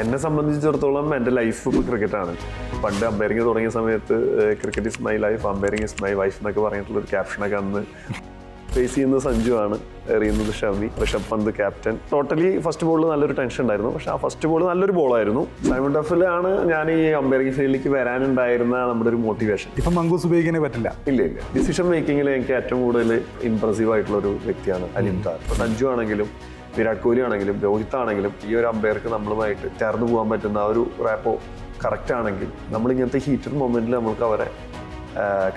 എന്നെ സംബന്ധിച്ചിടത്തോളം എൻ്റെ ലൈഫ് ഇപ്പോൾ ക്രിക്കറ്റാണ്. പണ്ട് അമ്പയറിങ് തുടങ്ങിയ സമയത്ത് cricket is my life, umpiring is my wife എന്നൊക്കെ പറഞ്ഞിട്ടുള്ളൊരു ക്യാപ്ഷനൊക്കെ അന്ന് ഫേസ് ചെയ്യുന്നത് സഞ്ജു ആണ്, എറിയുന്നത് Shami, Rishabh Pant captain. Totally first ബോളിൽ നല്ലൊരു ടെൻഷൻ ഉണ്ടായിരുന്നു. പക്ഷേ ആ ഫസ്റ്റ് ബോൾ നല്ലൊരു ബോളായിരുന്നു. സൈമൺ ഡഫിലാണ് ഞാൻ ഈ അമ്പയറിംഗ് ഫീൽഡിലേക്ക് വരാനുണ്ടായിരുന്ന നമ്മുടെ ഒരു മോട്ടിവേഷൻ. ഇപ്പം മങ്കൂസ് ഉപയോഗിക്കാനേ പറ്റില്ല. ഇല്ല. ഡിസിഷൻ മേക്കിങ്ങിൽ എനിക്ക് ഏറ്റവും കൂടുതൽ ഇംപ്രസീവ് ആയിട്ടുള്ള ഒരു വ്യക്തിയാണ് അലിം താർ. ഇപ്പോൾ സഞ്ജു ആണെങ്കിലും വിരാട് കോഹ്ലി ആണെങ്കിലും രോഹിത് ആണെങ്കിലും ഈ ഒരു അമ്പയർക്ക് നമ്മളുമായിട്ട് ചേർന്ന് പോകാൻ പറ്റുന്ന ആ ഒരു റാപ്പോ കറക്റ്റ് ആണെങ്കിൽ നമ്മൾ ഇങ്ങനത്തെ ഹീറ്റഡ് മൊമെന്റിൽ നമുക്ക് അവരെ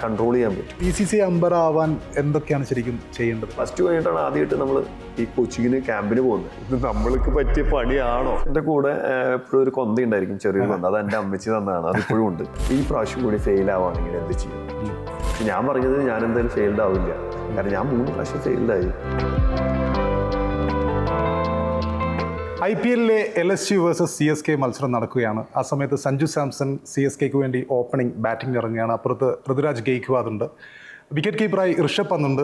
കൺട്രോൾ ചെയ്യാൻ പറ്റും. PCC അമ്പയർ ആവാൻ എന്തൊക്കെയാണ് ശരിക്കും ചെയ്യേണ്ടത്? ഫസ്റ്റ് കഴിഞ്ഞിട്ടാണ് ആദ്യമായിട്ട് നമ്മൾ ഈ കോച്ചിങ്ങിന് ക്യാമ്പിന് പോകുന്നത്. ഇത് നമ്മൾക്ക് പറ്റിയ പണിയാണോ? എൻ്റെ കൂടെ എപ്പോഴും ഒരു കൊന്ത ഉണ്ടായിരിക്കും, ചെറിയൊരു കൊന്ത. അത് എൻ്റെ അമ്മച്ചി തന്നതാണ്, അതിപ്പോഴും ഉണ്ട്. ഈ പ്രാവശ്യം കൂടി ഫെയിൽ ആവുകയാണെങ്കിൽ എന്ത് ചെയ്യും? ഞാൻ പറഞ്ഞത് ഞാൻ എന്തായാലും ഫെയിൽഡ് ആവില്ല, കാരണം ഞാൻ 3 പ്രാവശ്യം ഫെയിൽഡായി. IPL LSU വേഴ്സസ് CSK മത്സരം നടക്കുകയാണ്. ആ സമയത്ത് സഞ്ജു സാംസൺ CSKക്ക് വേണ്ടി ഓപ്പണിംഗ് ബാറ്റിംഗ് ഇറങ്ങുകയാണ്. അപ്പുറത്ത് ഋതുരാജ് ഗെയ്ക്വാദ് ഉണ്ട്. വിക്കറ്റ് കീപ്പറായി ഋഷഭ് പന്ത് ഉണ്ട്,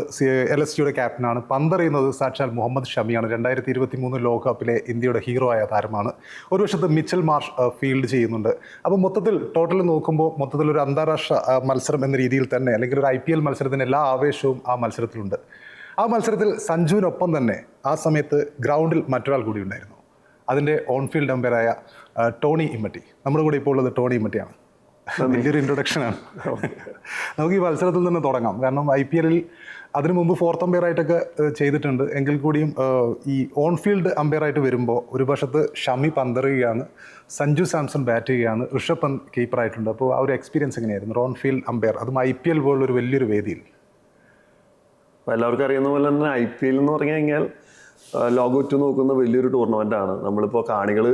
LSUയുടെ ക്യാപ്റ്റനാണ്. പന്തെറിയുന്നത് സാക്ഷാൽ മുഹമ്മദ് ഷമിയാണ്. 2023 ലോകകപ്പിലെ ഇന്ത്യയുടെ ഹീറോ ആയ താരമാണ്. ഒരു വശത്ത് മിച്ചൽ മാർഷ് ഫീൽഡ് ചെയ്യുന്നുണ്ട്. അപ്പോൾ മൊത്തത്തിൽ ടോട്ടൽ നോക്കുമ്പോൾ മൊത്തത്തിലൊരു അന്താരാഷ്ട്ര മത്സരം എന്ന രീതിയിൽ തന്നെ, അല്ലെങ്കിൽ ഒരു IPL മത്സരത്തിൻ്റെ എല്ലാ ആവേശവും ആ മത്സരത്തിലുണ്ട്. ആ മത്സരത്തിൽ സഞ്ജുവിനൊപ്പം തന്നെ ആ സമയത്ത് ഗ്രൗണ്ടിൽ മറ്റൊരാൾ കൂടി ഉണ്ടായിരുന്നു. അതിൻ്റെ ഓൺഫീൽഡ് അമ്പയറായ ടോണി ഇമ്മറ്റി. നമ്മുടെ കൂടെ ഇപ്പോൾ ഉള്ളത് ടോണി ഇമ്മറ്റിയാണ്. വലിയൊരു ഇൻട്രൊഡക്ഷനാണ്. നമുക്ക് ഈ മത്സരത്തിൽ നിന്ന് തുടങ്ങാം. കാരണം IPL അതിനു മുമ്പ് ഫോർത്ത് അമ്പയറായിട്ടൊക്കെ ചെയ്തിട്ടുണ്ട്. എങ്കിൽ കൂടിയും ഈ ഓൺഫീൽഡ് അമ്പയറായിട്ട് വരുമ്പോൾ ഒരു വശത്ത് ഷമി പന്തെറിയുകയാണ്, സഞ്ജു സാംസൺ ബാറ്റ് ചെയ്യുകയാണ്, ഋഷഭ് പന്ത് കീപ്പറായിട്ടുണ്ട്. അപ്പോൾ ആ ഒരു എക്സ്പീരിയൻസ് എങ്ങനെയായിരുന്നു ഓൺഫീൽഡ് അമ്പയർ, അതും IPL പോലുള്ളൊരു വലിയൊരു വേദിയിൽ? എല്ലാവർക്കും അറിയുന്ന പോലെ തന്നെ IPL എന്ന് പറഞ്ഞു കഴിഞ്ഞാൽ ലോകോറ്റു നോക്കുന്ന വലിയൊരു ടൂർണമെൻ്റാണ്. നമ്മളിപ്പോൾ കാണികൾ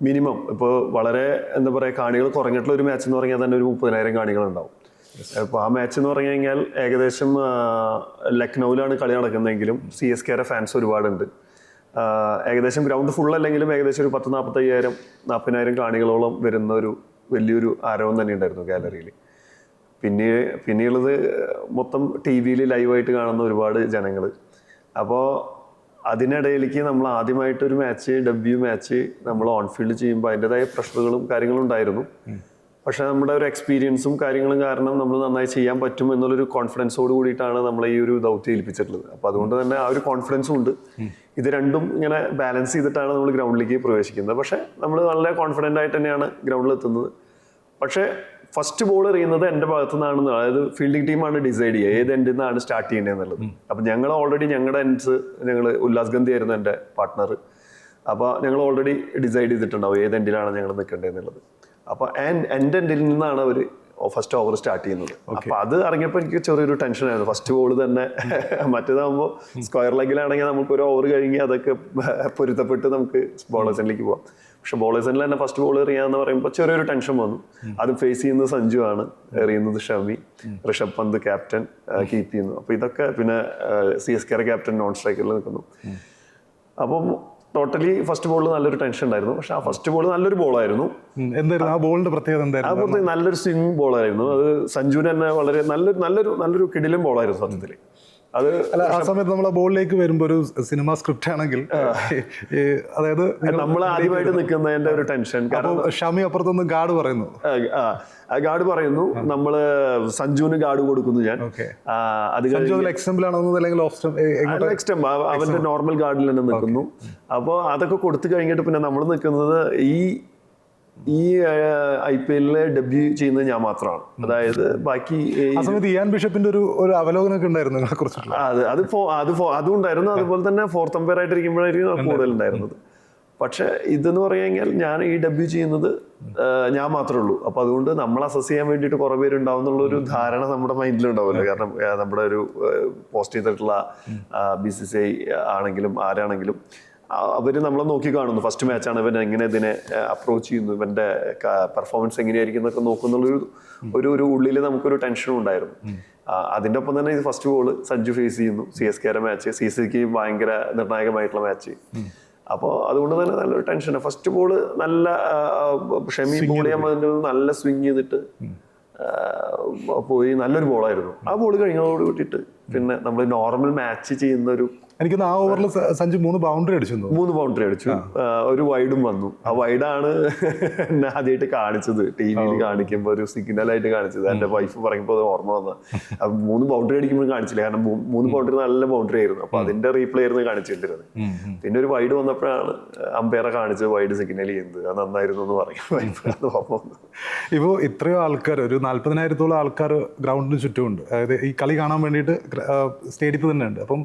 മിനിമം ഇപ്പോൾ വളരെ എന്താ പറയുക, കാണികൾ കുറഞ്ഞിട്ടുള്ള ഒരു മാച്ച് എന്ന് പറഞ്ഞാൽ തന്നെ ഒരു 30,000 കാണികളുണ്ടാവും. അപ്പോൾ ആ മാച്ച് എന്ന് പറഞ്ഞു കഴിഞ്ഞാൽ ഏകദേശം ലക്നൗവിലാണ് കളി നടക്കുന്നതെങ്കിലും CSKയുടെ ഫാൻസ് ഒരുപാടുണ്ട്. ഏകദേശം ഗ്രൗണ്ട് ഫുൾ അല്ലെങ്കിലും ഏകദേശം ഒരു 40,000 കാണികളോളം വരുന്ന ഒരു വലിയൊരു ആരവം തന്നെ ഉണ്ടായിരുന്നു ഗാലറിയിൽ. പിന്നെയുള്ളത് മൊത്തം TV-യിൽ ലൈവായിട്ട് കാണുന്ന ഒരുപാട് ജനങ്ങൾ. അപ്പോൾ അതിനിടയിലേക്ക് നമ്മൾ ആദ്യമായിട്ടൊരു ഡെബ്യൂ മാച്ച് നമ്മൾ ഓൺഫീൽഡ് ചെയ്യുമ്പോൾ അതിൻ്റെതായ പ്രഷറുകളും കാര്യങ്ങളും ഉണ്ടായിരുന്നു. പക്ഷേ നമ്മുടെ ഒരു എക്സ്പീരിയൻസും കാര്യങ്ങളും കാരണം നമ്മൾ നന്നായി ചെയ്യാൻ പറ്റും എന്നുള്ളൊരു കോൺഫിഡൻസോട് കൂടിയിട്ടാണ് നമ്മളെ ഈ ഒരു ദൗത്യം ഏൽപ്പിച്ചിട്ടുള്ളത്. അപ്പോൾ അതുകൊണ്ട് തന്നെ ആ ഒരു കോൺഫിഡൻസും ഉണ്ട്. ഇത് രണ്ടും ഇങ്ങനെ ബാലൻസ് ചെയ്തിട്ടാണ് നമ്മൾ ഗ്രൗണ്ടിലേക്ക് പ്രവേശിക്കുന്നത്. പക്ഷേ നമ്മൾ വളരെ കോൺഫിഡൻ്റ് ആയിട്ട് തന്നെയാണ് ഗ്രൗണ്ടിൽ എത്തുന്നത്. പക്ഷേ ഫസ്റ്റ് ബോൾ എറിയുന്നത് എൻ്റെ ഭാഗത്തു നിന്നാണെന്ന്, അതായത് ഫീൽഡിംഗ് ടീമാണ് ഡിസൈഡ് ചെയ്യുക ഏത് എൻഡിൽ നിന്നാണ് സ്റ്റാർട്ട് ചെയ്യേണ്ടത് എന്നുള്ളത്. അപ്പം ഞങ്ങൾ ഓൾറെഡി ഞങ്ങളുടെ എൻഡ്സ് ഉല്ലാസ് ഗന്ധി ആയിരുന്നു എൻ്റെ പാർട്ട്ണർ. അപ്പോൾ ഞങ്ങൾ ഓൾറെഡി ഡിസൈഡ് ചെയ്തിട്ടുണ്ടാവും ഏത് എൻഡിലാണ് ഞങ്ങൾ നിൽക്കേണ്ടത് എന്നുള്ളത്. അപ്പോൾ എൻ്റെ എൻഡിൽ നിന്നാണ് അവർ ഫസ്റ്റ് ഓവർ സ്റ്റാർട്ട് ചെയ്യുന്നത്. അപ്പോൾ അത് ഇറങ്ങിയപ്പോൾ എനിക്ക് ചെറിയൊരു ടെൻഷനായിരുന്നു. ഫസ്റ്റ് ബോൾ തന്നെ മറ്റേതാകുമ്പോൾ സ്ക്വയർ ലെഗിലാണെങ്കിൽ നമുക്ക് ഒരു ഓവർ കഴിഞ്ഞ് അതൊക്കെ പൊരുത്തപ്പെട്ട് നമുക്ക് ബോളേഴ്സിലേക്ക് പോകാം. പക്ഷെ ബോളേഴ്സിൽ തന്നെ ഫസ്റ്റ് ബോൾ എറിയാന്ന് പറയുമ്പോൾ ചെറിയൊരു ടെൻഷൻ വന്നു. അത് ഫേസ് ചെയ്യുന്നത് സഞ്ജു ആണ്, എറിയുന്നത് ഷമി, ഋഷഭ് പന്ത് ക്യാപ്റ്റൻ കീപ്പ് ചെയ്യുന്നു. അപ്പോൾ ഇതൊക്കെ പിന്നെ CSKയുടെ ക്യാപ്റ്റൻ നോൺ സ്ട്രൈക്കറിൽ നിൽക്കുന്നു. അപ്പം ടോട്ടലി ഫസ്റ്റ് ബോളിൽ നല്ലൊരു ടെൻഷൻ ഉണ്ടായിരുന്നു. പക്ഷെ ആ ഫസ്റ്റ് ബോൾ നല്ലൊരു ബോളായിരുന്നു. എന്തായിരുന്നു ആ ബോളിന്റെ പ്രത്യേകത? എന്തായിരുന്നു? നല്ലൊരു സ്വിംഗ് ബോളായിരുന്നു. അത് സഞ്ജുവിന് തന്നെ വളരെ നല്ലൊരു കിടിലൻ ബോളായിരുന്നു സത്യത്തിൽ. അത് ആ സമയത്ത് നമ്മൾ ആ ബോളിലേക്ക് വരുമ്പോൾ ഒരു സിനിമ സ്ക്രിപ്റ്റ് ആണെങ്കിൽ, അതായത് നമ്മൾ ആദ്യമായിട്ട് നിൽക്കുന്നതിന്റെ ഒരു ടെൻഷൻ. കാരണം ഷമി അപ്പുറത്തൊന്ന് ഗാർഡ് പറയുന്നു, നമ്മള് സഞ്ജുവിന് ഗാർഡ് കൊടുക്കുന്നു. ഞാൻ എക്സാമ്പിൾ ആണോ അല്ലെങ്കിൽ അവന്റെ നോർമൽ ഗാർഡിൽ തന്നെ നിൽക്കുന്നു. അപ്പോൾ അതൊക്കെ കൊടുത്തു കഴിഞ്ഞിട്ട് പിന്നെ നമ്മൾ നിൽക്കുന്നത് ഈ IPL ഡെബ്യൂ ചെയ്യുന്നത് ഞാൻ മാത്രമാണ്. അതായത് ബാക്കി ഇയാൻ ബിഷപ്പിന്റെ ഒരു അവലോകനമൊക്കെ ഉണ്ടായിരുന്നു ഇതിനെ കുറിച്ചിട്ട്. അതും ഉണ്ടായിരുന്നു. അതുപോലെ തന്നെ ഫോർത്ത് അമ്പയർ ആയിട്ടിരിക്കുമ്പോഴായിരിക്കും കൂടുതലുണ്ടായിരുന്നത്. പക്ഷെ ഇതെന്ന് പറഞ്ഞു കഴിഞ്ഞാൽ ഞാൻ ഈ ഡെബ്യൂ ചെയ്യുന്നത് ഞാൻ മാത്രമേ ഉള്ളൂ. അപ്പോൾ അതുകൊണ്ട് നമ്മൾ അസസ് ചെയ്യാൻ വേണ്ടിയിട്ട് കുറേ പേരുണ്ടാവും എന്നുള്ളൊരു ധാരണ നമ്മുടെ മൈൻഡിലുണ്ടാവുമല്ലോ. കാരണം നമ്മുടെ ഒരു പോസ്റ്റ് ചെയ്തിട്ടുള്ള BCCI ആണെങ്കിലും ആരാണെങ്കിലും അവർ നമ്മളെ നോക്കി കാണുന്നു. ഫസ്റ്റ് മാച്ചാണ്, ഇവൻ എങ്ങനെ ഇതിനെ അപ്രോച്ച് ചെയ്യുന്നു, ഇവൻ്റെ പെർഫോമൻസ് എങ്ങനെയായിരിക്കും എന്നൊക്കെ നോക്കുന്നുള്ളൊരു ഉള്ളിൽ നമുക്കൊരു ടെൻഷനും ഉണ്ടായിരുന്നു. അതിൻ്റെ ഒപ്പം തന്നെ ഇത് ഫസ്റ്റ് ബോൾ സഞ്ജു ഫേസ് ചെയ്യുന്നു. CSKയുടെ മാച്ച്, CSKക്ക് ഭയങ്കര നിർണായകമായിട്ടുള്ള മാച്ച്. അപ്പോൾ അതുകൊണ്ട് തന്നെ നല്ലൊരു ടെൻഷനാണ്. ഫസ്റ്റ് ബോൾ നല്ല ഷമി ബോൾ ചെയ്യാൻ നല്ല സ്വിങ് ചെയ്തിട്ട് പോയി നല്ലൊരു ബോളായിരുന്നു. ആ ബോൾ കഴിഞ്ഞതോട് കൂട്ടിയിട്ട് പിന്നെ നമ്മൾ നോർമൽ മാച്ച് ചെയ്യുന്ന ഒരു എനിക്കൊന്ന് ആ ഓവറിൽ സഞ്ജു 3 ബൗണ്ടറി അടിച്ചു 3 ബൗണ്ടറി അടിച്ചു, ഒരു വൈഡും വന്നു. ആ വൈഡാണ് എന്നെ ആദ്യമായിട്ട് കാണിച്ചത്, ടിവിയിൽ കാണിക്കുമ്പോൾ ഒരു സിഗ്നലായിട്ട് കാണിച്ചത്. എൻ്റെ വൈഫ് പറയുമ്പോൾ അത് ഓർമ്മ വന്നത്. അപ്പൊ 3 ബൗണ്ടറി അടിക്കുമ്പോൾ കാണിച്ചില്ല, കാരണം 3 ബൗണ്ടറി നല്ല ബൗണ്ടറി ആയിരുന്നു. അപ്പൊ അതിന്റെ റീപ്ലേ ആയിരുന്നു കാണിച്ചിട്ടിരുന്നത്. പിന്നെ ഒരു വൈഡ് വന്നപ്പോഴാണ് അമ്പയറെ കാണിച്ചത് വൈഡ് സിഗ്നൽ ചെയ്യുന്നത്. അത് നന്നായിരുന്നു എന്ന് പറയും വൈഫ്. അത് ഓർമ്മ വന്നു. ഇപ്പോൾ ഇത്രയോ ആൾക്കാർ, ഒരു 40,000-ഓളം ആൾക്കാർ ഗ്രൗണ്ടിന് ചുറ്റുമുണ്ട്. അതായത് ഈ കളി കാണാൻ വേണ്ടിയിട്ട് സ്റ്റേഡിയത്തിൽ തന്നെ ഉണ്ട്. അപ്പം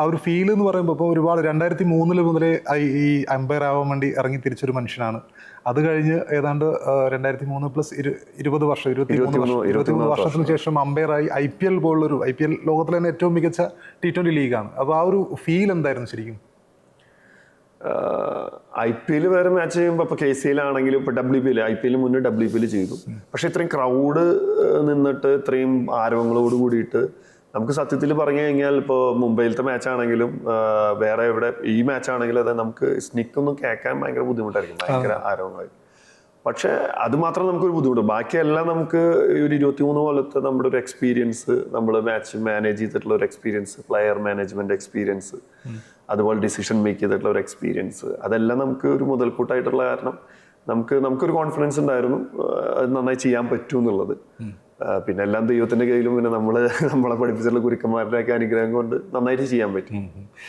ആ ഒരു ഫീൽ എന്ന് പറയുമ്പോൾ ഇപ്പോൾ ഒരുപാട് 2003 മുതലേ ഈ അമ്പയർ ആവാൻ വേണ്ടി ഇറങ്ങി തിരിച്ചൊരു മനുഷ്യനാണ്. അത് കഴിഞ്ഞ് ഏതാണ്ട് 2003 പ്ലസ് 20 വർഷം 23 വർഷത്തിന് ശേഷം അമ്പയറായി IPL പോലുള്ളൊരു IPL ലോകത്തിലെ തന്നെ ഏറ്റവും മികച്ച T20 ലീഗാണ്. അപ്പോൾ ആ ഒരു ഫീൽ എന്തായിരുന്നു ശരിക്കും? IPL വേറെ മാച്ച് ചെയ്യുമ്പോൾ ഇപ്പോൾ KCL ആണെങ്കിലും ഇപ്പോൾ WPL IPL മുന്നേ WPL ചെയ്തു. പക്ഷെ ഇത്രയും ക്രൗഡ് നിന്നിട്ട് ഇത്രയും ആരവങ്ങളോട് കൂടിയിട്ട് നമുക്ക് സത്യത്തിൽ പറഞ്ഞു കഴിഞ്ഞാൽ ഇപ്പോൾ മുംബൈയിലത്തെ മാച്ചാണെങ്കിലും വേറെ എവിടെ ഈ മാച്ചാണെങ്കിലും അതെ നമുക്ക് സ്നിക്കൊന്നും കേൾക്കാൻ ഭയങ്കര ബുദ്ധിമുട്ടായിരിക്കും, ഭയങ്കര ആരവങ്ങളായി. പക്ഷെ അത് മാത്രം നമുക്കൊരു ബുദ്ധിമുട്ട്. ബാക്കിയെല്ലാം നമുക്ക് ഒരു 23 കൊല്ലത്തെ നമ്മുടെ ഒരു എക്സ്പീരിയൻസ്, നമ്മൾ മാച്ച് മാനേജ് ചെയ്തിട്ടുള്ള ഒരു എക്സ്പീരിയൻസ്, പ്ലെയർ മാനേജ്മെന്റ് എക്സ്പീരിയൻസ്, അതുപോലെ ഡിസിഷൻ മേക്ക് ചെയ്തിട്ടുള്ള ഒരു എക്സ്പീരിയൻസ്, അതെല്ലാം നമുക്ക് ഒരു മുതൽക്കൂട്ടായിട്ടുള്ള കാരണം നമുക്കൊരു കോൺഫിഡൻസ് ഉണ്ടായിരുന്നു അത് നന്നായി ചെയ്യാൻ പറ്റും എന്നുള്ളത്. പിന്നെ എല്ലാം ദൈവത്തിന്റെ കയ്യിലും പിന്നെ നമ്മളെ പഠിപ്പിച്ചിട്ടുള്ള ഗുരുക്കന്മാരുടെ ഒക്കെ അനുഗ്രഹം കൊണ്ട് നന്നായിട്ട് ചെയ്യാൻ പറ്റും.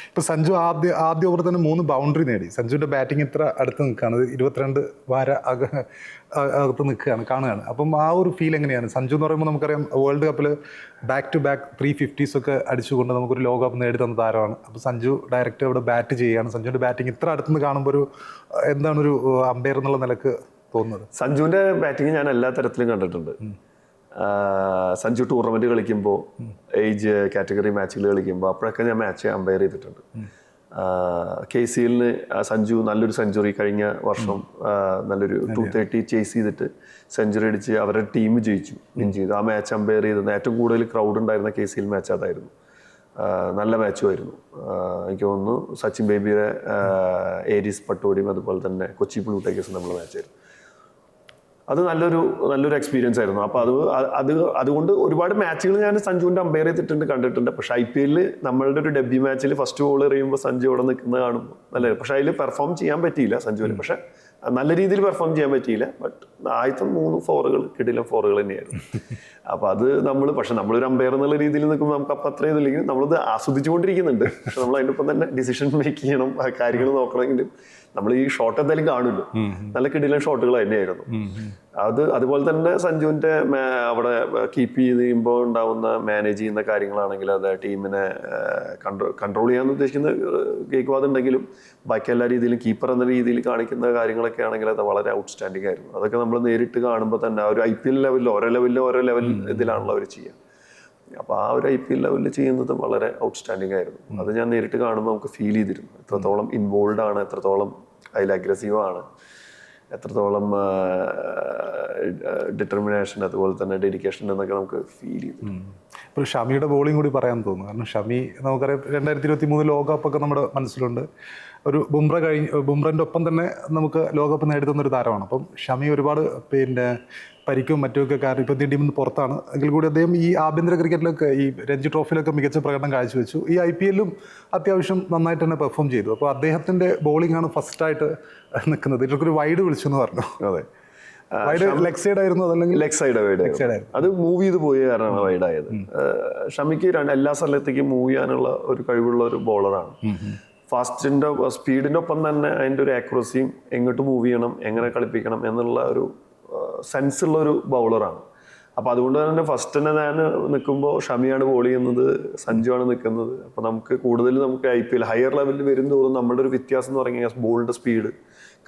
ഇപ്പൊ സഞ്ജു ആദ്യ ഓവർ തന്നെ 3 ബൗണ്ടറി നേടി. സഞ്ജുവിന്റെ ബാറ്റിംഗ് ഇത്ര അടുത്ത് നിൽക്കുകയാണ്, 22 വാര അകത്ത് നിൽക്കുകയാണ്, കാണുകയാണ്. അപ്പം ആ ഒരു ഫീൽ എങ്ങനെയാണ്? സഞ്ജു എന്ന് പറയുമ്പോൾ നമുക്കറിയാം വേൾഡ് കപ്പിൽ ബാക്ക് ടു ബാക്ക് 350s ഒക്കെ അടിച്ചുകൊണ്ട് നമുക്കൊരു ലോകകപ്പ് നേടി തന്ന താരമാണ്. അപ്പോൾ സഞ്ജു ഡയറക്റ്റ് അവിടെ ബാറ്റ് ചെയ്യുകയാണ്. സഞ്ജുവിന്റെ ബാറ്റിംഗ് ഇത്ര അടുത്തുനിന്ന് കാണുമ്പോൾ ഒരു എന്താണ് ഒരു അമ്പയർ എന്നുള്ള നിലക്ക് തോന്നുന്നത്? സഞ്ജുവിന്റെ ബാറ്റിംഗ് ഞാൻ എല്ലാ തരത്തിലും കണ്ടിട്ടുണ്ട്. സഞ്ജു ടൂർണമെന്റ് കളിക്കുമ്പോൾ, ഏജ് കാറ്റഗറി മാച്ചുകൾ കളിക്കുമ്പോൾ, അപ്പോഴൊക്കെ ഞാൻ മാച്ച് അമ്പയർ ചെയ്തിട്ടുണ്ട്. KCL സഞ്ജു നല്ലൊരു സെഞ്ചുറി കഴിഞ്ഞ വർഷം നല്ലൊരു 230 ചേസ് ചെയ്തിട്ട് സെഞ്ചുറി അടിച്ച് അവരുടെ ടീം വിൻ ചെയ്തു. ആ മാച്ച് അമ്പയർ ചെയ്തത് ഏറ്റവും കൂടുതൽ ക്രൗഡ് ഉണ്ടായിരുന്ന KCL മാച്ച് അതായിരുന്നു. നല്ല മാച്ചുമായിരുന്നു. എനിക്ക് തോന്നുന്നു സച്ചിൻ ബേബിയുടെ ഏരീസ് പട്ടോടിയും അതുപോലെ തന്നെ കൊച്ചി ബ്ലൂ ടൈഗേഴ്സും നമ്മളെ മാച്ചായിരുന്നു. അത് നല്ലൊരു എക്സ്പീരിയൻസ് ആയിരുന്നു. അപ്പോൾ അതുകൊണ്ട് ഒരുപാട് മാച്ചുകൾ ഞാൻ സഞ്ജുവിൻ്റെ അമ്പയർ ചെയ്തിട്ടുണ്ട്, കണ്ടിട്ടുണ്ട്. പക്ഷെ IPL നമ്മളുടെ ഒരു ഡെബ്യൂ മാച്ചിൽ ഫസ്റ്റ് ബോൾ എറിയുമ്പോൾ സഞ്ജു അവിടെ നിൽക്കുന്നത് കാണുമ്പോൾ നല്ല, പക്ഷെ അതിൽ പെർഫോം ചെയ്യാൻ പറ്റിയില്ല സഞ്ജുവിന്. പക്ഷെ നല്ല രീതിയിൽ പെർഫോം ചെയ്യാൻ പറ്റിയില്ല. ബട്ട് ആദ്യത്തെ 3 ഫോറുകൾ കിടിലം ഫോറുകൾ തന്നെയായിരുന്നു. അപ്പോൾ അത് നമ്മളൊരു അമ്പയർ എന്നുള്ള രീതിയിൽ നിൽക്കുമ്പോൾ നമുക്ക് അപ്പം അത്രയും ഇതില്ലെങ്കിൽ നമ്മളത് ആസ്വദിച്ചുകൊണ്ടിരിക്കുന്നുണ്ട്. പക്ഷെ നമ്മൾ അതിൻ്റെ ഒപ്പം തന്നെ ഡിസിഷൻ മേക്ക് ചെയ്യണം, കാര്യങ്ങൾ നോക്കണമെങ്കിലും നമ്മൾ ഈ ഷോട്ട് എന്തായാലും കാണുമല്ലോ. നല്ല കിടിലൻ ഷോട്ടുകൾ തന്നെയായിരുന്നു. അതുപോലെ തന്നെ സഞ്ജുവിന്റെ അവിടെ കീപ്പ് ചെയ്യുമ്പോൾ ഉണ്ടാവുന്ന മാനേജ് ചെയ്യുന്ന കാര്യങ്ങളാണെങ്കിൽ അത് ടീമിനെ കൺട്രോൾ ചെയ്യാൻ ഉദ്ദേശിക്കുന്ന ഗെയ്ക്വാദ് ഉണ്ടെങ്കിലും ബാക്കി എല്ലാ രീതിയിലും കീപ്പർ എന്ന രീതിയിൽ കാണിക്കുന്ന കാര്യങ്ങളൊക്കെ ആണെങ്കിൽ അത് വളരെ ഔട്ട്സ്റ്റാൻഡിംഗ് ആയിരുന്നു. അതൊക്കെ നമ്മൾ നേരിട്ട് കാണുമ്പോൾ തന്നെ ഒരു IPL ലെവലിൽ ഓരോ ലെവൽ ഇതിലാണല്ലോ അവർ ചെയ്യുക. അപ്പോൾ ആ ഒരു IPL ലെവലിൽ ചെയ്യുന്നത് വളരെ ഔട്ട്സ്റ്റാൻഡിംഗ് ആയിരുന്നു. അത് ഞാൻ നേരിട്ട് കാണുമ്പോൾ നമുക്ക് ഫീൽ ചെയ്തിരുന്നു എത്രത്തോളം ഇൻവോൾവ് ആണ്, എത്രത്തോളം അതിൽ അഗ്രസീവ് ആണ്, എത്രത്തോളം ഡിറ്റർമിനേഷൻ അതുപോലെ തന്നെ ഡെഡിക്കേഷൻ എന്നൊക്കെ നമുക്ക് ഫീൽ ചെയ്തു. ഇപ്പോൾ ഷമിയുടെ ബോളിംഗ് കൂടി പറയാൻ തോന്നുന്നു. കാരണം ഷമി നമുക്കറിയാം 2023 ലോകകപ്പൊക്കെ നമ്മുടെ മനസ്സിലുണ്ട്. ഒരു ബുംറൻ്റെ ഒപ്പം തന്നെ നമുക്ക് ലോകകപ്പ് നേടിത്തന്നൊരു താരമാണ്. അപ്പം ഷമി ഒരുപാട് പരിക്കും മറ്റുമൊക്കെ കാരണം ഇപ്പോൾ ടീമിൽ നിന്ന് പുറത്താണ് എങ്കിൽ കൂടി അദ്ദേഹം ഈ ആഭ്യന്തര ക്രിക്കറ്റിലൊക്കെ ഈ രഞ്ജി ട്രോഫിയിലൊക്കെ മികച്ച പ്രകടനം കാഴ്ചവെച്ചു. ഈ IPL-ലും അത്യാവശ്യം നന്നായിട്ട് തന്നെ പെർഫോം ചെയ്തു. അപ്പോൾ അദ്ദേഹത്തിൻ്റെ ബോളിംഗ് ആണ് ഫസ്റ്റായിട്ട് നിൽക്കുന്നത്. ഇതിലൊക്കെ ഒരു വൈഡ് വിളിച്ചു എന്ന് പറഞ്ഞു. അതെ, വൈഡ് ലെഗ് സൈഡ് ആയിരുന്നു, അതല്ലെങ്കിൽ ലെഗ് സൈഡ് വൈഡ് അത് മൂവ് ചെയ്ത് പോയ കാരണമാണ് വൈഡായത്. ഷമിക്ക് എല്ലാ സ്ഥലത്തേക്കും മൂവ് ചെയ്യാനുള്ള ഒരു കഴിവുള്ള ഒരു ബോളറാണ്. സ്പീഡിൻ്റെ ഒപ്പം തന്നെ അതിൻ്റെ ഒരു ആക്യുറസിയും, എങ്ങോട്ട് മൂവ് ചെയ്യണം, എങ്ങനെ കളിപ്പിക്കണം എന്നുള്ള ഒരു സെൻസുള്ള ഒരു ബൗളറാണ്. അപ്പോൾ അതുകൊണ്ട് തന്നെ ഫസ്റ്റ് തന്നെ ഞാൻ നിൽക്കുമ്പോൾ ഷമിയാണ് ബോൾ ചെയ്യുന്നത്, സഞ്ജു ആണ് നിൽക്കുന്നത്. അപ്പോൾ നമുക്ക് IPL ഹയർ ലെവലിൽ വരും തോറും നമ്മുടെ ഒരു വ്യത്യാസം എന്ന് പറഞ്ഞു കഴിഞ്ഞാൽ ബോളിൻ്റെ സ്പീഡ്,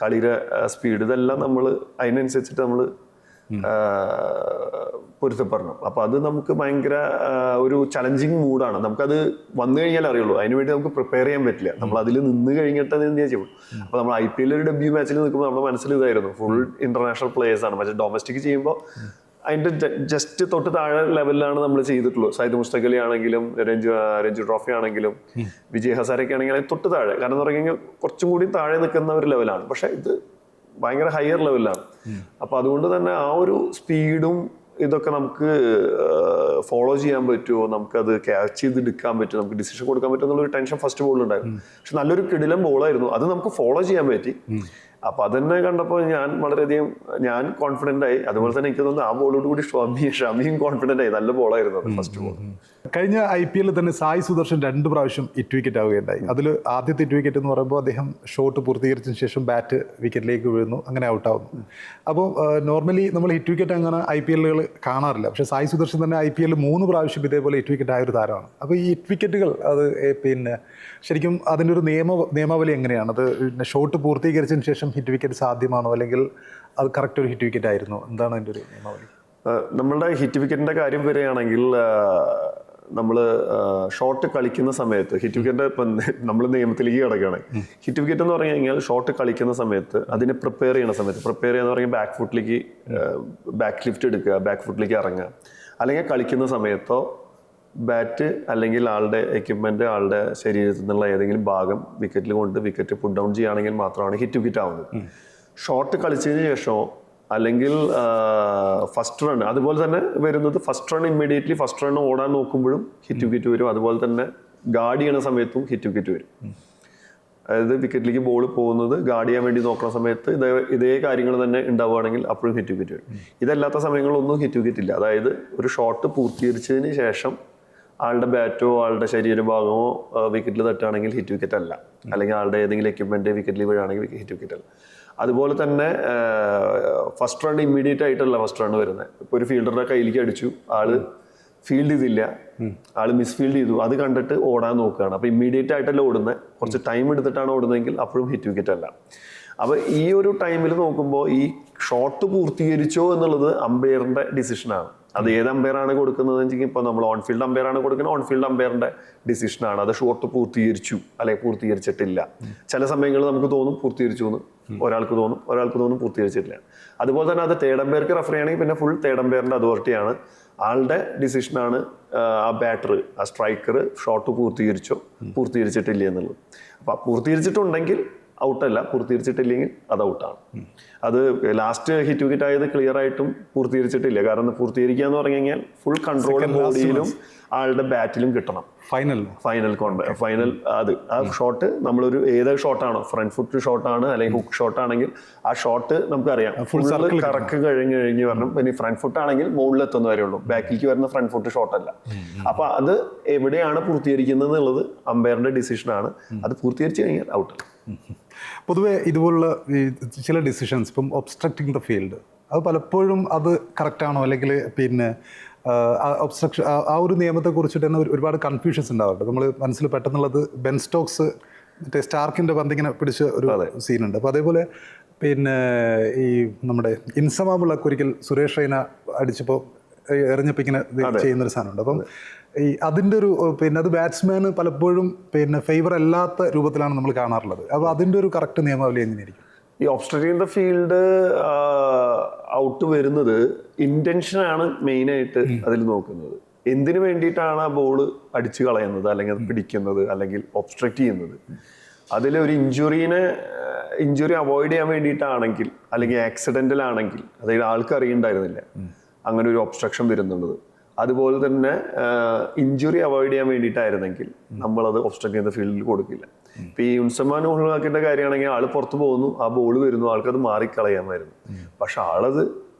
കളിയുടെ സ്പീഡ്, ഇതെല്ലാം നമ്മൾ അതിനനുസരിച്ചിട്ട് നമ്മൾ പൊരുത്തപ്പെടണം. അപ്പോൾ അത് നമുക്ക് ഭയങ്കര ഒരു ചലഞ്ചിങ് മൂഡാണ്. നമുക്കത് വന്നു കഴിഞ്ഞാൽ അറിയുള്ളൂ, അതിനുവേണ്ടി നമുക്ക് പ്രിപ്പയർ ചെയ്യാൻ പറ്റില്ല. നമ്മൾ അതിൽ നിന്ന് കഴിഞ്ഞിട്ട് അത് എന്ത് ചെയ്യുള്ളൂ. അപ്പോൾ നമ്മൾ IPL ഒരു ഡെബ്യൂ മാച്ചിൽ നിൽക്കുമ്പോൾ നമ്മുടെ മനസ്സിൽ ഇതായിരുന്നു, ഫുൾ ഇന്റർനാഷണൽ പ്ലേയേഴ്സ് ആണ്. പക്ഷേ ഡൊമസ്റ്റിക് ചെയ്യുമ്പോൾ അതിൻ്റെ ജസ്റ്റ് തൊട്ട് താഴെ ലെവലിലാണ് നമ്മൾ ചെയ്തിട്ടുള്ളൂ. സയ്യിദ് മുസ്തഖ് അലി ആണെങ്കിലും രഞ്ജു ട്രോഫി ആണെങ്കിലും വിജയ് ഹസാരൊക്കെ ആണെങ്കിലും തൊട്ട് താഴെ, കാരണം എന്ന് പറഞ്ഞു കഴിഞ്ഞാൽ കുറച്ചും കൂടി താഴെ നിൽക്കുന്ന ഒരു ലെവലാണ്. പക്ഷെ ഇത് ഭയങ്കര ഹയർ ലെവലിലാണ്. അപ്പോൾ അതുകൊണ്ട് തന്നെ ആ ഒരു സ്പീഡും ഇതൊക്കെ നമുക്ക് ഫോളോ ചെയ്യാൻ പറ്റുമോ, നമുക്കത് ക്യാച്ച് ചെയ്ത് എടുക്കാൻ പറ്റുമോ, നമുക്ക് ഡിസിഷൻ കൊടുക്കാൻ പറ്റുമോ എന്നുള്ളൊരു ടെൻഷൻ ഫസ്റ്റ് ബോളിലുണ്ടായിരുന്നു. പക്ഷെ നല്ലൊരു കിടിലൻ ബോളായിരുന്നു, അത് നമുക്ക് ഫോളോ ചെയ്യാൻ പറ്റി. അപ്പൊ അതന്നെ കണ്ടപ്പോൾ ഞാൻ കോൺഫിഡന്റ് ആയി. അതുപോലെ തന്നെ എനിക്ക് തോന്നുന്നു ആ ബോളോട് കൂടി ഷമിയും കോൺഫിഡന്റ് ആയി. നല്ല ബോളായിരുന്നു അത് ഫസ്റ്റ് ബോൾ. കഴിഞ്ഞ IPL തന്നെ സായി സുദർശൻ 2 പ്രാവശ്യം ഹിറ്റ് വിക്കറ്റ് ആവുകയുണ്ടായി. അതിൽ ആദ്യത്തെ ഹിറ്റ് വിക്കറ്റ് എന്ന് പറയുമ്പോൾ അദ്ദേഹം ഷോട്ട് പൂർത്തീകരിച്ചതിന് ശേഷം ബാറ്റ് വിക്കറ്റിലേക്ക് വീഴുന്നു, അങ്ങനെ ഔട്ടാവുന്നു. അപ്പോൾ നോർമലി നമ്മൾ ഹിറ്റ് വിക്കറ്റ് അങ്ങനെ IPL കാണാറില്ല. പക്ഷേ സായി സുദർശൻ തന്നെ IPL 3 പ്രാവശ്യം ഇതേപോലെ ഹിറ്റ് വിക്കറ്റ് ആയ ഒരു താരമാണ്. അപ്പോൾ ഈ ഹിറ്റ് വിക്കറ്റുകൾ അത് പിന്നെ ശരിക്കും അതിൻ്റെ ഒരു നിയമാവലി എങ്ങനെയാണ്? അത് ഷോട്ട് പൂർത്തീകരിച്ചതിന് ശേഷം ഹിറ്റ് വിക്കറ്റ് സാധ്യമാണോ, അല്ലെങ്കിൽ അത് കറക്റ്റ് ഒരു ഹിറ്റ് വിക്കറ്റ് ആയിരുന്നോ? എന്താണ് അതിൻ്റെ ഒരു നിയമാവലി? നമ്മളുടെ ഹിറ്റ് വിക്കറ്റിന്റെ കാര്യം വരികയാണെങ്കിൽ നമ്മൾ ഷോട്ട് കളിക്കുന്ന സമയത്ത് ഹിറ്റ് വിക്കറ്റ് ഇപ്പം നമ്മൾ നിയമത്തിലേക്ക് കിടക്കുകയാണ്. ഹിറ്റ് വിക്കറ്റ് എന്ന് പറഞ്ഞു കഴിഞ്ഞാൽ ഷോട്ട് കളിക്കുന്ന സമയത്ത് അതിനെ പ്രിപ്പയർ ചെയ്യുന്ന സമയത്ത്, പ്രിപ്പയർ ചെയ്യുക എന്ന് പറഞ്ഞാൽ ബാക്ക് ഫുട്ടിലേക്ക് ബാക്ക് ലിഫ്റ്റ് എടുക്കുക, ബാക്ക് ഫുട്ടിലേക്ക് ഇറങ്ങുക, അല്ലെങ്കിൽ കളിക്കുന്ന സമയത്തോ ബാറ്റ് അല്ലെങ്കിൽ ആളുടെ എക്യുപ്മെന്റ് ആളുടെ ശരീരത്തിൽ നിന്നുള്ള ഏതെങ്കിലും ഭാഗം വിക്കറ്റിൽ കൊണ്ട് വിക്കറ്റ് പുട്ട് ഡൗൺ ചെയ്യുകയാണെങ്കിൽ മാത്രമാണ് ഹിറ്റ് വിക്കറ്റ് ആവുന്നത്. ഷോട്ട് കളിച്ചതിന് ശേഷമോ അല്ലെങ്കിൽ ഫസ്റ്റ് റൺ, അതുപോലെ തന്നെ വരുന്നത് first run immediately first run ഓടാൻ നോക്കുമ്പോഴും ഹിറ്റ് വിക്കറ്റ് വരും. അതുപോലെ തന്നെ ഗാർഡ് ചെയ്യണ സമയത്തും ഹിറ്റ് വിക്കറ്റ് വരും. അതായത് വിക്കറ്റിലേക്ക് ബോൾ പോകുന്നത് ഗാർഡ് ചെയ്യാൻ വേണ്ടി നോക്കുന്ന സമയത്ത് ഇതേ കാര്യങ്ങൾ തന്നെ ഉണ്ടാവുകയാണെങ്കിൽ അപ്പോഴും ഹിറ്റ് വിക്കറ്റ് വരും. ഇതല്ലാത്ത സമയങ്ങളൊന്നും ഹിറ്റ് വിക്കറ്റ് ഇല്ല. അതായത് ഒരു ഷോട്ട് പൂർത്തീകരിച്ചതിന് ശേഷം ആളുടെ ബാറ്റോ ആളുടെ ശരീരഭാഗമോ വിക്കറ്റിൽ തട്ടുകയാണെങ്കിൽ ഹിറ്റ് വിക്കറ്റ് അല്ല, അല്ലെങ്കിൽ ആളുടെ ഏതെങ്കിലും എക്യുപ്മെന്റ് വിക്കറ്റിൽ വീഴുകയാണെങ്കിൽ ഹിറ്റ് വിക്കറ്റ് അല്ല. അതുപോലെ തന്നെ ഫസ്റ്റ് റൺ ഇമ്മീഡിയറ്റ് ആയിട്ടല്ല ഫസ്റ്റ് റൺ വരുന്നത്. ഇപ്പോൾ ഒരു ഫീൽഡറുടെ കയ്യിലേക്ക് അടിച്ചു, ആള് ഫീൽഡ് ചെയ്തില്ല, ആള് മിസ്ഫീൽഡ് ചെയ്തു, അത് കണ്ടിട്ട് ഓടാൻ നോക്കുകയാണ്. അപ്പോൾ ഇമ്മീഡിയറ്റ് ആയിട്ടല്ല ഓടുന്നത്, കുറച്ച് ടൈം എടുത്തിട്ടാണ് ഓടുന്നതെങ്കിൽ അപ്പോഴും ഹിറ്റ് വിക്കറ്റ് അല്ല. അപ്പോൾ ഈ ഒരു ടൈമിൽ നോക്കുമ്പോൾ ഈ ഷോട്ട് പൂർത്തീകരിച്ചോ എന്നുള്ളത് അമ്പയറിന്റെ ഡിസിഷനാണ്. അത് ഏത് അമ്പയറാണ് കൊടുക്കുന്നത് വെച്ചെങ്കിൽ ഇപ്പോൾ നമ്മൾ ഓൺ ഫീൽഡ് അമ്പയറാണ് കൊടുക്കുന്നത്, ഓൺ ഫീൽഡ് അമ്പയറിന്റെ ഡിസിഷനാണ്. അത് ഷോട്ട് പൂർത്തീകരിച്ചു അല്ലെങ്കിൽ പൂർത്തീകരിച്ചിട്ടില്ല. ചില സമയങ്ങളിൽ നമുക്ക് തോന്നും പൂർത്തീകരിച്ചു എന്ന്, ഒരാൾക്ക് തോന്നും പൂർത്തീകരിച്ചിട്ടില്ല. അതുപോലെ തന്നെ അത് തേർഡ് അമ്പയർക്ക് റെഫർ ചെയ്യണമെങ്കിൽ പിന്നെ ഫുൾ തേർഡ് അമ്പയറിന്റെ അതോറിറ്റിയാണ്. ആളുടെ ഡിസിഷനാണ് ആ ബാറ്റർ, ആ സ്ട്രൈക്കർ ഷോട്ട് പൂർത്തീകരിച്ചിട്ടില്ല എന്നുള്ളത്. അപ്പൊ പൂർത്തീകരിച്ചിട്ടുണ്ടെങ്കിൽ ഔട്ടല്ല, പൂർത്തീകരിച്ചിട്ടില്ലെങ്കിൽ അത് ഔട്ടാണ്. അത് ലാസ്റ്റ് ഹിറ്റ് വിക്കറ്റ് ആയത് ക്ലിയർ ആയിട്ടും പൂർത്തീകരിച്ചിട്ടില്ല. കാരണം പൂർത്തീകരിക്കുക എന്ന് പറഞ്ഞു കഴിഞ്ഞാൽ ഫുൾ കൺട്രോൾ ബോഡിയിലും ആളുടെ ബാറ്റിലും കിട്ടണം. ഫൈനൽ അത് ആ ഷോട്ട് നമ്മളൊരു ഏത് ഷോട്ടാണോ, ഫ്രണ്ട് ഫുട്ട് ഷോട്ടാണ് അല്ലെങ്കിൽ ഹുക്ക് ഷോട്ട് ആണെങ്കിൽ ആ ഷോട്ട് നമുക്കറിയാം കറക്ക് കഴിഞ്ഞ് വരണം. പിന്നെ ഫ്രണ്ട് ഫുട്ട് ആണെങ്കിൽ മുകളിൽ എത്തുന്ന വരെ ഉള്ളൂ, ബാക്കിലേക്ക് വരുന്ന ഫ്രണ്ട് ഫുട്ട് ഷോട്ടല്ല. അപ്പൊ അത് എവിടെയാണ് പൂർത്തീകരിക്കുന്നത് എന്നുള്ളത് അമ്പയറിന്റെ ഡിസിഷനാണ്. അത് പൂർത്തീകരിച്ചു കഴിഞ്ഞാൽ ഔട്ട്. പൊതുവെ ഇതുപോലുള്ള ചില ഡിസിഷൻസ്, ഇപ്പം ഒബ്സ്ട്രക്റ്റിംഗ് ദ ഫീൽഡ്, അത് പലപ്പോഴും അത് കറക്റ്റാണോ, അല്ലെങ്കിൽ പിന്നെ ഒബ്സ്ട്രക്ഷൻ ആ ഒരു നിയമത്തെ കുറിച്ചിട്ട് തന്നെ ഒരുപാട് കൺഫ്യൂഷൻസ് ഉണ്ടാവാറുണ്ട്. നമ്മൾ മനസ്സിൽ പെട്ടെന്നുള്ളത് ബെൻ സ്റ്റോക്സ് മറ്റേ സ്റ്റാർക്കിൻ്റെ പന്തിങ്ങനെ പിടിച്ച ഒരു സീനുണ്ട്. അപ്പോൾ അതേപോലെ പിന്നെ ഈ നമ്മുടെ ഇൻസമാബിളൊക്കെ ഒരിക്കൽ സുരേഷ് റൈന അടിച്ചപ്പോൾ എറിഞ്ഞപ്പോൾ ഇങ്ങനെ ചെയ്യുന്നൊരു സാധനമുണ്ട്. അപ്പം ഈ അതിൻ്റെ ഒരു പിന്നെ അത് ബാറ്റ്സ്മാന് പലപ്പോഴും പിന്നെ ഫേവർ അല്ലാത്ത രൂപത്തിലാണ് നമ്മൾ കാണാറുള്ളത്. അപ്പോൾ അതിൻ്റെ ഒരു കറക്റ്റ് നിയമാവലി എങ്ങനെയായിരിക്കും? ഈ ഒബ്സ്ട്രക്റ്റിംഗ് ദ ഫീൽഡ് ഔട്ട് വരുന്നത് ഇന്റൻഷനാണ് മെയിനായിട്ട് അതിൽ നോക്കുന്നത്. എന്തിനു വേണ്ടിയിട്ടാണ് ആ ബോൾ അടിച്ചു കളയുന്നത്, അല്ലെങ്കിൽ അത് പിടിക്കുന്നത്, അല്ലെങ്കിൽ ഒബ്സ്ട്രക്റ്റ് ചെയ്യുന്നത്. അതിലൊരു ഇഞ്ചുറി അവോയ്ഡ് ചെയ്യാൻ വേണ്ടിയിട്ടാണെങ്കിൽ, അല്ലെങ്കിൽ ആക്സിഡന്റൽ ആണെങ്കിൽ, അതായത് ആൾക്ക് അറിയണ്ടായിരുന്നില്ല അങ്ങനെ ഒരു ഒബ്സ്ട്രക്ഷൻ വരുന്നുള്ളത്. അതുപോലെ തന്നെ ഇഞ്ചുറി അവോയ്ഡ് ചെയ്യാൻ വേണ്ടിയിട്ടായിരുന്നെങ്കിൽ നമ്മളത് ഒബ്സ്ട്രക്ട് ചെയ്യുന്ന ഫീൽഡിൽ കൊടുക്കില്ല. ഇപ്പൊ ഈ ഉൻസമാൻ ഉൾവാക്കിന്റെ കാര്യമാണെങ്കിൽ ആള് പുറത്തു പോകുന്നു, ആ ബോൾ വരുന്നു, ആൾക്കത് മാറിക്കളയാമായിരുന്നു. പക്ഷെ ആളത്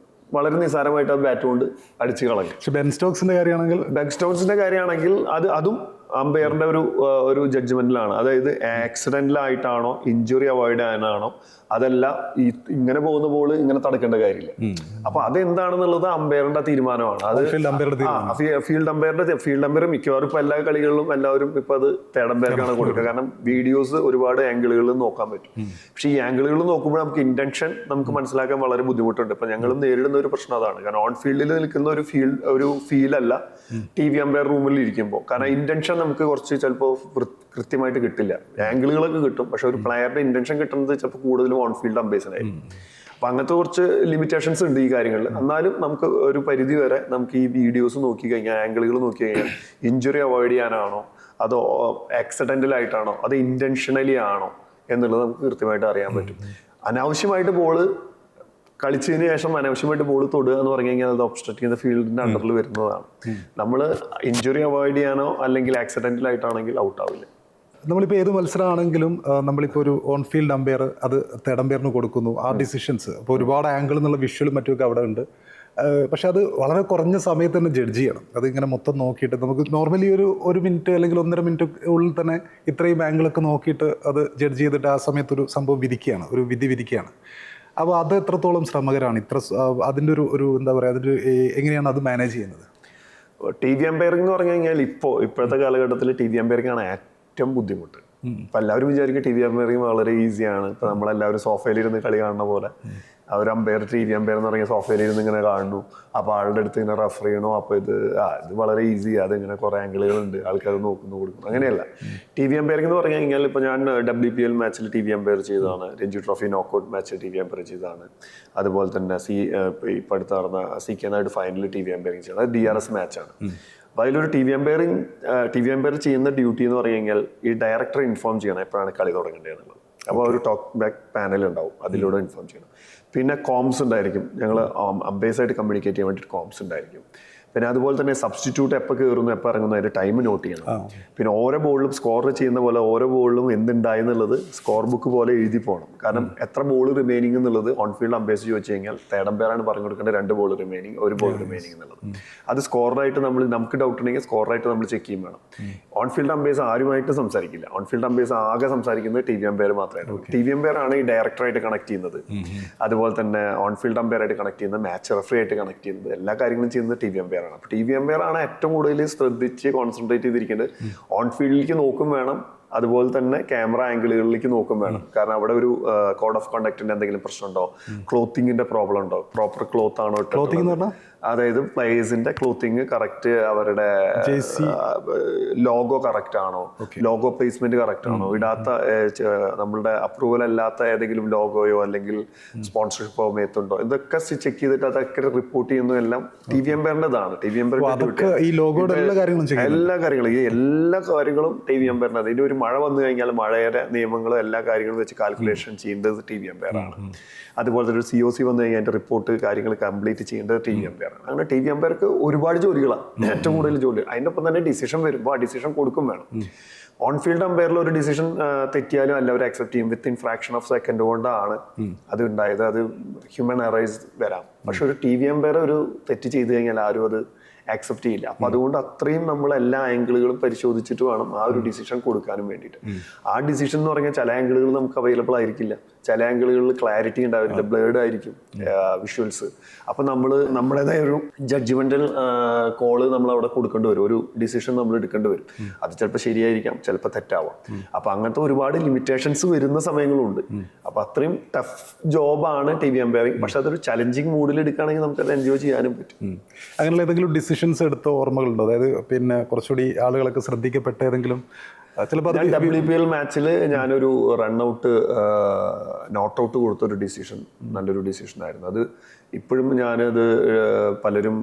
വളരെ നിസ്സാരമായിട്ട് ആ ബാറ്റ് കൊണ്ട് അടിച്ചു കളഞ്ഞു. ബെൻ സ്റ്റോക്സിന്റെ കാര്യമാണെങ്കിൽ അതും അമ്പയറിന്റെ ഒരു ജഡ്ജ്മെന്റിലാണ്. അതായത് ആക്സിഡന്റിലായിട്ടാണോ ഇഞ്ചുറി അവോയ്ഡ് ചെയ്യാനാണോ, അതല്ല ഈ ഇങ്ങനെ പോകുന്ന ബോൾ ഇങ്ങനെ തടുക്കേണ്ട കാര്യമില്ല. അപ്പൊ അതെന്താണെന്നുള്ളത് അമ്പയറിന്റെ തീരുമാനമാണ്. അത് ഫീൽഡ് അമ്പയർ മിക്കവാറും ഇപ്പൊ എല്ലാ കളികളിലും എല്ലാവരും ഇപ്പൊ അത് തേർഡ് അമ്പയർക്കാണ് കൊടുക്കുക. കാരണം വീഡിയോസ് ഒരുപാട് ആംഗിളുകളിൽ നോക്കാൻ പറ്റും. പക്ഷെ ഈ ആംഗിളുകൾ നോക്കുമ്പോൾ നമുക്ക് ഇന്റൻഷൻ നമുക്ക് മനസ്സിലാക്കാൻ വളരെ ബുദ്ധിമുട്ടുണ്ട്. ഇപ്പൊ ഞങ്ങളും നേരിടുന്ന ഒരു പ്രശ്നം അതാണ്. കാരണം ഓൺ ഫീൽഡിൽ നിൽക്കുന്ന ഒരു ഫീൽ അല്ല TV അമ്പയർ റൂമിൽ ഇരിക്കുമ്പോൾ. കാരണം ഇന്റൻഷൻ നമുക്ക് കുറച്ച് ചിലപ്പോൾ കൃത്യമായിട്ട് കിട്ടില്ല. ആംഗിളുകളൊക്കെ കിട്ടും, പക്ഷെ ഒരു പ്ലെയറുടെ ഇന്റൻഷൻ കിട്ടുന്നത് ചിലപ്പോൾ കൂടുതലും ഓൺ ഫീൽഡ് അമ്പേഴ്സിനായിരിക്കും. അപ്പൊ അങ്ങനത്തെ കുറച്ച് ലിമിറ്റേഷൻസ് ഉണ്ട് ഈ കാര്യങ്ങളിൽ. എന്നാലും നമുക്ക് ഒരു പരിധി വരെ നമുക്ക് ഈ വീഡിയോസ് നോക്കി കഴിഞ്ഞാൽ, ആംഗിളുകൾ നോക്കി കഴിഞ്ഞാൽ ഇഞ്ചുറി അവോയ്ഡ് ചെയ്യാനാണോ, അതോ ആക്സിഡന്റൽ ആയിട്ടാണോ, അത് ഇന്റൻഷനലി ആണോ എന്നുള്ളത് നമുക്ക് കൃത്യമായിട്ട് അറിയാൻ പറ്റും. അനാവശ്യമായിട്ട് ബോള് കളിച്ചതിന് ശേഷം അനാവശ്യമായിട്ട് ബോൾ തൊടുക എന്ന് പറഞ്ഞു കഴിഞ്ഞാൽ അത് ഒബ്സ്ട്രക്ട് ചെയ്യുന്ന ഫീൽഡിന്റെ അണ്ടറിൽ വരുന്നതാണ്. നമ്മൾ ഇഞ്ചുറി അവോയ്ഡ് ചെയ്യാനോ അല്ലെങ്കിൽ ആക്സിഡന്റൽ ആയിട്ടാണെങ്കിൽ ഔട്ട് ആവില്ല. നമ്മളിപ്പോൾ ഏത് മത്സരമാണെങ്കിലും നമ്മളിപ്പോൾ ഒരു ഓൺ ഫീൽഡ് അമ്പയർ അത് തേർഡ് അമ്പയറിന് കൊടുക്കുന്നു. ആ ഡിസിഷൻസ് ഇപ്പോൾ ഒരുപാട് ആംഗിൾ എന്നുള്ള വിഷ്വലും മറ്റുമൊക്കെ അവിടെ ഉണ്ട്. പക്ഷെ അത് വളരെ കുറഞ്ഞ സമയത്ത് തന്നെ ജഡ്ജ് ചെയ്യണം. അതിങ്ങനെ മൊത്തം നോക്കിയിട്ട് നമുക്ക് നോർമലി ഒരു മിനിറ്റ് അല്ലെങ്കിൽ 1.5 മിനിറ്റ് ഉള്ളിൽ തന്നെ ഇത്രയും ആംഗിളൊക്കെ നോക്കിയിട്ട് അത് ജഡ്ജ് ചെയ്തിട്ട് ആ സമയത്തൊരു സംഭവം വിധിക്കുകയാണ്, ഒരു വിധി വിധിക്കുകയാണ്. അപ്പോൾ അത് എത്രത്തോളം ശ്രമകരമാണ്? അതിൻ്റെ ഒരു എന്താ പറയുക, അതിൻ്റെ എങ്ങനെയാണ് അത് മാനേജ് ചെയ്യുന്നത്? TV അമ്പയറിംഗ് എന്ന് പറഞ്ഞു കഴിഞ്ഞാൽ ഇപ്പോഴത്തെ കാലഘട്ടത്തിൽ TV അമ്പയറിംഗ് ആണ് ഏറ്റവും ബുദ്ധിമുട്ട്. ഇപ്പം എല്ലാവരും വിചാരിക്കും TV അമ്പയറിംഗ് വളരെ ഈസിയാണ്. ഇപ്പം നമ്മളെല്ലാവരും സോഫയിലിരുന്ന് കളി കാണുന്ന പോലെ ഒരു അമ്പയർ TV അമ്പയർ എന്ന് പറഞ്ഞാൽ സോഫയിലിരുന്ന് ഇങ്ങനെ കാണുന്നു. അപ്പോൾ ആളുടെ അടുത്ത് ഇങ്ങനെ റെഫർ ചെയ്യണോ, അപ്പോൾ ഇത് വളരെ ഈസി, അതിങ്ങനെ കുറേ ആംഗിളുകളുണ്ട്, ആൾക്കാർ നോക്കുന്നു കൊടുക്കുന്നു. അങ്ങനെയല്ല. TV അമ്പയറിംഗ് എന്ന് പറഞ്ഞു കഴിഞ്ഞാൽ ഇപ്പോൾ ഞാൻ WPL മാച്ചിൽ TV അമ്പയർ ചെയ്തതാണ്, രഞ്ജി ട്രോഫി നോക്കൗട്ട് മാച്ചിൽ TV അമ്പയർ ചെയ്തതാണ്. അതുപോലെ തന്നെ ഇപ്പോൾ അടുത്ത് നടന്ന CK നായിട്ട് ഫൈനലിൽ TV അമ്പയറിംഗ് ചെയ്തത്. അത് DRS മാച്ചാണ്. അപ്പോൾ അതിലൊരു TV അമ്പയർ ചെയ്യുന്ന ഡ്യൂട്ടി എന്ന് പറഞ്ഞു കഴിഞ്ഞാൽ ഈ ഡയറക്ടറെ ഇൻഫോം ചെയ്യണം എപ്പോഴാണ് കളി തുടങ്ങേണ്ടതെന്നുള്ളത്. അപ്പോൾ ഒരു ടോക്ക് ബാക്ക് പാനൽ ഉണ്ടാവും, അതിലൂടെ ഇൻഫോം ചെയ്യണം. പിന്നെ കോംസ് ഉണ്ടായിരിക്കും, ഞങ്ങൾ അമ്പയേഴ്സായിട്ട് കമ്മ്യൂണിക്കേറ്റ് ചെയ്യാൻ വേണ്ടിയിട്ട് കോംസ് ഉണ്ടായിരിക്കും. പിന്നെ അതുപോലെ തന്നെ സബ്സ്റ്റിറ്റ്യൂട്ട് എപ്പോൾ കയറുന്നു എപ്പോൾ ഇറങ്ങുന്നു അതിൻ്റെ ടൈം നോട്ട് ചെയ്യണം. പിന്നെ ഓരോ ബോളിലും സ്കോർ ചെയ്യുന്ന പോലെ ഓരോ ബോളിലും എന്തുണ്ടായി എന്നുള്ളത് സ്കോർ ബുക്ക് പോലെ എഴുതി പോകണം. കാരണം എത്ര ബോൾ റിമൈനിങ് എന്നുള്ളത് ഓൺ ഫീൽഡ് അമ്പയേഴ്സ് ചോദിച്ചു കഴിഞ്ഞാൽ തേർഡ് അമ്പയറാണ് പറഞ്ഞു കൊടുക്കേണ്ടത് 2 ബോൾ റിമൈനിങ്, 1 ബോൾ റിമൈനിങ് എന്നുള്ളത്. അത് സ്കോറായിട്ട് നമുക്ക് ഡൗട്ട് ഉണ്ടെങ്കിൽ സ്കോറായിട്ട് നമ്മൾ ചെക്ക് ചെയ്യും വേണം. ഓൺ ഫീൽഡ് അമ്പയേഴ്സ് ആരുമായിട്ട് സംസാരിക്കില്ല. ഓൺ ഫീൽഡ് അമ്പയേഴ്സ് ആകെ സംസാരിക്കുന്നത് TV അമ്പയർ മാത്രമായിട്ട്. TV അമ്പയർ ആണ് ഈ ഡയറക്ടറായിട്ട് കണക്ട് ചെയ്യുന്നത്. അതുപോലെ തന്നെ ഓൺ ഫീൽഡ് അമ്പയറായിട്ട് കണക്ട് ചെയ്യുന്നത്, മാച്ച് റെഫറി ആയിട്ട് കണക്ട് ചെയ്യുന്നത്, എല്ലാ കാര്യങ്ങളും ചെയ്യുന്നത് TV അമ്പയർ. അപ്പോൾ TV അമ്പയർ ആണ് ഏറ്റവും കൂടുതൽ ശ്രദ്ധിച്ച് കോൺസെൻട്രേറ്റ് ചെയ്തിരിക്കേണ്ടത്. ഓൺ ഫീൽഡിലേക്ക് നോക്കും വേണം, അതുപോലെ തന്നെ ക്യാമറ ആംഗിളുകളിലേക്ക് നോക്കും വേണം. കാരണം അവിടെ ഒരു കോഡ് ഓഫ് കണ്ടക്റ്റിന്റെ എന്തെങ്കിലും പ്രശ്നമുണ്ടോ, ക്ലോത്തിങ്ങിന്റെ പ്രോബ്ലം ഉണ്ടോ, പ്രോപ്പർ ക്ലോത്ത് ആണോ ഇട്ടത്, അതായത് പ്ലേയേഴ്സിന്റെ ക്ലോത്തിങ് കറക്റ്റ്, അവരുടെ ലോഗോ കറക്റ്റ് ആണോ, ലോഗോ പ്ലേസ്മെന്റ് കറക്റ്റ് ആണോ, ഇടാത്ത നമ്മളുടെ അപ്രൂവൽ അല്ലാത്ത ഏതെങ്കിലും ലോഗോയോ അല്ലെങ്കിൽ സ്പോൺസർഷിപ്പോ മേത്തുണ്ടോ, ഇതൊക്കെ ചെക്ക് ചെയ്തിട്ട് അതൊക്കെ റിപ്പോർട്ട് ചെയ്യുന്നതെല്ലാം TV അമ്പയറിൻ്റെതാണ്. TV അമ്പയറിന്റെ എല്ലാ കാര്യങ്ങളും TV അമ്പയറിന്റെ. ഇതിന്റെ ഒരു മഴ വന്നു കഴിഞ്ഞാൽ മഴയുടെ നിയമങ്ങളും എല്ലാ കാര്യങ്ങളും വെച്ച് കാൽക്കുലേഷൻ ചെയ്യേണ്ടത് TV അമ്പയറാണ്. അതുപോലെ തന്നെ ഒരു COC വന്നു കഴിഞ്ഞാൽ അതിന്റെ റിപ്പോർട്ട് കാര്യങ്ങൾ കംപ്ലീറ്റ് ചെയ്യേണ്ടത് TV അമ്പയറാണ്. അങ്ങനെ TV അമ്പയർക്ക് ഒരുപാട് ജോലികളാണ്, ഏറ്റവും കൂടുതൽ ജോലി. അതിൻ്റെ ഒപ്പം തന്നെ ഡിസിഷൻ വരുമ്പോൾ ആ ഡിസിഷൻ കൊടുക്കും വേണം. ഓൺ ഫീൽഡ് അമ്പയറിൽ ഒരു ഡിസിഷൻ തെറ്റിയാലും എല്ലാവരും അക്സെപ്റ്റ് ചെയ്യും. വിത്തിൻ ഫ്രാക്ഷൻ ഓഫ് സെക്കൻഡ് കൊണ്ടാണ് അത് ഉണ്ടായത്. അത് ഹ്യൂമൻ എറേഴ്സ് വരാം. പക്ഷെ ഒരു TV അമ്പയർ ഒരു തെറ്റ് ചെയ്ത് കഴിഞ്ഞാൽ ആരും അത് ആക്സെപ്റ്റ് ചെയ്യില്ല. അപ്പം അതുകൊണ്ട് അത്രയും നമ്മൾ എല്ലാ ആംഗിളുകളും പരിശോധിച്ചിട്ട് വേണം ആ ഒരു ഡിസിഷൻ കൊടുക്കാനും വേണ്ടിയിട്ട്. ആ ഡിസിഷൻ എന്ന് പറഞ്ഞാൽ ചില ആംഗിളുകൾ നമുക്ക് അവൈലബിൾ ആയിരിക്കില്ല, ചില ആംഗിളുകളിൽ ക്ലാരിറ്റി ഉണ്ടാവില്ല, ബ്ലേഡ് ആയിരിക്കും വിഷ്വൽസ്. അപ്പം നമ്മൾ നമ്മുടേതായ ഒരു ജഡ്ജ്മെന്റൽ കോള് നമ്മൾ അവിടെ കൊടുക്കേണ്ടി വരും, ഒരു ഡിസിഷൻ നമ്മൾ എടുക്കേണ്ടി വരും. അത് ചിലപ്പോൾ ശരിയായിരിക്കാം, ചിലപ്പോൾ തെറ്റാവാം. അപ്പം അങ്ങനത്തെ ഒരുപാട് ലിമിറ്റേഷൻസ് വരുന്ന സമയങ്ങളുണ്ട്. അപ്പം അത്രയും ടഫ് ജോബാണ് TV അമ്പയറിംഗ്. പക്ഷെ അതൊരു ചലഞ്ചിങ് മൂഡിൽ എടുക്കുകയാണെങ്കിൽ നമുക്കത് എൻജോയ് ചെയ്യാനും പറ്റും. അങ്ങനെയുള്ള ഏതെങ്കിലും ഡിസിഷൻസ് എടുത്ത ഓർമ്മകളുണ്ടോ? അതായത് പിന്നെ കുറച്ചുകൂടി ആളുകളൊക്കെ ശ്രദ്ധിക്കപ്പെട്ട ഏതെങ്കിലും? ചിലപ്പോൾ WPL മാച്ചിൽ ഞാനൊരു റൺഔട്ട് നോട്ട് ഔട്ട് കൊടുത്തൊരു ഡിസിഷൻ നല്ലൊരു ഡിസിഷൻ ആയിരുന്നു. അത് ഇപ്പോഴും ഞാനത് പലരും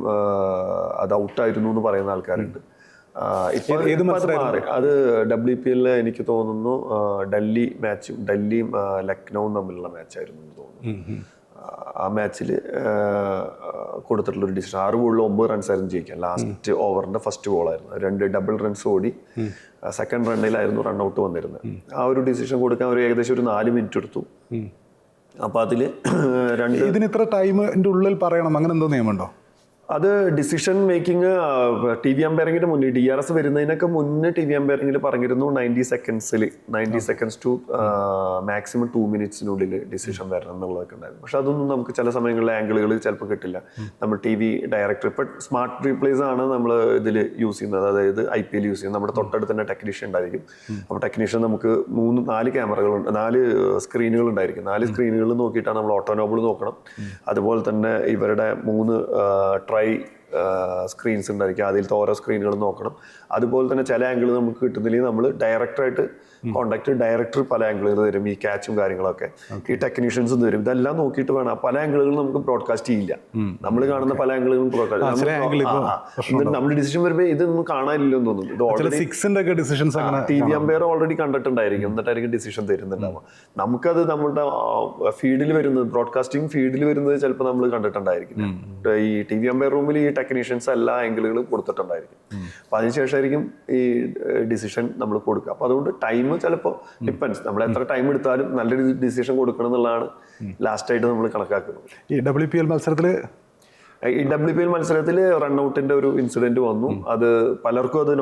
അത് ഔട്ടായിരുന്നു എന്ന് പറയുന്ന ആൾക്കാരുണ്ട്. അത് WPL എനിക്ക് തോന്നുന്നു ഡൽഹിയും ലക്നൌവും തമ്മിലുള്ള മാച്ചായിരുന്നു എന്ന് തോന്നുന്നു. ആ മാച്ചിൽ കൊടുത്തിട്ടുള്ളൊരു ഡിസിഷൻ 6 ബോളിൽ 9 റൺസായിരുന്നു ജയിക്കാൻ. ലാസ്റ്റ് ഓവറിന്റെ ഫസ്റ്റ് ബോളായിരുന്നു, 2 ഡബിൾ റൺസ് ഓടി സെക്കൻഡ് റണ്ണിലായിരുന്നു റൺഔട്ട് വന്നിരുന്നത്. ആ ഒരു ഡിസിഷൻ കൊടുക്കാൻ ഏകദേശം ഒരു 4 മിനിറ്റ് എടുത്തു. അപ്പൊ അതില് ഇതിന് ഇത്ര ടൈമിന്റെ ഉള്ളിൽ പറയണം, അങ്ങനെ എന്തോ നിയമമുണ്ടോ? അത് ഡിസിഷൻ മേക്കിംഗ് TV അമ്പയറിംഗിന്റെ മുന്നേ DRS വരുന്നതിനൊക്കെ മുന്നേ TV അമ്പയറിംഗിൽ പറഞ്ഞിരുന്നു 90 സെക്കൻഡ്സ് ടു മാക്സിമം 2 മിനിറ്റ്സിനുള്ളിൽ ഡിസിഷൻ വരണം എന്നുള്ളതൊക്കെ ഉണ്ടായിരുന്നു. പക്ഷെ അതൊന്നും നമുക്ക് ചില സമയങ്ങളിലെ ആംഗിളുകൾ ചിലപ്പോൾ കിട്ടില്ല. നമ്മൾ TV ഡയറക്ടർ ഇപ്പം സ്മാർട്ട് റീപ്ലേസ് ആണ് നമ്മൾ ഇതിൽ യൂസ് ചെയ്യുന്നത്, അതായത് IPL യൂസ് ചെയ്യുന്നത്. നമ്മുടെ തൊട്ടടുത്ത് തന്നെ ടെക്നീഷ്യൻ ഉണ്ടായിരിക്കും. അപ്പോൾ ടെക്നീഷ്യൻ നമുക്ക് 4 ക്യാമറകളുണ്ട്, 4 സ്ക്രീനുകൾ ഉണ്ടായിരിക്കും. 4 സ്ക്രീനുകൾ നോക്കിയിട്ടാണ് നമ്മൾ ഓട്ടോനോബിൾ നോക്കണം. അതുപോലെ തന്നെ ഇവരുടെ 3 സ്ക്രീൻസ് ഉണ്ടായിരിക്കും, അതിലത്തെ ഓരോ സ്ക്രീനുകളും നോക്കണം. അതുപോലെ തന്നെ ചില ആംഗിൾ നമുക്ക് കിട്ടുന്നില്ലെങ്കിൽ നമ്മൾ ഡയറക്ടറായിട്ട് കോണ്ടാക്ട് ഡയറക്ടർ പല ആംഗിളുകൾ തരും, ഈ ക്യാച്ചും കാര്യങ്ങളൊക്കെ ഈ ടെക്നീഷ്യൻസും തരും. ഇതെല്ലാം നോക്കിയിട്ട് വേണം. പല ആംഗിളുകളും നമുക്ക് ബ്രോഡ്കാസ്റ്റ് ചെയ്യില്ല. നമ്മൾ കാണുന്ന പല ആംഗിളുകളും ബ്രോഡ്കാസ്റ്റ് നമ്മൾ ഡിസിഷൻ വരുമ്പോൾ ഇതൊന്നും കാണാനില്ലെന്ന് തോന്നുന്നു. ഇത് already T V umpire already കണ്ടിട്ടുണ്ടായിരിക്കും, എന്നിട്ടായിരിക്കും ഡിസിഷൻ തരുന്നുണ്ടാവുക. നമുക്കത് നമ്മുടെ ഫീഡിൽ വരുന്നത്, ബ്രോഡ്കാസ്റ്റിംഗ് ഫീഡിൽ വരുന്നത് ചിലപ്പോൾ നമ്മൾ കണ്ടിട്ടുണ്ടായിരിക്കും. ഈ ടി വി അമ്പയർ റൂമിൽ ഈ ടെക്നീഷ്യൻസ് എല്ലാ ആംഗിളുകളും കൊടുത്തിട്ടുണ്ടായിരിക്കും. അപ്പൊ അതിനുശേഷമായിരിക്കും ഈ ഡിസിഷൻ നമ്മൾ കൊടുക്കുക. അപ്പൊ അതുകൊണ്ട് ടൈം ചിലപ്പോൾ ഡിപ്പെൻസ്, നമ്മൾ എത്ര ടൈം എടുത്താലും നല്ലൊരു ഡിസിഷൻ കൊടുക്കണം എന്നുള്ളതാണ് ലാസ്റ്റ് ആയിട്ട് നമ്മൾ കണക്കാക്കുന്നത്. ഈ WPL മത്സരത്തിൽ റൺഔട്ടിന്റെ ഒരു ഇൻസിഡന്റ് വന്നു. അത് പലർക്കും അത്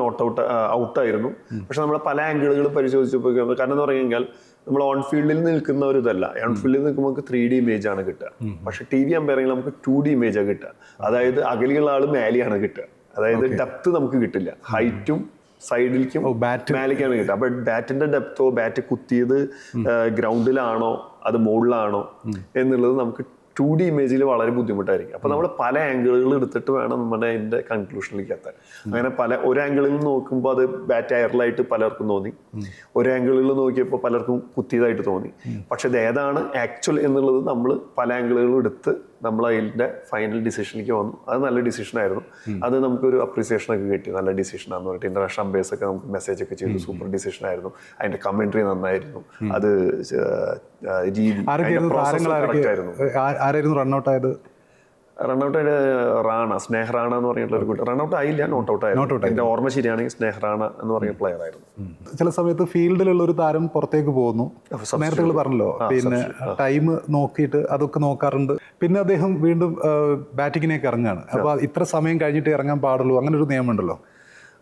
ഔട്ടായിരുന്നു. പക്ഷെ നമ്മൾ പല ആംഗിളുകളും പരിശോധിച്ചപ്പോൾ, കാരണം എന്ന് പറഞ്ഞു കഴിഞ്ഞാൽ നമ്മൾ ഓൺ ഫീൽഡിൽ നിൽക്കുന്ന ഒരു ഇതല്ല. ഓൺ ഫീൽഡിൽ നിൽക്കുമ്പോൾ നമുക്ക് 3D ഇമേജ് ആണ് കിട്ടുക. പക്ഷെ ടി വി അമ്പയറിംഗിൽ നമുക്ക് 2D ഇമേജാണ് കിട്ടുക. അതായത് അകലെയുള്ള ആള് മേലെയാണ് കിട്ടുക. അതായത് ഡെപ്ത് നമുക്ക് കിട്ടില്ല. ഹൈറ്റും സൈഡിലേക്കും മേലേക്കാണ് കിട്ടുക. അപ്പൊ ബാറ്റിന്റെ ഡെപ്തോ ബാറ്റ് കുത്തിയത് ഗ്രൗണ്ടിലാണോ അത് മുകളിലാണോ എന്നുള്ളത് നമുക്ക് 2D ഇമേജിൽ വളരെ ബുദ്ധിമുട്ടായിരിക്കും. അപ്പൊ നമ്മൾ പല ആംഗിളുകൾ എടുത്തിട്ട് വേണം നമ്മുടെ അതിന്റെ കൺക്ലൂഷനിലേക്ക് എത്താൻ. അങ്ങനെ ഒരു ആംഗിളിൽ നോക്കുമ്പോൾ അത് ബാറ്റ് എയറിലായിട്ട് പലർക്കും തോന്നി, ഒരു ആംഗിളിൽ നോക്കിയപ്പോൾ പലർക്കും കുത്തിയതായിട്ട് തോന്നി. പക്ഷെ ഇത് ഏതാണ് ആക്ച്വൽ എന്നുള്ളത് നമ്മൾ പല ആംഗിളുകളും എടുത്ത് നമ്മൾ അതിൻ്റെ ഫൈനൽ ഡിസിഷനിലേക്ക് വന്നു. അത് നല്ല ഡിസിഷൻ ആയിരുന്നു. അത് നമുക്കൊരു അപ്രീസിയേഷൻ ഒക്കെ കിട്ടി. നല്ല ഡിസിഷനാന്ന് പറഞ്ഞിട്ട് ഇന്റർനാഷണൽ അമ്പയേഴ്സ് ഒക്കെ നമുക്ക് മെസ്സേജ് ഒക്കെ ചെയ്തു. സൂപ്പർ ഡിസിഷൻ ആയിരുന്നു, അതിന്റെ കമന്ററി നന്നായിരുന്നു, അത് റൺഔട്ടായിട്ട് സ്നേഹ റാണ എന്ന് പറഞ്ഞിട്ടുള്ള ഒരു കുട്ടി റൺഔട്ട് ആയില്ല, നോട്ട് ഔട്ട് ആയിരുന്നു. എന്റെ ഓർമ്മ ശരിയാണെങ്കിൽ സ്നേഹ റാണ എന്ന് പറഞ്ഞ പ്ലെയർ ആയിരുന്നു. ചില സമയത്ത് ഫീൽഡിലുള്ള ഒരു താരം പുറത്തേക്ക് പോകുന്നു, നേരത്തെ പറഞ്ഞല്ലോ, പിന്നെ ടൈം നോക്കിയിട്ട് അതൊക്കെ നോക്കാറുണ്ട്. പിന്നെ അദ്ദേഹം വീണ്ടും ബാറ്റിങ്ങിനേക്ക് ഇറങ്ങുകയാണ്. അപ്പൊ ഇത്ര സമയം കഴിഞ്ഞിട്ട് ഇറങ്ങാൻ പാടുള്ളൂ, അങ്ങനെ ഒരു നിയമമുണ്ടല്ലോ.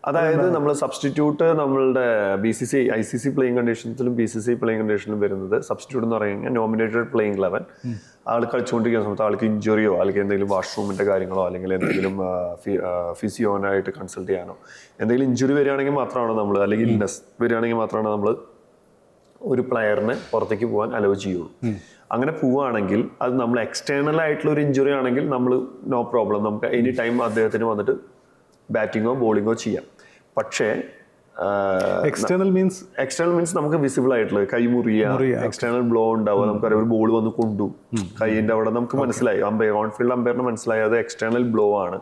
അതായത് നമ്മൾ സബ്സ്റ്റിറ്റ്യൂട്ട് നമ്മളുടെ BCCI ICC പ്ലേയിങ് കണ്ടീഷൻസിലും BCCI പ്ലേയിങ് കണ്ടീഷനിലും വരുന്നത് സബ്സ്റ്റിറ്റ്യൂട്ട് എന്ന് പറഞ്ഞു കഴിഞ്ഞാൽ നോമിനേറ്റഡ് പ്ലേയിങ് 11 ആൾ കളിച്ചുകൊണ്ടിരിക്കുന്ന സമയത്ത് ആൾക്ക് ഇഞ്ചുറിയോ അല്ലെങ്കിൽ എന്തെങ്കിലും വാഷ്റൂമിന്റെ കാര്യങ്ങളോ അല്ലെങ്കിൽ എന്തെങ്കിലും ഫിസിയോനായിട്ട് കൺസൾട്ട് ചെയ്യാനോ എന്തെങ്കിലും ഇഞ്ചുറി വരികയാണെങ്കിൽ മാത്രമാണ് നമ്മൾ, അല്ലെങ്കിൽ ഇൽനെസ് വരികയാണെങ്കിൽ മാത്രമാണ് നമ്മൾ ഒരു പ്ലെയറിനെ പുറത്തേക്ക് പോകാൻ അലോ ചെയ്യുള്ളൂ. അങ്ങനെ പോവുകയാണെങ്കിൽ അത് നമ്മൾ എക്സ്റ്റേണൽ ആയിട്ടുള്ള ഒരു ഇഞ്ചുറി ആണെങ്കിൽ നമ്മൾ നോ പ്രോബ്ലം, നമുക്ക് എനി ടൈം അദ്ദേഹത്തിന് വന്നിട്ട് ബാറ്റിങ്ങോ ബോളിങ്ങോ ചെയ്യാം. പക്ഷേ എക്സ്റ്റേണൽ മീൻസ് നമുക്ക് വിസിബിൾ ആയിട്ടുള്ള കൈമുറിയ, എക്സ്റ്റേണൽ ബ്ലോ ഉണ്ടാവുക, നമുക്കറിയാം ഒരു ബോൾ വന്ന് കൊണ്ടു കൈയിന്റെ അവിടെ, നമുക്ക് മനസ്സിലായി ഓൺ ഫീൽഡ് അമ്പയറിന് മനസ്സിലായി അത് എക്സ്റ്റേണൽ ബ്ലോ ആണ്,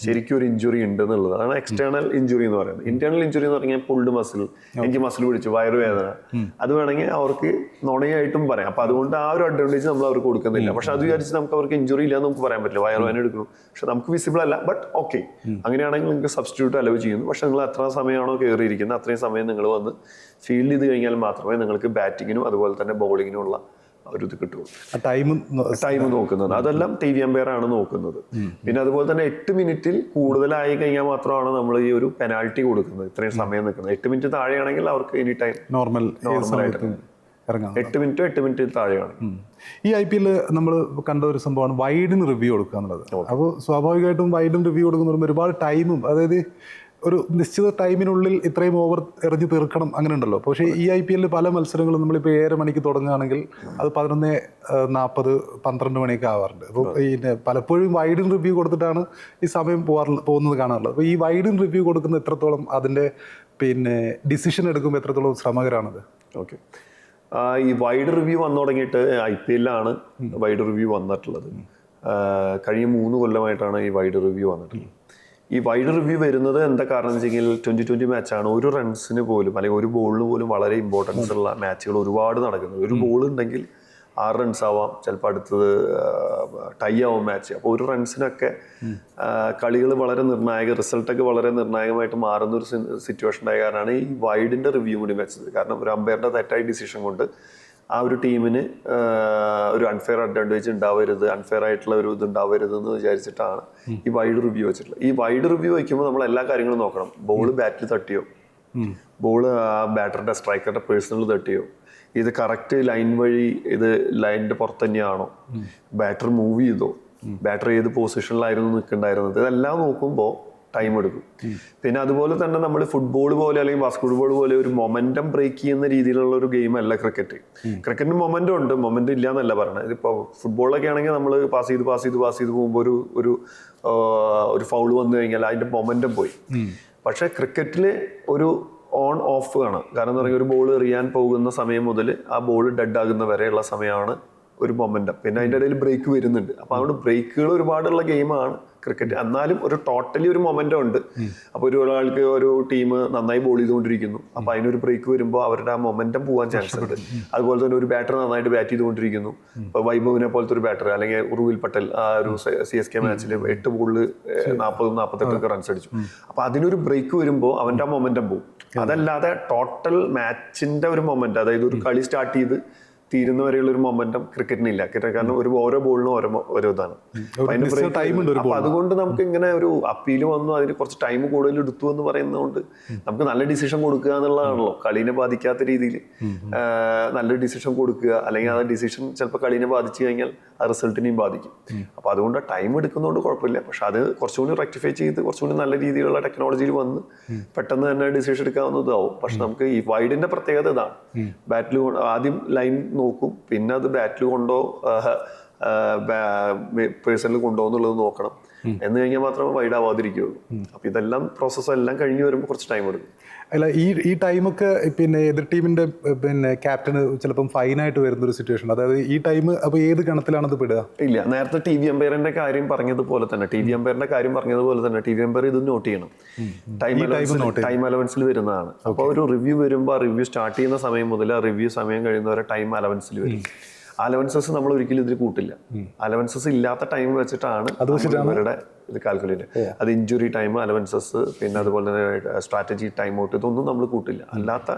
ശരിക്കും ഒരു ഇഞ്ചുറി ഉണ്ട് എന്നുള്ളത്. അതാണ് എക്സ്റ്റേണൽ ഇഞ്ചുറി എന്ന് പറയുന്നത്. ഇന്റേണൽ ഇഞ്ചുറി എന്ന് പറഞ്ഞാൽ പുൾഡ് മസിൽ, എനിക്ക് മസിൽ പിടിച്ചു, വയറുവേദന, അത് വേണമെങ്കിൽ അവർക്ക് നുണയായിട്ടും പറയാം. അപ്പൊ അതുകൊണ്ട് ആ ഒരു അഡ്വാൻറ്റേജ് നമ്മൾ അവർക്ക് കൊടുക്കുന്നില്ല. പക്ഷെ അത് വിചാരിച്ച് നമുക്ക് അവർക്ക് ഇഞ്ചുറി ഇല്ല എന്ന് നമുക്ക് പറയാൻ പറ്റില്ല, വയറുവേദന എടുക്കണം, പക്ഷെ നമുക്ക് വിസിബിൾ അല്ല. ബട്ട് ഓക്കെ, അങ്ങനെയാണെങ്കിൽ നിങ്ങൾക്ക് സബ്സ്റ്റിറ്റ്യൂട്ട് അലോ ചെയ്യുന്നു. പക്ഷെ നിങ്ങൾ എത്ര സമയമാണോ കയറിയിരിക്കുന്നത് അത്രയും സമയം നിങ്ങൾ വന്ന് ഫീൽഡ് ചെയ്ത് കഴിഞ്ഞാൽ മാത്രമേ നിങ്ങൾക്ക് ബാറ്റിങ്ങിനും അതുപോലെ തന്നെ ബൗളിങ്ങിനും ഉള്ള ഒരു ഇത് കിട്ടുള്ളൂ. ടൈം നോക്കുന്നത് അതെല്ലാം TV അമ്പയർ ആണ് നോക്കുന്നത്. പിന്നെ അതുപോലെ തന്നെ 8 മിനിറ്റിൽ കൂടുതലായി കഴിഞ്ഞാൽ മാത്രമാണ് നമ്മൾ ഈ ഒരു പെനാൽറ്റി കൊടുക്കുന്നത്, ഇത്രയും സമയം നിൽക്കുന്നത്. 8 മിനിറ്റ് താഴെയാണെങ്കിൽ അവർക്ക് എനി ടൈം നോർമലായിട്ട് 8 മിനിറ്റ് താഴെയാണ്. ഈ IPL നമ്മൾ കണ്ട ഒരു സംഭവമാണ് വൈഡിന് റിവ്യൂ കൊടുക്കുക എന്നുള്ളത്. അപ്പോൾ സ്വാഭാവികമായിട്ടും വൈഡിന് റിവ്യൂ കൊടുക്കുന്ന ഒരുപാട് ടൈമും, അതായത് ഒരു നിശ്ചിത ടൈമിനുള്ളിൽ ഇത്രയും ഓവർ എറിഞ്ഞ് തീർക്കണം അങ്ങനെ ഉണ്ടല്ലോ. പക്ഷേ ഈ IPL പല മത്സരങ്ങളും നമ്മളിപ്പോൾ 7:30 മണിക്ക് തുടങ്ങുകയാണെങ്കിൽ അത് 11:40 12 മണിയൊക്കെ ആവാറുണ്ട്. അപ്പോൾ ഈ പലപ്പോഴും വൈഡിൻ റിവ്യൂ കൊടുത്തിട്ടാണ് ഈ സമയം പോകുന്നത് കാണാറുള്ളത്. അപ്പോൾ ഈ വൈഡിൻ റിവ്യൂ കൊടുക്കുന്ന എത്രത്തോളം അതിൻ്റെ പിന്നെ ഡിസിഷൻ എടുക്കുമ്പോൾ എത്രത്തോളം ശ്രമകരമാണത്? ഓക്കെ, ഈ വൈഡ് റിവ്യൂ വന്നു തുടങ്ങിയിട്ട് IPL-ലാണ് വൈഡ് റിവ്യൂ വന്നിട്ടുള്ളത്. കഴിഞ്ഞ 3 കൊല്ലമായിട്ടാണ് ഈ വൈഡ് റിവ്യൂ വന്നിട്ടുള്ളത്. ഈ വൈഡ് റിവ്യൂ വരുന്നത് എന്താ കാരണം എന്ന് വെച്ചെങ്കിൽ 2020 മാച്ചാണ്. ഒരു റൺസിന് പോലും അല്ലെങ്കിൽ ഒരു ബോളിന് പോലും വളരെ ഇമ്പോർട്ടൻസ് ഉള്ള മാച്ചുകൾ ഒരുപാട് നടക്കുന്നത്. ഒരു ബോൾ ഉണ്ടെങ്കിൽ 6 റൺസ് ആവാം, ചിലപ്പോൾ അടുത്തത് ടൈ ആവും മാച്ച്. അപ്പോൾ ഒരു റൺസിനൊക്കെ കളികൾ വളരെ റിസൾട്ടൊക്കെ വളരെ നിർണായകമായിട്ട് മാറുന്ന ഒരു സിറ്റുവേഷൻ ഉണ്ടായ കാരണമാണ് ഈ വൈഡിൻ്റെ റിവ്യൂ കൂടി വെച്ചത്. കാരണം ഒരു അമ്പയറിൻ്റെ തെറ്റായ ഡിസിഷൻ കൊണ്ട് ആ ഒരു ടീമിന് ഒരു അൺഫെയർ അഡ്വാൻറ്റേജ് ഉണ്ടാവരുത്, അൺഫെയർ ആയിട്ടുള്ള ഒരു ഇത് ഉണ്ടാവരുത് എന്ന് വിചാരിച്ചിട്ടാണ് ഈ വൈഡ് റിവ്യൂ വെച്ചിട്ടുള്ളത്. ഈ വൈഡ് റിവ്യൂ വയ്ക്കുമ്പോൾ നമ്മൾ എല്ലാ കാര്യങ്ങളും നോക്കണം. ബോൾ ബാറ്റിൽ തട്ടിയോ, ബോൾ ബാറ്ററുടെ സ്ട്രൈക്കറുടെ പേഴ്സണൽ തട്ടിയോ, ഇത് കറക്റ്റ് ലൈൻ വഴി ഇത് ലൈനിന്റെ പുറത്ത് തന്നെയാണോ, ബാറ്റർ മൂവ് ചെയ്തോ, ബാറ്റർ ഏത് പൊസിഷനിലായിരുന്നു നിൽക്കണ്ടായിരുന്നത്, ഇതെല്ലാം നോക്കുമ്പോൾ ടൈം എടുക്കും. പിന്നെ അതുപോലെ തന്നെ നമ്മൾ ഫുട്ബോൾ പോലെ അല്ലെങ്കിൽ ബാസ്കറ്റ്ബോൾ പോലെ ഒരു മൊമെന്റം ബ്രേക്ക് ചെയ്യുന്ന രീതിയിലുള്ള ഒരു ഗെയിം അല്ല ക്രിക്കറ്റ്. ക്രിക്കറ്റിന് മൊമെന്റം ഉണ്ട്, മൊമെന്റം ഇല്ല എന്നല്ല പറയണത്. ഇപ്പോൾ ഫുട്ബോളൊക്കെ ആണെങ്കിൽ നമ്മൾ പാസ് ചെയ്ത് പോകുമ്പോൾ ഒരു ഫൗൾ വന്നു കഴിഞ്ഞാൽ അതിന്റെ മൊമെന്റം പോയി. പക്ഷെ ക്രിക്കറ്റിൽ ഒരു ഓൺ ഓഫ് ആണ്. കാരണം എന്ന് പറഞ്ഞാൽ ഒരു ബോൾ എറിയാൻ പോകുന്ന സമയം മുതൽ ആ ബോൾ ഡെഡ് ആകുന്ന വരെയുള്ള സമയമാണ് ഒരു മൊമെന്റം. പിന്നെ അതിൻ്റെ ഇടയിൽ ബ്രേക്ക് വരുന്നുണ്ട്. അപ്പോൾ അതുകൊണ്ട് ബ്രേക്കുകൾ ഒരുപാടുള്ള ഗെയിമാണ് ക്രിക്കറ്റ്. എന്നാലും ഒരു ടോട്ടലി ഒരു മൊമെന്റം ഉണ്ട്. അപ്പോൾ ഒരാൾക്ക് ഒരു ടീം നന്നായി ബോൾ ചെയ്തുകൊണ്ടിരിക്കുന്നു, അപ്പോൾ അതിനൊരു ബ്രേക്ക് വരുമ്പോൾ അവരുടെ ആ മൊമെന്റം പോകാൻ ചാൻസ് ഉണ്ട്. അതുപോലെ തന്നെ ഒരു ബാറ്റർ നന്നായിട്ട് ബാറ്റ് ചെയ്തുകൊണ്ടിരിക്കുന്നു, ഇപ്പോൾ വൈഭവിനെ പോലത്തെ ഒരു ബാറ്റർ അല്ലെങ്കിൽ ഉറുവിൽ പട്ടേൽ ആ ഒരു CSK മാച്ചിൽ 8 ബോളിൽ 40-48 റൺസ് അടിച്ചു. അപ്പോൾ അതിനൊരു ബ്രേക്ക് വരുമ്പോൾ അവൻ്റെ ആ മൊമെന്റം പോകും. അതല്ലാതെ ടോട്ടൽ മാച്ചിന്റെ ഒരു മൊമെന്റം, അതായത് ഒരു കളി സ്റ്റാർട്ട് ചെയ്ത് തീരുന്ന വരെയുള്ള ഒരു മൊമെന്റം ക്രിക്കറ്റിനില്ല. കാരണം ഓരോ ബോളിനും ഓരോ ഇതാണ്. അപ്പൊ അതുകൊണ്ട് നമുക്ക് ഇങ്ങനെ ഒരു അപ്പീല് വന്നു, അതിന് കുറച്ച് ടൈം കൂടുതൽ എടുത്തു എന്ന് പറയുന്നതുകൊണ്ട് നമുക്ക് നല്ല ഡിസിഷൻ കൊടുക്കുക എന്നുള്ളതാണല്ലോ. കളീനെ ബാധിക്കാത്ത രീതിയിൽ നല്ലൊരു ഡിസിഷൻ കൊടുക്കുക, അല്ലെങ്കിൽ ആ ഡിസിഷൻ ചിലപ്പോൾ കളീനെ ബാധിച്ചു കഴിഞ്ഞാൽ ആ റിസൾട്ടിനെയും ബാധിക്കും. അപ്പൊ അതുകൊണ്ട് ടൈം എടുക്കുന്നതുകൊണ്ട് കുഴപ്പമില്ല. പക്ഷെ അത് കുറച്ചുകൂടി റെക്ടിഫൈ ചെയ്ത് കുറച്ചുകൂടി നല്ല രീതിയിലുള്ള ടെക്നോളജിയിൽ വന്ന് പെട്ടെന്ന് തന്നെ ഡിസിഷൻ എടുക്കാവുന്നതാവും. പക്ഷെ നമുക്ക് ഈ വൈഡിന്റെ പ്രത്യേകത ഇതാണ്. ബാറ്റിൽ ആദ്യം ലൈൻ നോക്കും, പിന്നെ അത് ബാറ്റിൽ കൊണ്ടോ പേഴ്സണിൽ കൊണ്ടോ എന്നുള്ളത് നോക്കണം. എന്ന് കഴിഞ്ഞാൽ മാത്രമേ വൈഡ് ആവാതിരിക്കുകയുള്ളൂ. അപ്പൊ ഇതെല്ലാം പ്രോസസ്സ് എല്ലാം കഴിഞ്ഞ് വരുമ്പോൾ കുറച്ച് ടൈം എടുക്കും. അല്ല, ഈ ടൈമൊക്കെ പിന്നെ എതിർ ടീമിന്റെ പിന്നെ ക്യാപ്റ്റന് ചിലപ്പം ഫൈനായിട്ട് വരുന്ന ഒരു സിറ്റുവേഷൻ, അതായത് ഈ ടൈം അപ്പോൾ ഏത് ഗണത്തിലാണത് പെടുക? ഇല്ല, നേരത്തെ TV അമ്പയറിന്റെ കാര്യം പറഞ്ഞതുപോലെ തന്നെ TV അമ്പയർ ഇത് നോട്ട് ചെയ്യണം. ടൈം അലവൻസിൽ വരുന്നതാണ്. അപ്പോൾ ഒരു റിവ്യൂ വരുമ്പോൾ ആ റിവ്യൂ സ്റ്റാർട്ട് ചെയ്യുന്ന സമയം മുതൽ ആ റിവ്യൂ സമയം കഴിയുന്നവരെ ടൈം അലവൻസിൽ വരും. അലവൻസസ് നമ്മൾ ഒരിക്കലും ഇതിൽ കൂട്ടില്ല. അലവൻസസ് ഇല്ലാത്ത ടൈം വെച്ചിട്ടാണ് അവരുടെ ഇത് കാൽക്കുലേറ്റ്. അത് ഇഞ്ചുറി ടൈം, അലവൻസസ്, പിന്നെ അതുപോലെ തന്നെ സ്ട്രാറ്റജി ടൈം ഔട്ട്, ഇതൊന്നും നമ്മൾ കൂട്ടില്ല. അല്ലാത്ത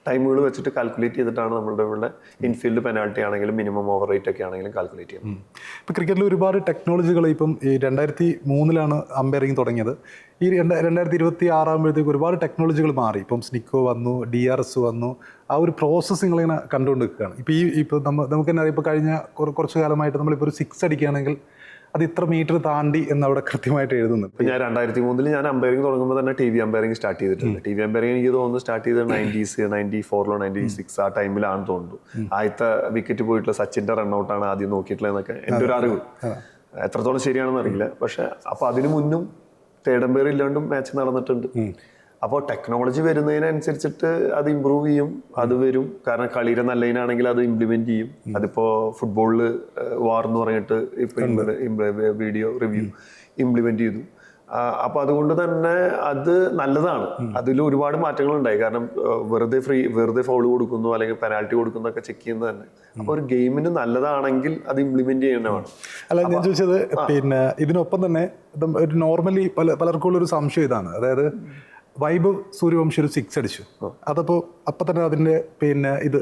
ടൈമുകൾ വെച്ചിട്ട് കാൽക്കുലേറ്റ് ചെയ്തിട്ടാണ് നമ്മളുടെ ഇൻഫീൽഡ് പെനാൽറ്റി ആണെങ്കിലും മിനിമം ഓവർ റേറ്റ് ഒക്കെ ആണെങ്കിലും കാൽക്കുലേറ്റ് ചെയ്യുന്നത്. ഇപ്പോൾ ക്രിക്കറ്റിൽ ഒരുപാട് ടെക്നോളജികൾ ഇപ്പം ഈ 2003 അമ്പയറിങ് തുടങ്ങിയത്. ഈ 2026 ആകുമ്പോഴത്തേക്ക് ഒരുപാട് ടെക്നോളജികൾ മാറി. ഇപ്പം സ്നിക്കോ വന്നു, DRS വന്നു. ആ ഒരു പ്രോസസ്സിങ്ങളിങ്ങനെ കണ്ടുകൊണ്ട് നിൽക്കുകയാണ്. ഇപ്പോൾ നമുക്ക് തന്നെ അറിയാം, ഇപ്പോൾ കഴിഞ്ഞ കുറച്ച് കാലമായിട്ട് നമ്മളിപ്പോൾ ഒരു 6 അടിക്കുകയാണെങ്കിൽ അത് ഇത്ര മീറ്റർ താണ്ടി എന്നവിടെ കൃത്യമായിട്ട് എഴുതുന്നു. ഇപ്പം ഞാൻ 2003 ഞാൻ അമ്പയറിംഗ് തുടങ്ങുമ്പോൾ തന്നെ TV അമ്പയറിംഗ് സ്റ്റാർട്ട് ചെയ്തിട്ടുണ്ട്. TV അമ്പയറിംഗ് എനിക്ക് തോന്നുന്നു സ്റ്റാർട്ട് ചെയ്തത് 90s 94 96 ആ ടൈമിലാണെന്ന് തോന്നുന്നു. ആദ്യത്തെ വിക്കറ്റ് പോയിട്ടുള്ള സച്ചിന്റെ റൺഔട്ടാണ് ആദ്യം നോക്കിയിട്ടുള്ളതെന്നൊക്കെ എൻ്റെ ഒരു അറിവ്. എത്രത്തോളം ശരിയാണെന്ന് അറിയില്ല. പക്ഷെ അപ്പോൾ അതിനു മുന്നും തേർഡ് അമ്പയർ ഇല്ലാണ്ടും മാച്ച് നടന്നിട്ടുണ്ട്. അപ്പോൾ ടെക്നോളജി വരുന്നതിനനുസരിച്ചിട്ട് അത് ഇമ്പ്രൂവ് ചെയ്യും, അത് വരും. കാരണം കളിയുടെ നല്ലതിനാണെങ്കിൽ അത് ഇംപ്ലിമെന്റ് ചെയ്യും. അതിപ്പോൾ ഫുട്ബോളിൽ വാർ എന്ന് പറഞ്ഞിട്ട് ഇപ്പോൾ വീഡിയോ റിവ്യൂ ഇംപ്ലിമെന്റ് ചെയ്തു. അപ്പോൾ അതുകൊണ്ട് തന്നെ അത് നല്ലതാണ്. അതിൽ ഒരുപാട് മാറ്റങ്ങൾ ഉണ്ടായി. കാരണം വെറുതെ ഫൗൾ കൊടുക്കുന്നു അല്ലെങ്കിൽ പെനാൽറ്റി കൊടുക്കുന്നൊക്കെ ചെക്ക് ചെയ്യുന്നത് തന്നെ. അപ്പോൾ ഒരു ഗെയിമിന് നല്ലതാണെങ്കിൽ അത് ഇംപ്ലിമെന്റ് ചെയ്യണമാണ്. അല്ല, ഞാൻ ചോദിച്ചത് പിന്നെ ഇതിനൊപ്പം തന്നെ ഒരു നോർമലി പലർക്കും ഒരു സംശയം ഇതാണ്. അതായത് വൈഭവ് സൂര്യവംശി ഒരു 6 അടിച്ചു, അതപ്പോൾ അപ്പം തന്നെ അതിൻ്റെ പിന്നെ ഇത്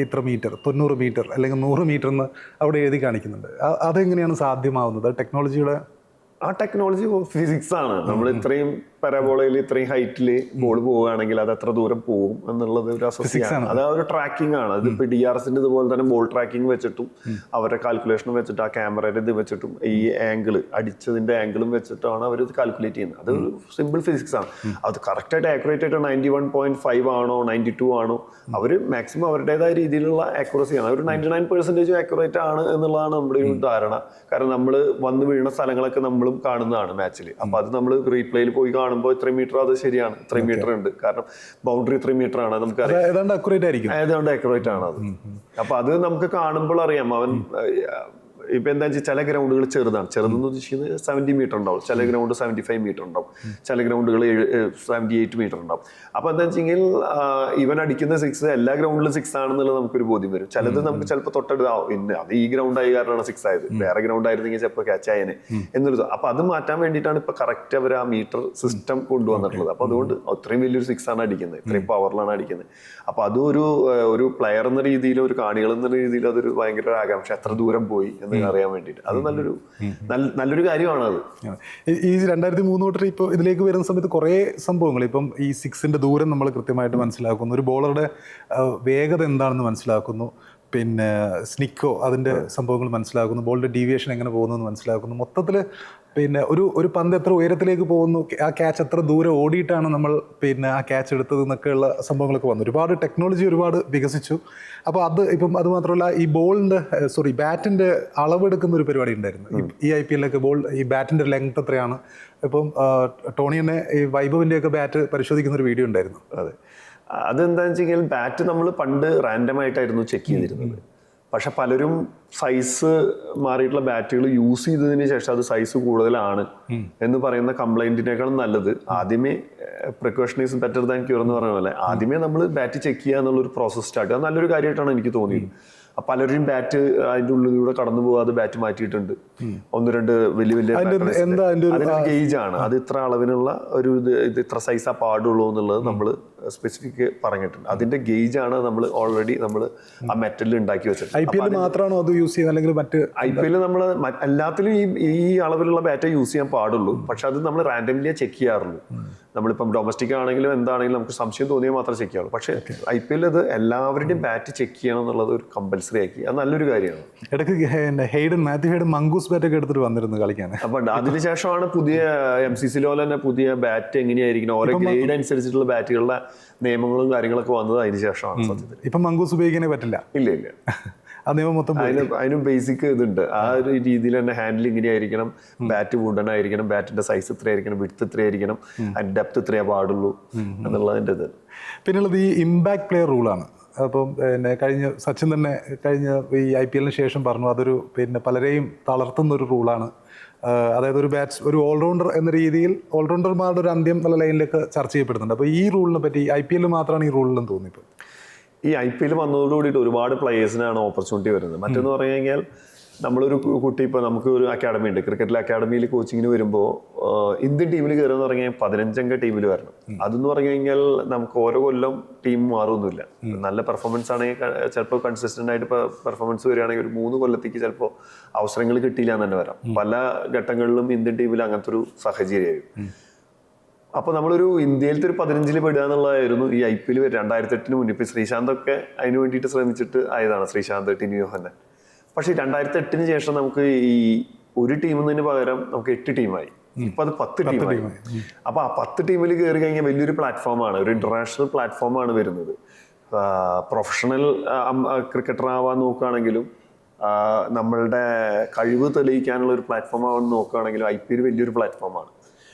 ഇത്ര മീറ്റർ, 90 മീറ്റർ അല്ലെങ്കിൽ 100 മീറ്റർ എന്ന് അവിടെ എഴുതി കാണിക്കുന്നുണ്ട്. അതെങ്ങനെയാണ് സാധ്യമാവുന്നത്? ടെക്നോളജിയുടെ ആ ടെക്നോളജി ഫിസിക്സ് ആണ്. നമ്മൾ ഇത്രയും പരാബോളയിൽ ഇത്രയും ഹൈറ്റിൽ ബോൾ പോവുകയാണെങ്കിൽ അത് എത്ര ദൂരം പോകും എന്നുള്ളത് ഒരു അസസ്യാണ്. അത് ഒരു ട്രാക്കിംഗ് ആണ്. അതിപ്പോൾ DRSന്റെ ഇതുപോലെ തന്നെ ബോൾ ട്രാക്കിംഗ് വെച്ചിട്ടും അവരുടെ കാൽക്കുലേഷനും വെച്ചിട്ട് ആ ക്യാമറയുടെ ഇത് വെച്ചിട്ടും ഈ ആംഗിൾ അടിച്ചതിന്റെ ആംഗിളും വെച്ചിട്ടാണ് അവർ ഇത് കാൽക്കുലേറ്റ് ചെയ്യുന്നത്. അത് സിമ്പിൾ ഫിസിക്സ് ആണ്. അത് കറക്റ്റായിട്ട് ആക്യുറേറ്റ് ആയിട്ട് 91.5 ആണോ 92 ആണോ, അവർ മാക്സിമം അവരുടേതായ രീതിയിലുള്ള ആക്യുറസിയാണ്. ഒരു 99% ആക്യുറേറ്റ് ആണ് എന്നുള്ളതാണ് നമ്മുടെ ഒരു ധാരണ. കാരണം നമ്മൾ വന്ന് വീണ സ്ഥലങ്ങളൊക്കെ നമ്മളും കാണുന്നതാണ് മാച്ചിൽ. അപ്പൊ അത് നമ്മൾ റീപ്ലേയിൽ പോയി കാണുമ്പോൾ ഇത്രയും മീറ്റർ അത് ശരിയാണ്, ഇത്രയും മീറ്റർ ഉണ്ട്. കാരണം ബൗണ്ടറി 3 മീറ്റർ ആണ്, നമുക്ക് ഏതാണ്ട് അക്യുറേറ്റ് ആയിരിക്കും. ഏതാണ്ട് അക്യുറേറ്റ് ആണ് അത്. അപ്പൊ അത് നമുക്ക് കാണുമ്പോൾ അറിയാം. അവൻ ഇപ്പൊ എന്താ വെച്ചാൽ ചില ഗ്രൗണ്ടുകൾ ചെറുതെന്ന് ഉദ്ദേശിക്കുന്നത് 70 മീറ്റർ ഉണ്ടാവും, ചില ഗ്രൗണ്ട് 75 മീറ്റർ ഉണ്ടാവും, ചില ഗ്രൗണ്ടുകൾ 78 മീറ്റർ ഉണ്ടാവും. അപ്പൊ എന്താ വെച്ചെങ്കിൽ ഇവൻ അടിക്കുന്ന 6 എല്ലാ ഗ്രൗണ്ടിലും 6 ആണെന്നുള്ളത് നമുക്കൊരു ബോധ്യം വരും. ചിലത് നമുക്ക് ചിലപ്പോൾ തൊട്ടടുത്ത് പിന്നെ അത് ഈ ഗ്രൗണ്ട് ആയ കാരണമാണ് 6 ആയത്, വേറെ ഗ്രൗണ്ട് ആയിരുന്നെങ്കിൽ ചിലപ്പോൾ ക്യാച്ച് ആയനെ എന്നൊരു. അപ്പൊ അത് മാറ്റാൻ വേണ്ടിയിട്ടാണ് ഇപ്പൊ കറക്റ്റ് അവർ ആ മീറ്റർ സിസ്റ്റം കൊണ്ടുവന്നിട്ടുള്ളത്. അപ്പൊ അതുകൊണ്ട് അത്രയും വലിയൊരു 6 ആണ് അടിക്കുന്നത്, ഇത്രയും പവറിലാണ് അടിക്കുന്നത്. അപ്പൊ അതും ഒരു പ്ലെയർ എന്ന രീതിയിൽ, ഒരു കാണികൾ എന്ന രീതിയിൽ അതൊരു ഭയങ്കര ആകാംക്ഷ, എത്ര ദൂരം പോയി എന്ന് അറിയാൻ വേണ്ടിയിട്ട്. അത് നല്ലൊരു കാര്യമാണ്. അത് ഈ 2003 തൊട്ട് ഇപ്പോൾ ഇതിലേക്ക് വരുന്ന സമയത്ത് കുറേ സംഭവങ്ങൾ, ഇപ്പം ഈ 6ന്റെ ദൂരം നമ്മൾ കൃത്യമായിട്ട് മനസ്സിലാക്കുന്നു, ഒരു ബോളറുടെ വേഗത എന്താണെന്ന് മനസ്സിലാക്കുന്നു, പിന്നെ സ്നിക്കോ അതിൻ്റെ സംഭവങ്ങൾ മനസ്സിലാക്കുന്നു, ബോളിൻ്റെ ഡീവിയേഷൻ എങ്ങനെ പോകുന്നു എന്ന് മനസ്സിലാക്കുന്നു. മൊത്തത്തിൽ പിന്നെ ഒരു പന്ത് എത്ര ഉയരത്തിലേക്ക് പോകുന്നു, ആ ക്യാച്ച് എത്ര ദൂരം ഓടിയിട്ടാണ് നമ്മൾ പിന്നെ ആ ക്യാച്ച് എടുത്തത് എന്നൊക്കെയുള്ള സംഭവങ്ങളൊക്കെ വന്നു. ഒരുപാട് ടെക്നോളജി ഒരുപാട് വികസിച്ചു. അപ്പോൾ അത് മാത്രമല്ല ഈ ബാറ്റിൻ്റെ അളവെടുക്കുന്ന ഒരു പരിപാടി ഉണ്ടായിരുന്നു. ഈ IPL ഈ ബാറ്റിൻ്റെ ലെങ്ത് എത്രയാണ്. ഇപ്പം ടോണി തന്നെ ഈ വൈഭവിൻ്റെയൊക്കെ ബാറ്റ് പരിശോധിക്കുന്ന ഒരു വീഡിയോ ഉണ്ടായിരുന്നു. അതെ, അതെന്താണെന്ന് വെച്ച് കഴിഞ്ഞാൽ ബാറ്റ് നമ്മൾ പണ്ട് റാൻഡം ആയിട്ടായിരുന്നു ചെക്ക് ചെയ്തിരുന്നത്. പക്ഷെ പലരും സൈസ് മാറിയിട്ടുള്ള ബാറ്റുകൾ യൂസ് ചെയ്തതിന് ശേഷം അത് സൈസ് കൂടുതലാണ് എന്ന് പറയുന്ന കംപ്ലൈന്റിനേക്കാളും നല്ലത് ആദ്യമേ precaution is better than cure എന്ന് പറഞ്ഞ പോലെ ആദ്യമേ നമ്മൾ ബാറ്റ് ചെക്ക് ചെയ്യുക എന്നുള്ള ഒരു പ്രോസസ് സ്റ്റാർട്ട് ചെയ്യുക. അത് നല്ലൊരു കാര്യമായിട്ടാണ് എനിക്ക് തോന്നിയത്. പലരും ബാറ്റ് അതിൻ്റെ ഉള്ളിലൂടെ കടന്നു പോകാതെ ബാറ്റ് മാറ്റിയിട്ടുണ്ട്. 1-2 വലിയ ഗേജ് ആണ് അത്, ഇത്ര അളവിനുള്ള ഒരു ഇത് ഇത്ര സൈസാ പാടുള്ളൂ എന്നുള്ളത് നമ്മൾ സ്പെസിഫിക് പറഞ്ഞിട്ടുണ്ട്. അതിന്റെ ഗേജ് ആണ് നമ്മൾ ഓൾറെഡി നമ്മൾ ആ മെറ്റലിൽ ഉണ്ടാക്കി വെച്ചിട്ടുണ്ട്. IPL മാത്രമാണോ അത് യൂസ് ചെയ്യുന്നത് അല്ലെങ്കിൽ മറ്റ് IPL നമ്മൾ എല്ലാത്തിലും ഈ അളവിലുള്ള ബാറ്റേ യൂസ് ചെയ്യാൻ പാടുള്ളൂ. പക്ഷെ അത് നമ്മൾ റാൻഡംലി ചെക്ക് ചെയ്യാറുള്ളൂ. നമ്മളിപ്പം ഡൊമസ്റ്റിക് ആണെങ്കിലും എന്താണെങ്കിലും നമുക്ക് സംശയം തോന്നിയാൽ മാത്രമേ ചെക്ക് ചെയ്യാറുള്ളൂ. പക്ഷേ IPL ഇത് എല്ലാവരുടെയും ബാറ്റ് ചെക്ക് ചെയ്യണം എന്നുള്ളത് ഒരു കമ്പൽസറി ആക്കി. അത് നല്ലൊരു കാര്യമാണ്. ഇടയ്ക്ക് മാത്യു ഹെയ്ഡൻ മംഗൂസ് ബാറ്റൊക്കെ എടുത്തിട്ട് വന്നിരുന്നു കളിക്കാൻ. അപ്പം അതിനുശേഷമാണ് പുതിയ MCC പോലെ തന്നെ പുതിയ ബാറ്റ് എങ്ങനെയായിരിക്കണം, ഓരോ ഗ്രേഡ് അനുസരിച്ചിട്ടുള്ള ബാറ്റുകളുടെ നിയമങ്ങളും കാര്യങ്ങളൊക്കെ വന്നത് അതിന് ശേഷമാണ് സത്യത്തിൽ. ഇപ്പം മംഗൂസ് ഉപയോഗിക്കാനേ പറ്റില്ല. ഇല്ല ആ നിയമം മൊത്തം അതിന് ബേസിക് ഇതുണ്ട്. ആ ഒരു രീതിയിൽ തന്നെ ഹാൻഡിൽ ഇങ്ങനെയായിരിക്കണം, ബാറ്റ് വുഡൻ ആയിരിക്കണം, ബാറ്റിന്റെ സൈസ് ഇത്രയായിരിക്കണം, വിഡ്ത്ത് ഇത്രയായിരിക്കണം, അതിന്റെ ഡെപ്ത് ഇത്രയേ പാടുള്ളൂ എന്നുള്ളതിൻ്റെ ഇത്. പിന്നുള്ളത് ഈ ഇമ്പാക്ട് പ്ലെയർ റൂളാണ്. അപ്പം സച്ചിൻ തന്നെ കഴിഞ്ഞ ഈ IPL ശേഷം പറഞ്ഞു അതൊരു പലരെയും തളർത്തുന്ന ഒരു റൂളാണ്. അതായത് ഒരു ഓൾറൗണ്ടർ എന്ന രീതിയിൽ ഓൾറൗണ്ടർമാരുടെ ഒരു അന്ത്യം എന്നുള്ള ലൈനിലേക്ക് ചർച്ച ചെയ്യപ്പെടുന്നുണ്ട്. അപ്പോൾ ഈ റൂളിനെ പറ്റി IPL മാത്രമാണ് ഈ റൂളിലെന്ന് തോന്നിപ്പോൾ. ഈ IPL വന്നതോടുകൂടിയിട്ട് ഒരുപാട് പ്ലേയേഴ്സിനാണ് ഓപ്പർച്യൂണിറ്റി വരുന്നത്. മറ്റെന്ന് പറഞ്ഞു കഴിഞ്ഞാൽ നമ്മളൊരു കുട്ടി ഇപ്പോൾ നമുക്ക് ഒരു അക്കാഡമി ഉണ്ട്, ക്രിക്കറ്റിലെ അക്കാഡമിയിൽ കോച്ചിങ്ങിന് വരുമ്പോൾ ഇന്ത്യൻ ടീമിൽ കയറുമെന്ന് പറഞ്ഞു കഴിഞ്ഞാൽ 15-അംഗ ടീമിൽ വരണം. അതെന്ന് പറഞ്ഞു കഴിഞ്ഞാൽ നമുക്ക് ഓരോ കൊല്ലം ടീം മാറുമൊന്നുമില്ല. നല്ല പെർഫോമൻസ് ആണെങ്കിൽ ചിലപ്പോൾ കൺസിസ്റ്റന്റ് ആയിട്ട് പെർഫോമൻസ് വരികയാണെങ്കിൽ ഒരു 3 കൊല്ലത്തേക്ക് ചിലപ്പോൾ അവസരങ്ങൾ കിട്ടിയില്ല എന്ന് തന്നെ വരാം. പല ഘട്ടങ്ങളിലും ഇന്ത്യൻ ടീമിൽ അങ്ങനത്തെ ഒരു സാഹചര്യമായിരുന്നു. അപ്പോൾ നമ്മളൊരു ഇന്ത്യയിലത്തെ ഒരു 15-ൽ പെടുക എന്നുള്ളതായിരുന്നു ഈ IPL 2008 മുന്നേ. ഇപ്പോൾ ശ്രീശാന്തൊക്കെ അതിന് വേണ്ടിയിട്ട് ശ്രമിച്ചിട്ട് ആയതാണ്, ശ്രീശാന്ത്, ടിനി യോഹന്നൻ. പക്ഷേ 2008 ശേഷം നമുക്ക് ഈ ഒരു ടീമിന് പകരം നമുക്ക് 8 ടീമായി. ഇപ്പം അത് 10 ടീമായി. അപ്പോൾ ആ 10 ടീമിൽ കയറി കഴിഞ്ഞാൽ വലിയൊരു പ്ലാറ്റ്ഫോമാണ്, ഒരു ഇന്റർനാഷണൽ പ്ലാറ്റ്ഫോമാണ് വരുന്നത്. പ്രൊഫഷണൽ ക്രിക്കറ്റർ ആവാൻ നോക്കുകയാണെങ്കിലും നമ്മളുടെ കഴിവ് തെളിയിക്കാനുള്ള ഒരു പ്ലാറ്റ്ഫോം ആവാൻ നോക്കുകയാണെങ്കിലും IPL വലിയൊരു പ്ലാറ്റ്ഫോമാണ്.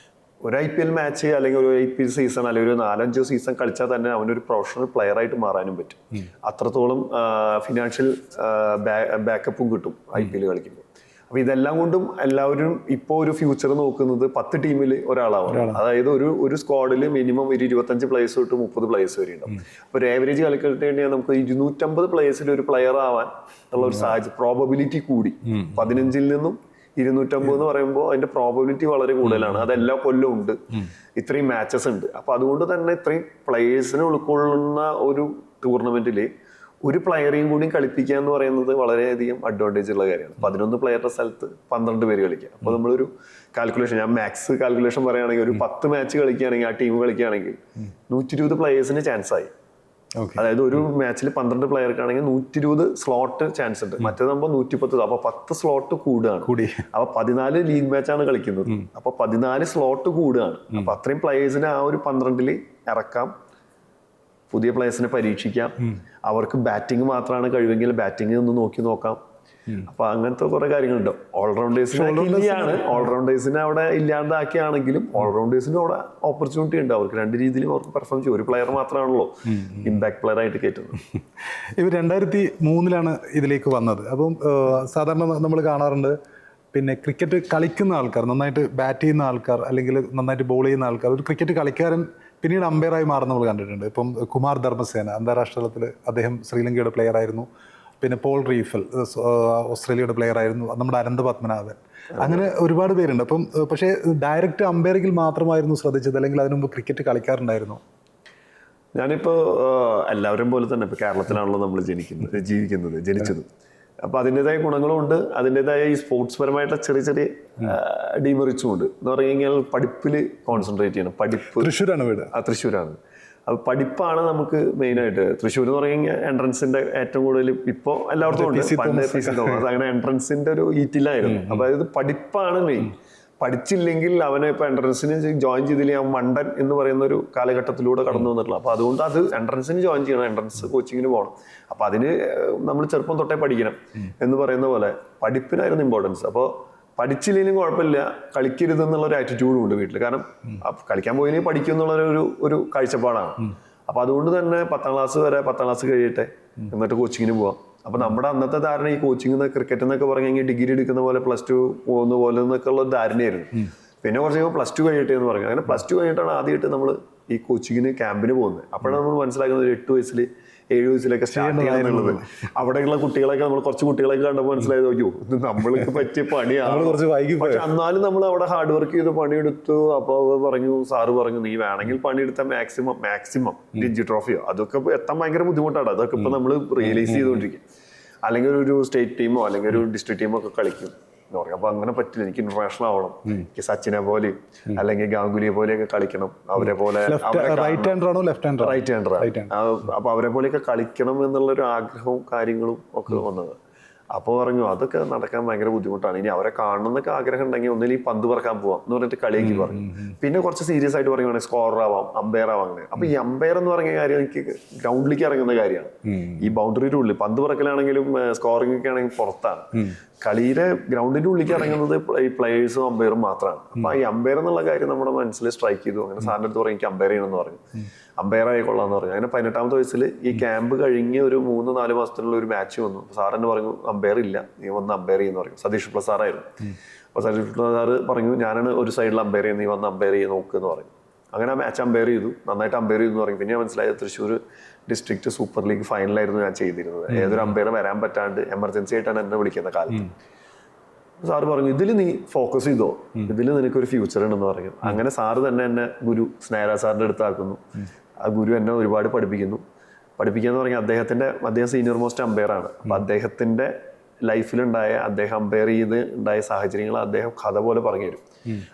ഒരു IPL മാച്ച് അല്ലെങ്കിൽ ഒരു IPL സീസൺ അല്ലെങ്കിൽ ഒരു 4-5 സീസൺ കളിച്ചാൽ തന്നെ അവനൊരു പ്രൊഫഷണൽ പ്ലെയർ ആയിട്ട് മാറാനും പറ്റും. അത്രത്തോളം ഫിനാൻഷ്യൽ ബാക്കപ്പും കിട്ടും IPL കളിക്കുമ്പോൾ. അപ്പോൾ ഇതെല്ലാം കൊണ്ടും എല്ലാവരും ഇപ്പോൾ ഒരു ഫ്യൂച്ചർ നോക്കുന്നത് 10 ടീമിൽ ഒരാളാവും. അതായത് ഒരു സ്ക്വാഡിൽ മിനിമം ഒരു 25 പ്ലേയേഴ്സ് തൊട്ട് 30 പ്ലേയേഴ്സ് വരെ ഉണ്ടാവും. അപ്പോൾ ഒരു ആവറേജ് കളിക്കേണ്ടി നമുക്ക് 250 പ്ലേയേഴ്സിൽ ഒരു പ്ലെയർ ആവാൻ ഉള്ള ഒരു സാഹചര്യം, പ്രോബബിലിറ്റി കൂടി 15-ൽ നിന്നും 250 എന്ന് പറയുമ്പോൾ അതിന്റെ പ്രോബബിലിറ്റി വളരെ കൂടുതലാണ്. അത് എല്ലാ കൊല്ലവും ഉണ്ട്, ഇത്രയും മാച്ചസ് ഉണ്ട്. അപ്പൊ അതുകൊണ്ട് തന്നെ ഇത്രയും പ്ലേയേഴ്സിനെ ഉൾക്കൊള്ളുന്ന ഒരു ടൂർണമെന്റിൽ ഒരു പ്ലെയറേയും കൂടി കളിപ്പിക്കുക എന്ന് പറയുന്നത് വളരെയധികം അഡ്വാൻറ്റേജ് ഉള്ള കാര്യമാണ്. 11 പ്ലെയറുടെ സ്ഥലത്ത് 12 പേര് കളിക്കുക. അപ്പോൾ നമ്മളൊരു കാൽക്കുലേഷൻ, ഞാൻ മാക്സ് കാൽക്കുലേഷൻ പറയുകയാണെങ്കിൽ ഒരു 10 മാച്ച് കളിക്കുകയാണെങ്കിൽ, ആ ടീം കളിക്കുകയാണെങ്കിൽ 120 പ്ലെയേഴ്സിന് ചാൻസ് ആയി. അതായത് ഒരു മാച്ചിൽ 12 പ്ലെയർക്കാണെങ്കിൽ 120 സ്ലോട്ട് ചാൻസ് ഉണ്ട്. മറ്റേതാകുമ്പോൾ 110. അപ്പൊ 10 സ്ലോട്ട് കൂടുകയാണ്. അപ്പൊ 14 ലീഗ് മാച്ചാണ് കളിക്കുന്നത്. അപ്പൊ 14 സ്ലോട്ട് കൂടുകയാണ്. അപ്പൊ അത്രയും പ്ലെയേഴ്സിനെ ആ ഒരു 12-ൽ ഇറക്കാം, പുതിയ പ്ലേയേഴ്സിനെ പരീക്ഷിക്കാം. അവർക്ക് ബാറ്റിംഗ് മാത്രമാണ് കഴിവെങ്കിൽ ബാറ്റിംഗ് ഒന്ന് നോക്കാം. അപ്പൊ അങ്ങനത്തെ കുറെ കാര്യങ്ങളുണ്ട്. ഓൾറൗണ്ടേഴ്സിനെ അവിടെ ഇല്ലാണ്ടാക്കിയാണെങ്കിലും ഓൾറൗണ്ടേഴ്സിന് അവിടെ ഓപ്പർച്യൂണിറ്റി ഉണ്ട്. അവർക്ക് 2 രീതിയിലും അവർക്ക് പെർഫോം ചെയ്യും. ഒരു പ്ലെയർ മാത്രമാണല്ലോ ഇമ്പാക്ട് പ്ലെയർ ആയിട്ട് കയറ്റുന്നത്. ഇവർ 2003 ഇതിലേക്ക് വന്നത്. അപ്പം സാധാരണ നമ്മൾ കാണാറുണ്ട്, പിന്നെ ക്രിക്കറ്റ് കളിക്കുന്ന ആൾക്കാർ, നന്നായിട്ട് ബാറ്റ് ചെയ്യുന്ന ആൾക്കാർ അല്ലെങ്കിൽ നന്നായിട്ട് ബോൾ ചെയ്യുന്ന ആൾക്കാർ, ഒരു ക്രിക്കറ്റ് കളിക്കാരൻ പിന്നീട് അമ്പയറായി മാറുന്ന നമ്മൾ കണ്ടിട്ടുണ്ട്. ഇപ്പം കുമാർ ധർമ്മസേന അന്താരാഷ്ട്ര തലത്തിൽ അദ്ദേഹം ശ്രീലങ്കയുടെ പ്ലെയർ ആയിരുന്നു. പിന്നെ പോൾ റീഫൽ ഓസ്ട്രേലിയയുടെ പ്ലെയർ ആയിരുന്നു. നമ്മുടെ അനന്ത് പത്മനാഭൻ, അങ്ങനെ ഒരുപാട് പേരുണ്ട്. അപ്പം പക്ഷേ ഡയറക്റ്റ് അമ്പയറിംഗിൽ മാത്രമായിരുന്നു ശ്രദ്ധിച്ചത്, അല്ലെങ്കിൽ അതിനു മുമ്പ് ക്രിക്കറ്റ് കളിക്കാറുണ്ടായിരുന്നു? ഞാനിപ്പോൾ എല്ലാവരും പോലെ തന്നെ ഇപ്പോൾ കേരളത്തിലാണല്ലോ നമ്മൾ ജനിച്ചത്. അപ്പോൾ അതിൻ്റെതായ ഗുണങ്ങളും ഉണ്ട്, അതിൻ്റെതായ ഈ സ്പോർട്സ് പരമായിട്ടുള്ള ചെറിയ ഡീമെറിറ്റ്സും ഉണ്ട്. എന്ന് പറഞ്ഞു കഴിഞ്ഞാൽ പഠിപ്പിൽ കോൺസെൻട്രേറ്റ് ചെയ്യണം. തൃശ്ശൂരാണ് വീട്. തൃശ്ശൂരാണ്. അപ്പോൾ പഠിപ്പാണ് നമുക്ക് മെയിനായിട്ട്. തൃശ്ശൂർ എന്ന് പറഞ്ഞു കഴിഞ്ഞാൽ എൻട്രൻസിന്റെ ഏറ്റവും കൂടുതൽ ഇപ്പോൾ എല്ലായിടത്തും ഉണ്ട്. പണ്ട് PC തോമസ് അങ്ങനെ എൻട്രൻസിന്റെ ഒരു ഈറ്റിലായിരുന്നു. അതായത് പഠിപ്പാണ് മെയിൻ. പഠിച്ചില്ലെങ്കിൽ അവനെ ഇപ്പോൾ എൻട്രൻസിന് ജോയിൻ ചെയ്തില്ലെങ്കിൽ അവൻ മണ്ടൻ എന്ന് പറയുന്ന ഒരു കാലഘട്ടത്തിലൂടെ കടന്നു വന്നിട്ടുള്ള. അപ്പോൾ അതുകൊണ്ട് അത് എൻട്രൻസിന് ജോയിൻ ചെയ്യണം, എൻട്രൻസ് കോച്ചിങ്ങിന് പോകണം. അപ്പോൾ അതിന് നമ്മൾ ചെറുപ്പം തൊട്ടേ പഠിക്കണം എന്ന് പറയുന്ന പോലെ പഠിപ്പിനായിരുന്നു ഇമ്പോർട്ടൻസ്. അപ്പോൾ പഠിച്ചില്ലെങ്കിലും കുഴപ്പമില്ല, കളിക്കരുത് എന്നുള്ളൊരു ആറ്റിറ്റ്യൂഡും ഉണ്ട് വീട്ടിൽ. കാരണം കളിക്കാൻ പോയില്ലെങ്കിൽ പഠിക്കും എന്നുള്ള ഒരു കാഴ്ചപ്പാടാണ്. അപ്പോൾ അതുകൊണ്ട് തന്നെ 10ാം ക്ലാസ് വരെ 10ാം ക്ലാസ് കഴിയട്ടെ, എന്നിട്ട് കോച്ചിങ്ങിന് പോവാം. അപ്പോൾ നമ്മുടെ അന്നത്തെ ധാരണ ഈ കോച്ചിങ് ക്രിക്കറ്റ് എന്നൊക്കെ പറഞ്ഞെങ്കിൽ ഡിഗ്രി എടുക്കുന്ന പോലെ +2 പോകുന്ന പോലെ എന്നൊക്കെ ഉള്ള ധാരണയായിരുന്നു. പിന്നെ കുറച്ച് +2 കഴിയട്ടെ എന്ന് പറഞ്ഞു. അങ്ങനെ +2 കഴിഞ്ഞിട്ടാണ് ആദ്യമായിട്ട് നമ്മൾ ഈ കോച്ചിങ്ങിന് ക്യാമ്പിന് പോകുന്നത്. അപ്പോഴാണ് നമ്മൾ മനസ്സിലാക്കുന്നത് 8 വയസ്സിൽ 7 വയസ്സിലൊക്കെ സ്റ്റാർട്ട് ചെയ്യാന്നുള്ളത്. അവിടെയുള്ള കുട്ടികളൊക്കെ നമ്മൾ കുറച്ച് കുട്ടികളൊക്കെ കണ്ടപ്പോൾ മനസ്സിലായത്, അയ്യോ ഇത് നമ്മൾക്ക് പറ്റിയ പണിയാണ്. പക്ഷെ എന്നാലും നമ്മൾ അവിടെ ഹാർഡ് വർക്ക് ചെയ്ത് പണിയെടുത്തു. അപ്പോൾ സാറ് പറഞ്ഞു നീ വേണമെങ്കിൽ പണിയെടുത്ത മാക്സിമം രഞ്ജി ട്രോഫിയോ അതൊക്കെ എത്താൻ ഭയങ്കര ബുദ്ധിമുട്ടാണ്. അതൊക്കെ ഇപ്പൊ നമ്മൾ റിയലൈസ് ചെയ്തുകൊണ്ടിരിക്കും. അല്ലെങ്കിൽ ഒരു സ്റ്റേറ്റ് ടീമോ അല്ലെങ്കിൽ ഒരു ഡിസ്ട്രിക്ട് ടീമോ ഒക്കെ കളിക്കും എന്ന് പറയും. അപ്പൊ അങ്ങനെ പറ്റില്ല, എനിക്ക് ഇന്റർനാഷണൽ ആവണം, എനിക്ക് സച്ചിനെ പോലെ അല്ലെങ്കിൽ ഗാംഗുലിയെ പോലെയൊക്കെ കളിക്കണം, അവരെ പോലെ റൈറ്റ് ഹാൻഡർ. അപ്പൊ അവരെ പോലെയൊക്കെ കളിക്കണം എന്നുള്ളൊരു ആഗ്രഹവും കാര്യങ്ങളും ഒക്കെ വന്നത്. അപ്പോൾ പറഞ്ഞു അതൊക്കെ നടക്കാൻ ഭയങ്കര ബുദ്ധിമുട്ടാണ്, ഇനി അവരെ കാണണമെന്നൊക്കെ ആഗ്രഹം ഉണ്ടെങ്കിൽ ഒന്നിലും പന്ത് പറക്കാൻ പോവാം എന്ന് പറഞ്ഞിട്ട് കളിയാക്കി പറഞ്ഞു. പിന്നെ കുറച്ച് സീരിയസ് ആയിട്ട് പറയുകയാണെങ്കിൽ സ്കോറർ ആവാം, അമ്പയർ ആവാം. അങ്ങനെ അപ്പൊ ഈ അമ്പയർ എന്ന് പറഞ്ഞ കാര്യം എനിക്ക് ഗ്രൗണ്ടിലേക്ക് ഇറങ്ങുന്ന കാര്യമാണ്. ഈ ബൗണ്ടറിയുടെ ഉള്ളിൽ പന്ത് പറക്കലാണെങ്കിലും സ്കോറിംഗ് ഒക്കെ ആണെങ്കിലും പുറത്താണ്. കളിയിലെ ഗ്രൗണ്ടിന്റെ ഉള്ളിലേക്ക് ഇറങ്ങുന്നത് ഈ പ്ലേയേഴ്സും അമ്പയറും മാത്രമാണ്. അപ്പൊ ഈ അമ്പയർ എന്നുള്ള കാര്യം നമ്മുടെ മനസ്സിൽ സ്ട്രൈക്ക് ചെയ്തു. അങ്ങനെ സാറിന്റെ അടുത്ത് പറഞ്ഞു എനിക്ക് അമ്പയർ ചെയ്യണമെന്ന് പറഞ്ഞു. അമ്പയറായി കൊള്ളാന്ന് പറഞ്ഞു. അങ്ങനെ 18ാമത്തെ വയസ്സിൽ ഈ ക്യാമ്പ് കഴിഞ്ഞ് ഒരു 3-4 മാസത്തിനുള്ള ഒരു മാച്ച് വന്നു. സാറിന് പറഞ്ഞു അമ്പയർ ഇല്ല, നീ വന്ന് അമ്പയർ ചെയ്യുന്ന പറഞ്ഞു. സതീഷ് പിള്ള സാറായിരുന്നു. അപ്പോൾ സതീഷ് പിള്ള സാറ് പറഞ്ഞു ഞാനാണ് ഒരു സൈഡിൽ അമ്പയർ ചെയ്യുന്നത്, നീ വന്ന് അമ്പയർ ചെയ്ത് നോക്കുമെന്ന് പറഞ്ഞു. അങ്ങനെ ആ മാച്ച് അമ്പയർ ചെയ്തു, നന്നായിട്ട് അമ്പയർ ചെയ്തു എന്ന് പറഞ്ഞു. പിന്നെ മനസ്സിലായത് തൃശ്ശൂർ ഡിസ്ട്രിക്ട് സൂപ്പർ ലീഗ് ഫൈനലായിരുന്നു ഞാൻ ചെയ്തിരുന്നത്. ഏതൊരു അമ്പയർ വരാൻ പറ്റാണ്ട് എമർജൻസി ആയിട്ടാണ് എന്നെ വിളിക്കുന്ന കാലത്ത്. സാറ് പറഞ്ഞു ഇതിൽ നീ ഫോക്കസ് ചെയ്തോ, ഇതിൽ നിനക്കൊരു ഫ്യൂച്ചർ ഉണ്ടെന്ന് പറഞ്ഞു. അങ്ങനെ സാറ് തന്നെ എന്നെ ഗുരു സ്നേഹരാജ് സാറിൻ്റെ അടുത്താക്കുന്നു. ആ ഗുരു എന്നെ ഒരുപാട് പഠിപ്പിക്കാന്ന് പറഞ്ഞാൽ അദ്ദേഹം സീനിയർ മോസ്റ്റ് അമ്പയറാണ്. അപ്പം അദ്ദേഹത്തിൻ്റെ ലൈഫിലുണ്ടായ അദ്ദേഹം അമ്പയർ ചെയ്ത് ഉണ്ടായ സാഹചര്യങ്ങൾ അദ്ദേഹം കഥ പോലെ പറഞ്ഞു തരും.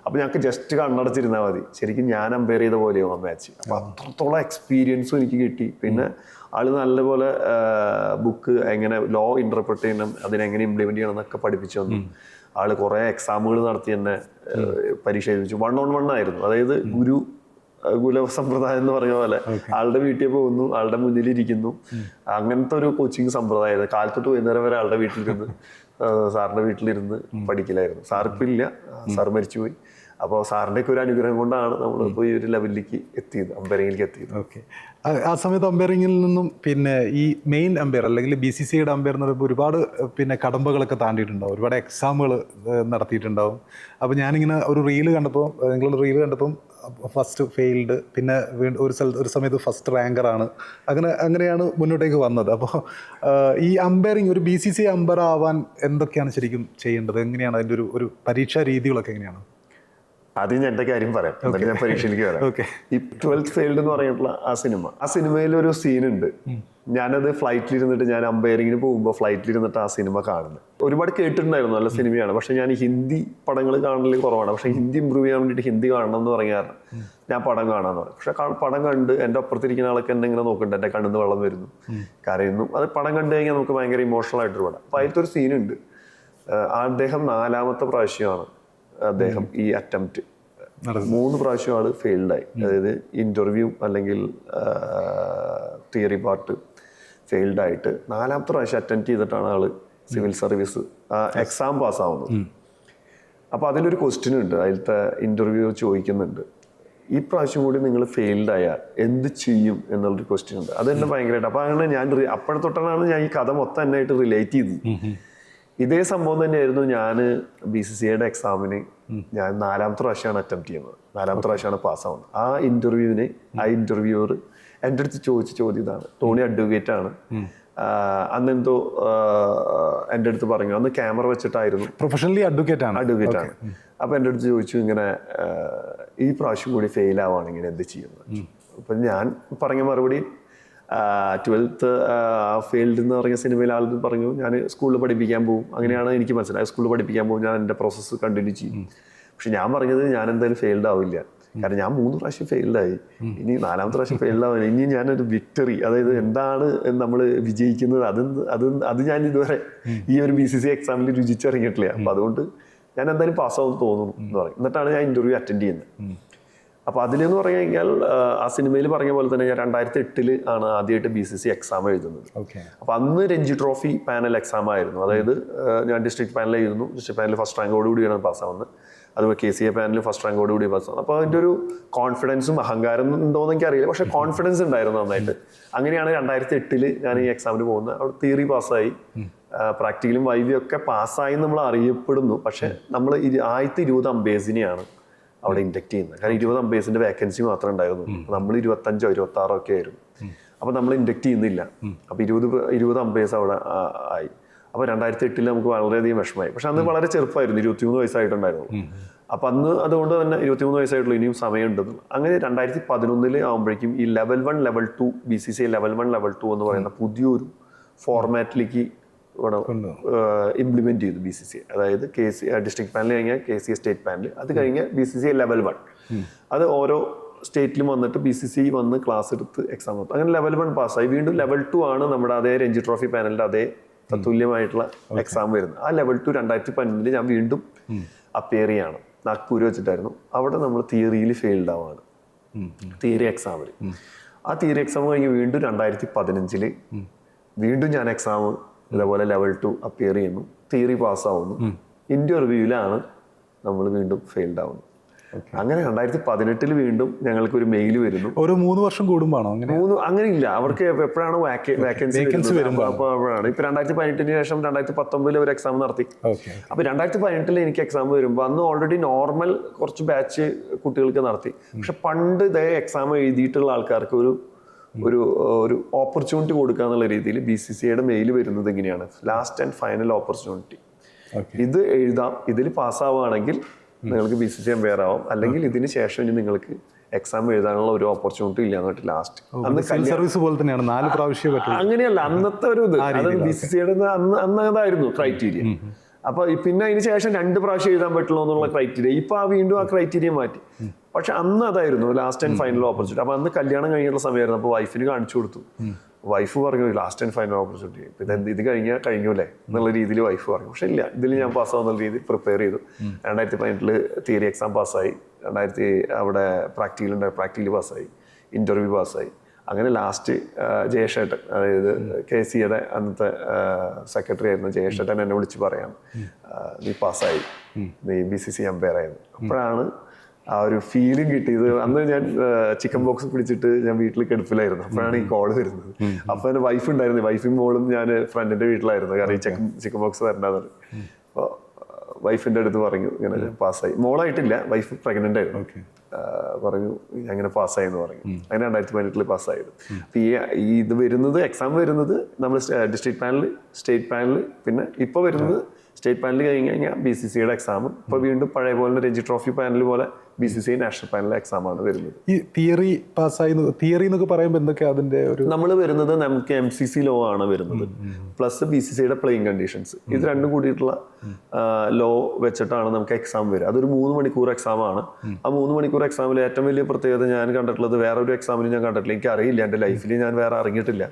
അപ്പം ഞങ്ങൾക്ക് ജസ്റ്റ് കണ്ണടച്ചിരുന്നാൽ മതി, ശരിക്കും ഞാൻ അമ്പയർ ചെയ്ത പോലെയോ ആ മാച്ച്. അപ്പം അത്രത്തോളം എക്സ്പീരിയൻസും എനിക്ക് കിട്ടി. പിന്നെ ആള് നല്ലപോലെ ബുക്ക് എങ്ങനെ ലോ ഇന്റർപ്രറ്റ് ചെയ്യണം, അതിനെങ്ങനെ ഇംപ്ലിമെന്റ് ചെയ്യണം എന്നൊക്കെ പഠിപ്പിച്ചു തന്നു. ആള് കുറേ എക്സാമുകൾ നടത്തി എന്നെ പരീക്ഷ എഴുതിച്ചു. 1-on-1 ആയിരുന്നു. അതായത് ഗുരു സമ്പ്രദായം എന്ന് പറഞ്ഞ പോലെ ആളുടെ വീട്ടിൽ പോകുന്നു, ആളുടെ മുന്നിൽ ഇരിക്കുന്നു. അങ്ങനത്തെ ഒരു കോച്ചിങ് സമ്പ്രദായമായിരുന്നു. കാലത്തൊട്ട് വൈകുന്നേരം വരെ ആളുടെ വീട്ടിലിരുന്ന് സാറിന്റെ വീട്ടിലിരുന്ന് പഠിക്കലായിരുന്നു. സാറിപ്പോൾ ഇല്ല, സാർ മരിച്ചുപോയി. അപ്പോൾ സാറിൻ്റെ ഒക്കെ ഒരു അനുഗ്രഹം കൊണ്ടാണ് നമ്മളിപ്പോൾ ഈ ഒരു ലെവലിലേക്ക് എത്തിയത്, അമ്പയറിംഗിലേക്ക് എത്തിയത്. ഓക്കെ. ആ സമയത്ത് അമ്പയറിംഗിൽ നിന്നും പിന്നെ ഈ മെയിൻ അമ്പയർ അല്ലെങ്കിൽ BCCIയുടെ അമ്പയർ എന്ന് പറയുമ്പോൾ ഒരുപാട് പിന്നെ കടമ്പകളൊക്കെ താണ്ടിയിട്ടുണ്ടാവും, ഒരുപാട് എക്സാമുകൾ നടത്തിയിട്ടുണ്ടാവും. അപ്പോൾ ഞാനിങ്ങനെ ഒരു റീല് കണ്ടപ്പോൾ, നിങ്ങളുടെ റീല് കണ്ടപ്പം ഫസ്റ്റ് ഫെയിൽഡ്, പിന്നെ ഒരു സമയത്ത് ഫസ്റ്റ് റാങ്കറാണ്, അങ്ങനെയാണ് മുന്നോട്ടേക്ക് വന്നത്. അപ്പോൾ ഈ അമ്പയറിംഗ് ഒരു BCCI അമ്പയർ ആവാൻ എന്തൊക്കെയാണ് ശരിക്കും ചെയ്യേണ്ടത്? എങ്ങനെയാണ് അതിൻ്റെ ഒരു പരീക്ഷാ രീതികളൊക്കെ എങ്ങനെയാണ്? ആദ്യം ഞാൻ എൻ്റെ കാര്യം പറയാം, എന്നിട്ട് ഞാൻ പരീക്ഷയിലേക്ക് വരാം. ഈ 12th ഫെയിൽഡ് എന്ന് പറഞ്ഞിട്ടുള്ള ആ സിനിമയിൽ ഒരു സീനുണ്ട്. ഞാനത് ഫ്ലൈറ്റിലിരുന്നിട്ട്, ഞാൻ അമ്പയറിങ്ങിന് പോകുമ്പോൾ ഫ്ലൈറ്റിലിരുന്നിട്ട് ആ സിനിമ കാണുന്നത്. ഒരുപാട് കേട്ടിട്ടുണ്ടായിരുന്നു, നല്ല സിനിമയാണ്. പക്ഷെ ഞാൻ ഹിന്ദി പടങ്ങൾ കാണൽ കുറവാണ്. പക്ഷെ ഹിന്ദി ഇമ്പ്രൂവ് ചെയ്യാൻ വേണ്ടിയിട്ട് ഹിന്ദി കാണണം എന്ന് പറഞ്ഞ കാരണം ഞാൻ പടം കാണാന്ന് പറയും. പക്ഷെ പടം കണ്ട് എൻ്റെ അപ്പുറത്തിരിക്കുന്ന ആളൊക്കെ എന്നെ ഇങ്ങനെ നോക്കുന്നുണ്ട്, എൻ്റെ കണ്ണിന്ന് വെള്ളം വരുന്നു, കരയുന്നു. അത് പടം കണ്ടു കഴിഞ്ഞാൽ നമുക്ക് ഭയങ്കര ഇമോഷണൽ ആയിട്ടൊരു പടം. അപ്പോൾ അതിലത്തെ ഒരു സീനുണ്ട്. അദ്ദേഹം 4ാമത്തെ പ്രാവശ്യമാണ് അദ്ദേഹം ഈ അറ്റംപ്റ്റ്. 3 പ്രാവശ്യം ആള് ഫെയിൽഡായി. അതായത് ഇന്റർവ്യൂ അല്ലെങ്കിൽ തിയറി പാർട്ട് ഫെയിൽഡായിട്ട് 4ാമത്തെ പ്രാവശ്യം അറ്റൻഡ് ചെയ്തിട്ടാണ് ആള് സിവിൽ സർവീസ് എക്സാം പാസ്സാവുന്നത്. അപ്പോൾ അതിലൊരു ക്വസ്റ്റ്യൻ ഉണ്ട്, അതിലത്തെ ഇന്റർവ്യൂ ചോദിക്കുന്നുണ്ട്, ഈ പ്രാവശ്യം കൂടി നിങ്ങൾ ഫെയിൽഡായാൽ എന്ത് ചെയ്യും എന്നുള്ളൊരു ക്വസ്റ്റ്യൻ ഉണ്ട്. അതെന്നെ ഭയങ്കരമായിട്ട്, അപ്പോൾ അങ്ങനെ ഞാൻ അപ്പോഴത്തൊട്ടാണ് ഞാൻ ഈ കഥ മൊത്തം എന്നായിട്ട് റിലേറ്റ് ചെയ്തത്. ഇതേ സംഭവം തന്നെയായിരുന്നു ഞാൻ BCCIയുടെ എക്സാമിന് ഞാൻ 4ാമത്തെ പ്രാവശ്യമാണ് അറ്റംപ്റ്റ് ചെയ്യുന്നത്, 4ാമത്തെ പ്രാവശ്യമാണ് പാസ്സാവുന്നത്. ആ ഇന്റർവ്യൂവർ എൻ്റെ അടുത്ത് ചോദിച്ച ചോദ്യം ഇതാണ്. ടോണി അഡ്വക്കേറ്റ് ആണ്. അന്നെന്തോ എൻ്റെ അടുത്ത് പറഞ്ഞു, അന്ന് ക്യാമറ വെച്ചിട്ടായിരുന്നു, പ്രൊഫഷണലി അഡ്വക്കേറ്റ് ആണ്. അപ്പോൾ എൻ്റെ അടുത്ത് ചോദിച്ചു ഇങ്ങനെ, ഈ പ്രാവശ്യം കൂടി ഫെയിൽ ആവുകയാണെങ്കിൽ എന്ത് ചെയ്യുന്നത്? അപ്പം ഞാൻ പറഞ്ഞ മറുപടി 12th ഫെയിൽഡ് എന്ന് പറഞ്ഞ സിനിമയിൽ ആളുകൾ പറഞ്ഞു ഞാൻ സ്കൂളിൽ പഠിപ്പിക്കാൻ പോകും. അങ്ങനെയാണ് എനിക്ക് മനസ്സിലായത്, സ്കൂളിൽ പഠിപ്പിക്കാൻ പോകും, ഞാൻ എൻ്റെ പ്രോസസ്സ് കണ്ടിന്യൂ ചെയ്യും. പക്ഷെ ഞാൻ പറഞ്ഞത് ഞാൻ എന്തായാലും ഫെയിൽഡ് ആവില്ല, കാരണം ഞാൻ 3 പ്രാവശ്യം ഫെയിൽഡായി, ഇനി 4ാമത്തെ പ്രാവശ്യം ഫെയിൽഡാവില്ല, ഇനി ഞാനൊരു വിക്ടറി, അതായത് എന്താണ് നമ്മൾ വിജയിക്കുന്നത് അത് ഞാൻ ഇതുവരെ ഈ ഒരു BCCI എക്സാമിൽ രുചിച്ചറിഞ്ഞിട്ടില്ല. അപ്പം അതുകൊണ്ട് ഞാൻ എന്തായാലും പാസ്സാവുമെന്ന് തോന്നുന്നു എന്ന് പറയും. എന്നിട്ടാണ് ഞാൻ ഇന്റർവ്യൂ അറ്റൻഡ് ചെയ്യുന്നത്. അപ്പോൾ അതിലെന്ന് പറഞ്ഞു കഴിഞ്ഞാൽ ആ സിനിമയിൽ പറഞ്ഞ പോലെ തന്നെ ഞാൻ 2008 ആണ് ആദ്യമായിട്ട് BCC എക്സാം എഴുതുന്നത്. അപ്പോൾ അന്ന് രഞ്ജി ട്രോഫി പാനൽ എക്സാം ആയിരുന്നു. അതായത് ഞാൻ ഡിസ്ട്രിക്ട് പാനൽ എഴുതുന്നു. ഡിസ്ട്രിക്ട് പാനൽ ഫസ്റ്റ് റാങ്കോടുകൂടിയാണ് പാസ്സാവുന്നത്. അതുപോലെ KCA പാനൽ ഫസ്റ്റ് റാങ്കോടുകൂടി പാസ്സാവുന്നത്. അപ്പോൾ അതിൻ്റെ ഒരു കോൺഫിഡൻസും അഹങ്കാരം ഉണ്ടോയെന്ന് എനിക്കറിയില്ല, പക്ഷേ കോൺഫിഡൻസ് ഉണ്ടായിരുന്നു നന്നായിട്ട്. അങ്ങനെയാണ് 2008 ഞാൻ ഈ എക്സാമിന് പോകുന്നത്. അവിടെ തിയറി പാസ്സായി, പ്രാക്ടിക്കലും വൈവിയും ഒക്കെ പാസ്സായി നമ്മൾ അറിയപ്പെടുന്നു. പക്ഷേ നമ്മൾ 2020 അമ്പേഴ്സിനെയാണ് അവിടെ ഇൻഡക്ട് ചെയ്യുന്നത്. കാരണം 20 അമ്പേഴ്സിന്റെ വേക്കൻസി മാത്രമേ ഉണ്ടായിരുന്നു. നമ്മൾ 25 26 ഒക്കെ ആയിരുന്നു. അപ്പൊ നമ്മൾ ഇൻഡക്ട് ചെയ്യുന്നില്ല. അപ്പൊ 20 അമ്പേഴ്സ് അവിടെ ആയി. അപ്പൊ 2008 നമുക്ക് വളരെയധികം വിഷമമായി. പക്ഷെ അന്ന് വളരെ ചെറുപ്പമായിരുന്നു, 23 വയസ്സായിട്ടുണ്ടായിരുന്നു. അപ്പൊ അന്ന് അതുകൊണ്ട് തന്നെ 23 വയസ്സായിട്ടുള്ളൂ, ഇനിയും സമയമുണ്ടെന്ന്. അങ്ങനെ 2011 ആകുമ്പോഴേക്കും ഈ level 1 level 2 BCC level 1 level 2 എന്ന് പറയുന്ന പുതിയൊരു ഫോർമാറ്റിലേക്ക് ഇവിടെ ഇംപ്ലിമെന്റ് ചെയ്തു BCC. അതായത് ഡിസ്ട്രിക്ട് പാനൽ കഴിഞ്ഞാൽ KCA സ്റ്റേറ്റ് പാനൽ, അത് കഴിഞ്ഞ് BCC ലെവൽ 1. അത് ഓരോ സ്റ്റേറ്റിലും വന്നിട്ട് BCC വന്ന് ക്ലാസ് എടുത്ത് എക്സാം നടത്തും. അങ്ങനെ ലെവൽ 1 പാസ്സായി. വീണ്ടും ലെവൽ 2 ആണ് നമ്മുടെ അതേ രഞ്ജി ട്രോഫി പാനലിന്റെ അതേ തത്തുല്യമായിട്ടുള്ള എക്സാം വരുന്നത്. ആ ലെവൽ 2 2012 ഞാൻ വീണ്ടും അപ്പിയർ ചെയ്യാണ്. നാഗ്പൂർ വെച്ചിട്ടായിരുന്നു. അവിടെ നമ്മൾ തിയറിയിൽ ഫെയിൽഡ് ആവാണ്, തിയറി എക്സാമിൽ. ആ തിയറി എക്സാം കഴിഞ്ഞ് വീണ്ടും 2015 വീണ്ടും ഞാൻ എക്സാം ഇതേപോലെ ലെവൽ 2 അപ്പിയർ ചെയ്യുന്നു, തിയറി പാസ്സാവുന്നു. ഇന്റർവ്യൂവിലാണ് നമ്മൾ വീണ്ടും ഫെയിൽഡ് ആവുന്നത്. അങ്ങനെ 2018 വീണ്ടും ഞങ്ങൾക്ക് ഒരു മെയിൽ വരുന്നു. ഒരു 3 വർഷം കൂടുമ്പോഴാണോ? അങ്ങനെ ഇല്ല, അവർക്ക് എപ്പോഴാണ് വേക്കൻസി വരുന്നത് അപ്പോഴാണ്. ഇപ്പൊ 2018 ശേഷം 2019 ഒരു എക്സാം നടത്തി. അപ്പൊ 2018 എനിക്ക് എക്സാം വരുമ്പോൾ അന്ന് ഓൾറെഡി നോർമൽ കുറച്ച് ബാച്ച് കുട്ടികൾക്ക് നടത്തി. പക്ഷെ പണ്ട് ഇതേ എക്സാം എഴുതിയിട്ടുള്ള ആൾക്കാർക്ക് ഒരു ഓപ്പർച്യൂണിറ്റി കൊടുക്കുക എന്നുള്ള രീതിയിൽ BCCയുടെ മെയിൽ വരുന്നത് എങ്ങനെയാണ്, ലാസ്റ്റ് ആൻഡ് ഫൈനൽ ഓപ്പർച്യൂണിറ്റി. ഇത് എഴുതാം, ഇതിൽ പാസ്സാവുകയാണെങ്കിൽ നിങ്ങൾക്ക് BCC എംപയർ ആവും, അല്ലെങ്കിൽ ഇതിന് ശേഷം ഇനി നിങ്ങൾക്ക് എക്സാം എഴുതാനുള്ള ഒരു ഓപ്പർച്യൂണിറ്റി ഇല്ല എന്നിട്ട് ലാസ്റ്റ്. സർവീസ് പോലെ തന്നെയാണ്, 4 പ്രാവശ്യം. അങ്ങനെയല്ല അന്നത്തെ ഒരു ഇത്, അത് BCCയുടെ അന്ന് അതായിരുന്നു ക്രൈറ്റീരിയ. അപ്പൊ പിന്നെ അതിന് ശേഷം 2 പ്രാവശ്യം എഴുതാൻ പറ്റുള്ളൂ എന്നുള്ള ക്രൈറ്റീരിയ. ഇപ്പൊ വീണ്ടും ആ ക്രൈറ്റീരിയ മാറ്റി. പക്ഷെ അന്ന് അതായിരുന്നു ലാസ്റ്റ് ആൻഡ് ഫൈനൽ ഓപ്പർച്യൂണിറ്റി. അപ്പൊ അന്ന് കല്യാണം കഴിഞ്ഞുള്ള സമയമായിരുന്നു. അപ്പൊ വൈഫിന് കാണിച്ചു കൊടുത്തു. വൈഫ് പറഞ്ഞു ലാസ്റ്റ് ആൻഡ് ഫൈനൽ ഓപ്പർച്യൂണിറ്റി, ഇത് കഴിഞ്ഞാൽ കഴിഞ്ഞൂലേ എന്നുള്ള രീതിയിൽ വൈഫ് പറഞ്ഞു. പക്ഷെ ഇല്ല, ഇതിൽ ഞാൻ പാസ്സാവുന്ന രീതിയിൽ പ്രിപ്പയർ ചെയ്തു. 2018 തിയറി എക്സാം പാസ്സായി, 2000 അവിടെ പ്രാക്ടിക്കൽ പാസ്സായി, ഇന്റർവ്യൂ പാസ്സായി. അങ്ങനെ ലാസ്റ്റ് ജയേഷേട്ടൻ, അതായത് KCAയുടെ അന്നത്തെ സെക്രട്ടറി ആയിരുന്നു ജയേഷേട്ടൻ, എന്നെ വിളിച്ച് പറയാം, നീ പാസ്സായി, നീ BCC എംപയർ ആയിരുന്നു. അപ്പോഴാണ് ആ ഒരു ഫീലിംഗ് കിട്ടിയത്. അന്ന് ഞാൻ ചിക്കൻ ബോക്സ് പിടിച്ചിട്ട് ഞാൻ വീട്ടിൽ കിടപ്പിലായിരുന്നു. അപ്പോഴാണ് ഈ കോള് വരുന്നത്. അപ്പൊ എൻ്റെ വൈഫ് ഉണ്ടായിരുന്നു, വൈഫും മോളും ഞാൻ ഫ്രണ്ടിന്റെ വീട്ടിലായിരുന്നു. കാരണം ഈ ചിക്കൻ ബോക്സ് വരണ്ടാന്ന്. അപ്പോൾ വൈഫിന്റെ അടുത്ത് പറഞ്ഞു ഇങ്ങനെ പാസ്സായി. മോളായിട്ടില്ല, വൈഫ് പ്രഗ്നന്റ് ആയിരുന്നു. പറഞ്ഞു അങ്ങനെ പാസ്സായി എന്ന് പറഞ്ഞു. അങ്ങനെ 2018 പാസ്സായത്. അപ്പൊ ഈ ഇത് വരുന്നത്, എക്സാം വരുന്നത് നമ്മൾ ഡിസ്ട്രിക്ട് പാനൽ, സ്റ്റേറ്റ് പാനൽ, പിന്നെ ഇപ്പൊ വരുന്നത് സ്റ്റേറ്റ് പാനൽ കഴിഞ്ഞ് കഴിഞ്ഞാൽ BCCയുടെ എക്സാം. ഇപ്പൊ വീണ്ടും പഴയ പോലെ രഞ്ജി ട്രോഫി പാനൽ പോലെ BCCI നാഷണൽ പാനൽ എക്സാമാണ് വരുന്നത്. ഈ തിയറി പാസ്സായി, തിയറി എന്നൊക്കെ പറയുമ്പോൾ എന്തൊക്കെയാ അതിന്റെ ഒരു നമ്മൾ വരുന്നത്, നമുക്ക് MCC ലോ ആണ് വരുന്നത്, പ്ലസ് BCCയുടെ പ്ലേയിങ് കണ്ടീഷൻസ്. ഇത് രണ്ടും കൂടിയിട്ടുള്ള ലോ വെച്ചിട്ടാണ് നമുക്ക് എക്സാം വരിക. അതൊരു 3 മണിക്കൂർ എക്സാം ആണ്. ആ 3 മണിക്കൂർ എക്സാമിൽ ഏറ്റവും വലിയ പ്രത്യേകത ഞാൻ കണ്ടിട്ടുള്ളത്, വേറെ ഒരു എക്സാമിന് ഞാൻ കണ്ടിട്ടില്ല, എനിക്ക് അറിയില്ല, എൻ്റെ ലൈഫിൽ ഞാൻ വേറെ അറിഞ്ഞിട്ടില്ല.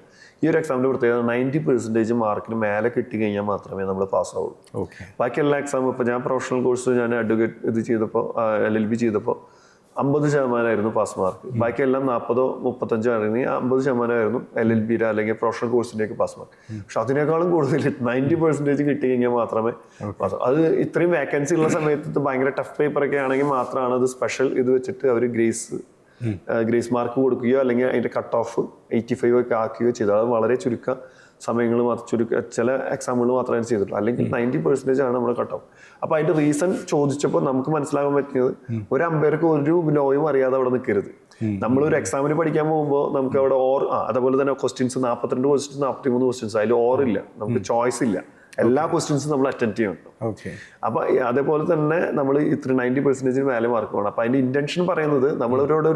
ഈ ഒരു എക്സാമിന്റെ പ്രത്യേകത 90% മാർക്കിന് മേലെ കിട്ടി കഴിഞ്ഞാൽ മാത്രമേ നമ്മൾ പാസ്സാവുള്ളൂ. ബാക്കി എല്ലാ എക്സാമും, ഇപ്പോൾ ഞാൻ പ്രൊഫഷണൽ കോഴ്സ് ഞാൻ അഡ്വക്കേറ്റ് ഇത് ചെയ്തപ്പോൾ LLB ചെയ്തപ്പോൾ 50% പാസ് മാർക്ക്. ബാക്കി എല്ലാം 40 35 ആണെങ്കിൽ 50% LLBയുടെ അല്ലെങ്കിൽ പ്രൊഫഷണൽ കോഴ്സിൻ്റെയൊക്കെ പാസ് മാർക്ക്. പക്ഷെ അതിനേക്കാളും കൂടുതൽ 90% കിട്ടി കഴിഞ്ഞാൽ മാത്രമേ പാസ്. അത് ഇത്രയും വേക്കൻസി ഉള്ള സമയത്ത് ഭയങ്കര ടഫ് പേപ്പറൊക്കെ ആണെങ്കിൽ മാത്രമാണ് അത് സ്പെഷ്യൽ ഇത് വെച്ചിട്ട് അവർ ഗ്രേസ് മാർക്ക് കൊടുക്കുകയോ അല്ലെങ്കിൽ അതിൻ്റെ കട്ട് ഓഫ് 85 ഒക്കെ ആക്കുകയോ ചെയ്തു. അത് വളരെ ചുരുക്കം സമയങ്ങൾ ചില എക്സാമുകൾ മാത്രമേ ചെയ്തിട്ടുള്ളൂ. അല്ലെങ്കിൽ 90% ആണ് നമ്മുടെ കട്ട് ഓഫ്. അപ്പോൾ അതിൻ്റെ റീസൺ ചോദിച്ചപ്പോൾ നമുക്ക് മനസ്സിലാകാൻ പറ്റിയത്, ഒരു അമ്പയർക്ക് ഒരു ലോയും അറിയാതെ അവിടെ നിൽക്കരുത്. നമ്മളൊരു എക്സാമിന് പഠിക്കാൻ പോകുമ്പോൾ നമുക്ക് അവിടെ അതേപോലെ തന്നെ ക്വസ്റ്റ്യൻസ് 42 ക്വസ്റ്റ്യൻസ് 43 ക്വസ്റ്റ്യൻസ്, അതിൽ ഓറില്ല, നമുക്ക് ചോയ്സ് ഇല്ല. എല്ലാ ക്വസ്റ്റ്യൻസും നമ്മൾ അറ്റൻഡ് ചെയ്യണം. അപ്പൊ അതേപോലെ തന്നെ നമ്മൾ ഇത്ര 90% മേലെ മാർക്ക് വേണം. അപ്പൊ അതിന്റെ ഇന്റൻഷൻ പറയുന്നത്, നമ്മളവരോട്